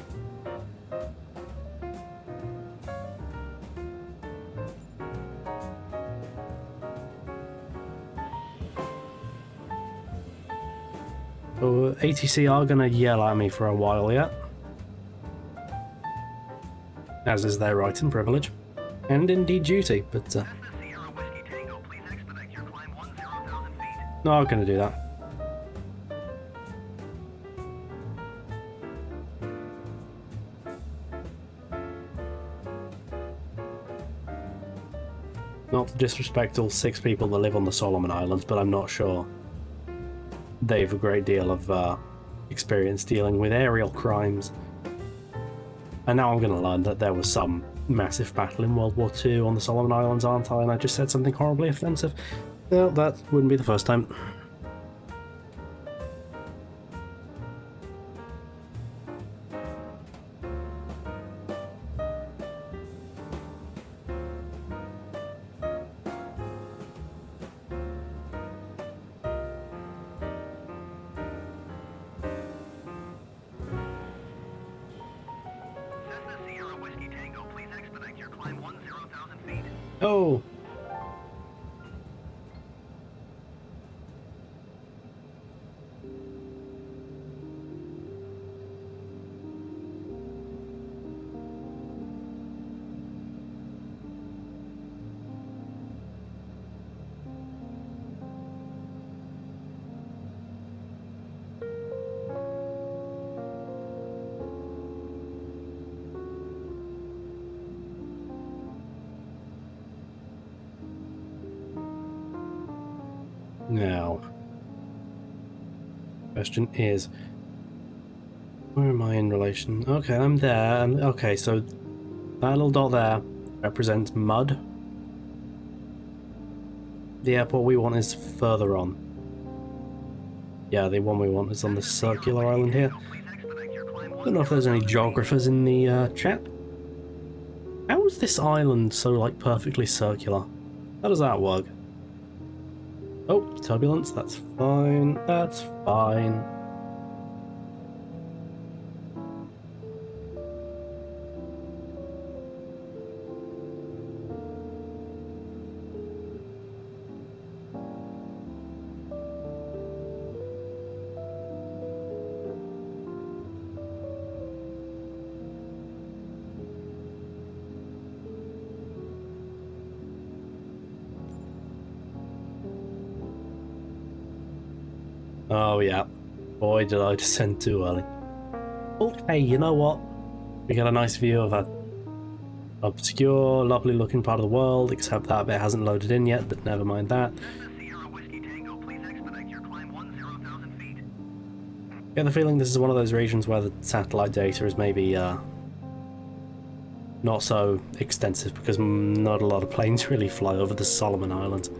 So ATC are going to yell at me for a while yet. As is their right and privilege. And indeed duty, but... No, I'm going to do that. Not to disrespect all 6 people that live on the Solomon Islands, but I'm not sure they've a great deal of experience dealing with aerial crimes. And now I'm going to learn that there was some massive battle in World War II on the Solomon Islands, aren't I? And I just said something horribly offensive. Well, that wouldn't be the first time. Oh! Now, question is, where am I in relation? Okay, I'm there, and okay, so that little dot there represents mud. The airport we want is further on. Yeah, the one we want is on this circular island here. Don't know if there's any geographers in the chat. How is this island so, like, perfectly circular? How does that work? Oh, turbulence, that's fine, that's fine. Oh yeah. Boy, did I descend too early. Oh, hey, you know what? We got a nice view of a obscure, lovely looking part of the world, except that bit hasn't loaded in yet, but never mind that. I get the feeling this is one of those regions where the satellite data is maybe not so extensive because not a lot of planes really fly over the Solomon Islands.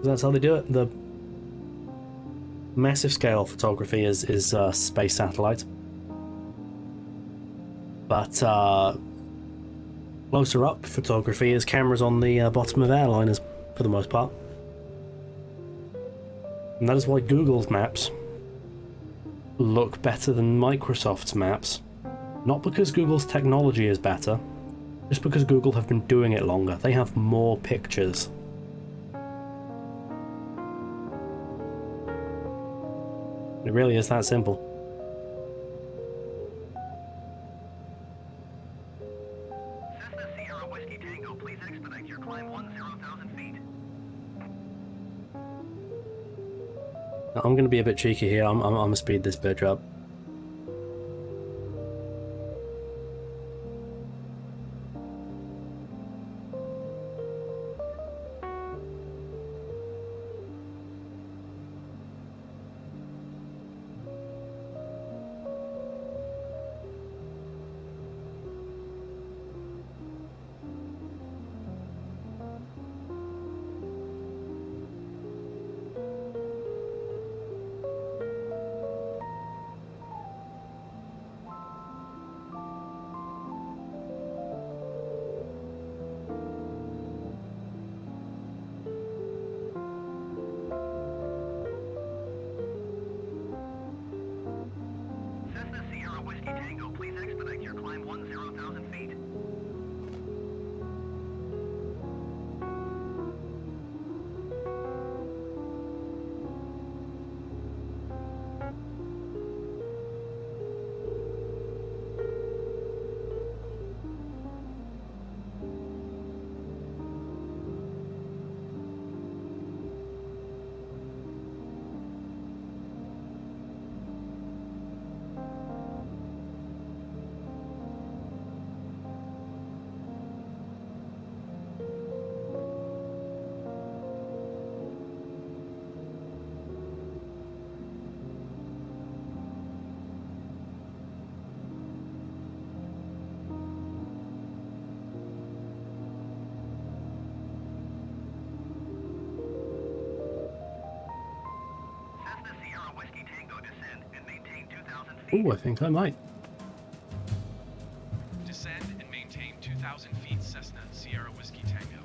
That's how they do it. The massive scale photography is space satellite, but closer up photography is cameras on the bottom of airliners for the most part, and that is why Google's maps look better than Microsoft's maps. Not because Google's technology is better, just because Google have been doing it longer. They have more pictures. It really is that simple. Cessna Sierra Whiskey Tango, please expedite your climb 10,000 feet. I'm going to be a bit cheeky here. I'm going to speed this bitch up. Cessna Sierra Whiskey Tango, please expedite your climb 10,000 feet. Ooh, I think I might. Descend and maintain 2,000 feet, Cessna Sierra Whiskey Tango.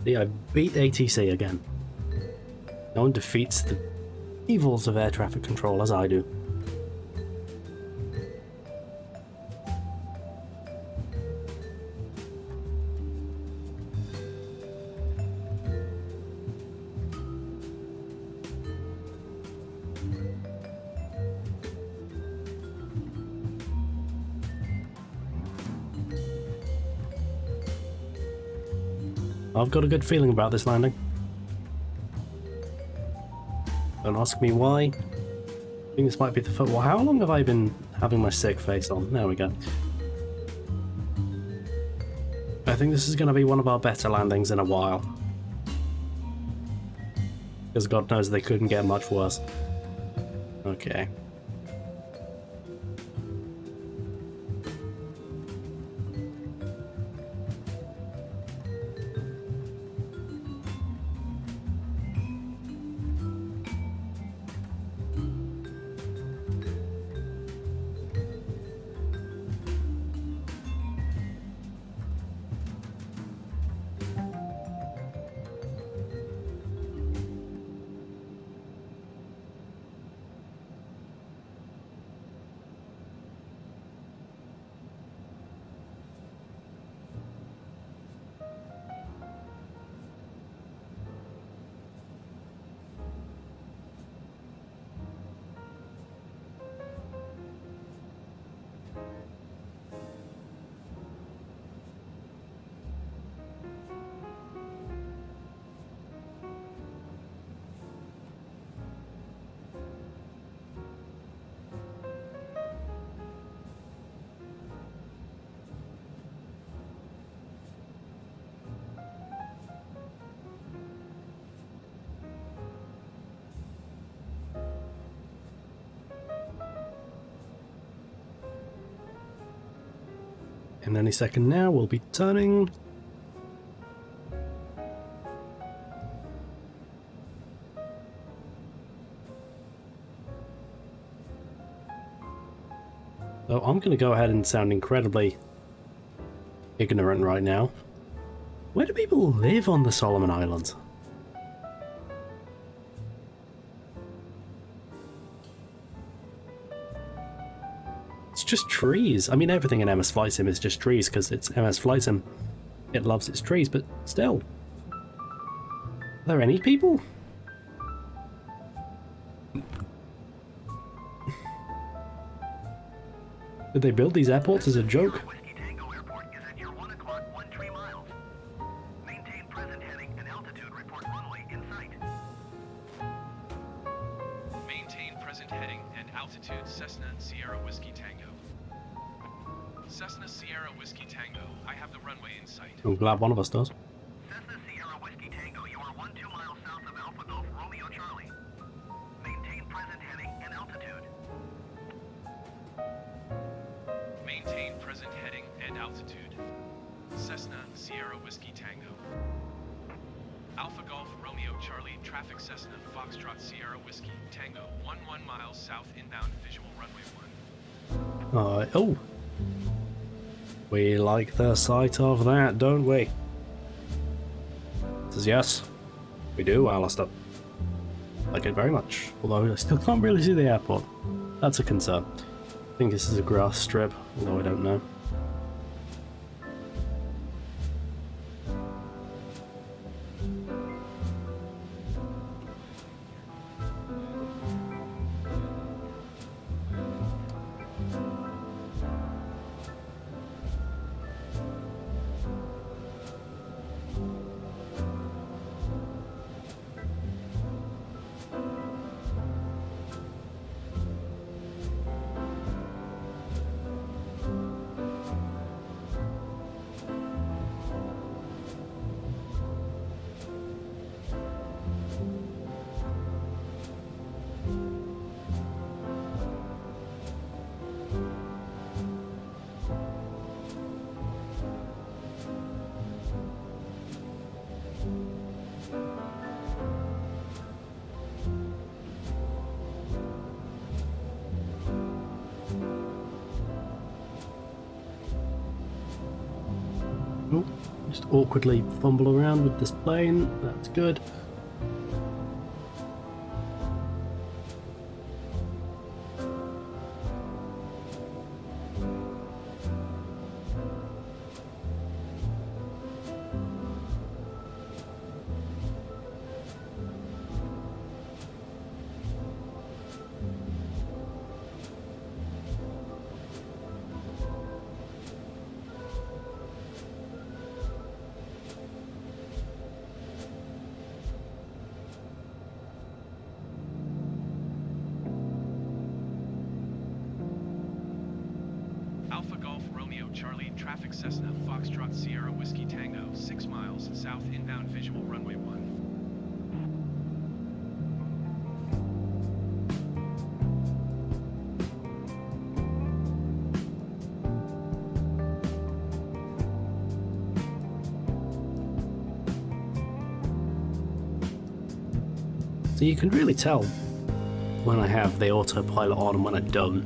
See, I beat ATC again. No one defeats the evils of air traffic control as I do. I've got a good feeling about this landing. Don't ask me why. I think this might be the first. Well, how long have I been having my sick face on? There we go. I think this is going to be one of our better landings in a while. Because God knows they couldn't get much worse. Okay. And any second now, we'll be turning. So I'm going to go ahead and sound incredibly ignorant right now. Where do people live on the Solomon Islands? It's just trees. I mean, everything in MS Flight Sim is just trees because it's MS Flight Sim. It loves its trees, but still. Are there any people? Did they build these airports as a joke? Maintain present heading and altitude Cessna Sierra Whiskey Tango. Cessna Sierra Whiskey Tango, I have the runway in sight. I'm glad one of us does. Cessna Sierra Whiskey Tango, you are 12 miles south of Alpha Golf Romeo Charlie. Maintain present heading and altitude. Maintain present heading and altitude. Cessna Sierra Whiskey Tango. Alpha Golf Romeo Charlie, traffic Cessna Foxtrot Sierra Whiskey Tango, 11 miles south inbound visual runway 1. Oh. We like the sight of that, don't we? Says yes. We do, Alistair. Like it very much. Although I still can't really see the airport. That's a concern. I think this is a grass strip, although I don't know. Oh, just awkwardly fumble around with this plane. That's good. Alpha Golf Romeo Charlie, traffic Cessna Foxtrot Sierra Whiskey Tango, 6 miles south inbound visual runway 1. So you can really tell when I have the autopilot on and when I don't.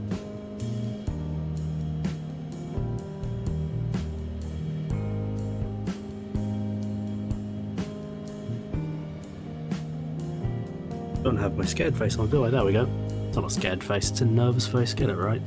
Don't have my scared face on, do I? There we go. It's not a scared face, it's a nervous face, get it right.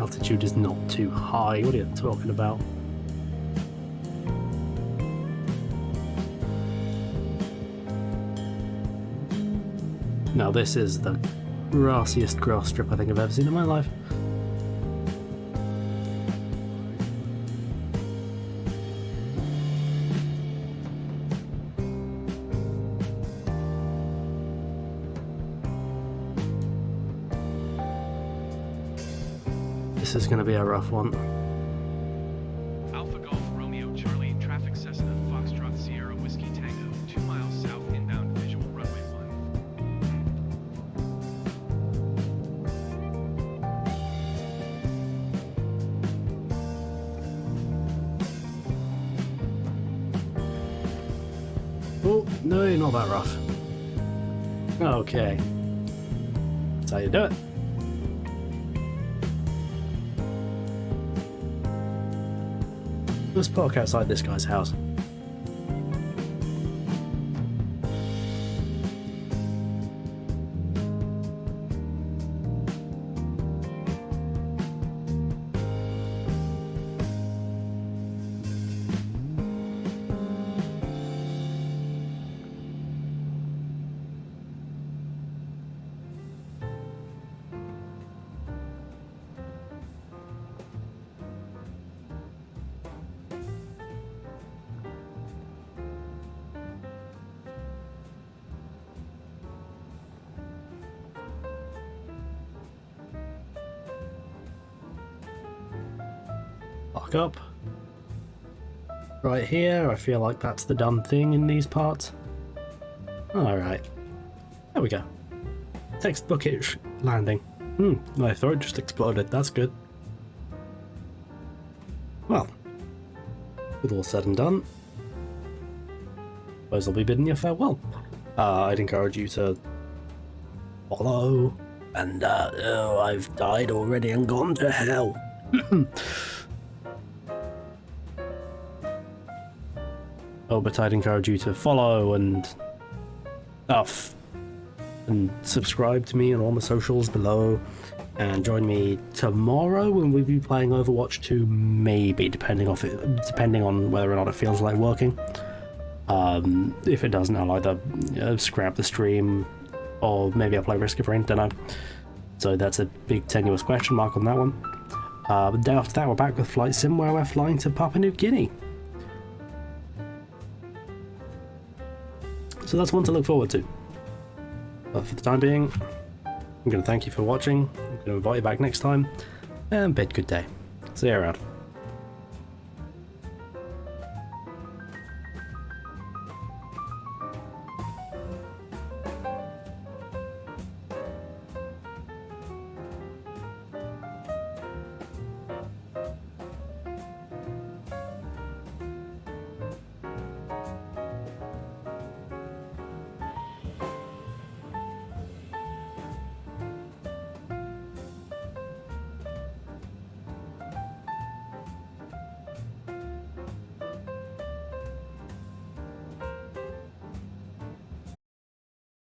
Altitude is not too high. What are you talking about? Now this is the grassiest grass strip I think I've ever seen in my life. This is going to be a rough one. Alpha Golf Romeo Charlie traffic Cessna Foxtrot Sierra Whiskey Tango 2 miles south inbound visual runway 1. Oh, no, not that rough. Okay. That's how you do it. Let's park outside this guy's house. Park up. Right here, I feel like that's the done thing in these parts. Alright. There we go. Textbookish landing. My throat just exploded, that's good. Well, with all said and done, suppose I'll be bidding you farewell. I'd encourage you to follow, and oh, I've died already and gone to hell. Oh, but I'd encourage you to follow and stuff, and subscribe to me on all my socials below, and join me tomorrow when we'll be playing Overwatch 2, maybe, depending on whether or not it feels like working. If it doesn't, I'll either scrap the stream, or maybe I'll play Risk of Rain, don't know. So that's a big tenuous question mark on that one. The day after that, we're back with Flight Sim, where we're flying to Papua New Guinea. So that's one to look forward to. But for the time being, I'm going to thank you for watching. I'm going to invite you back next time, and bid good day. See you around.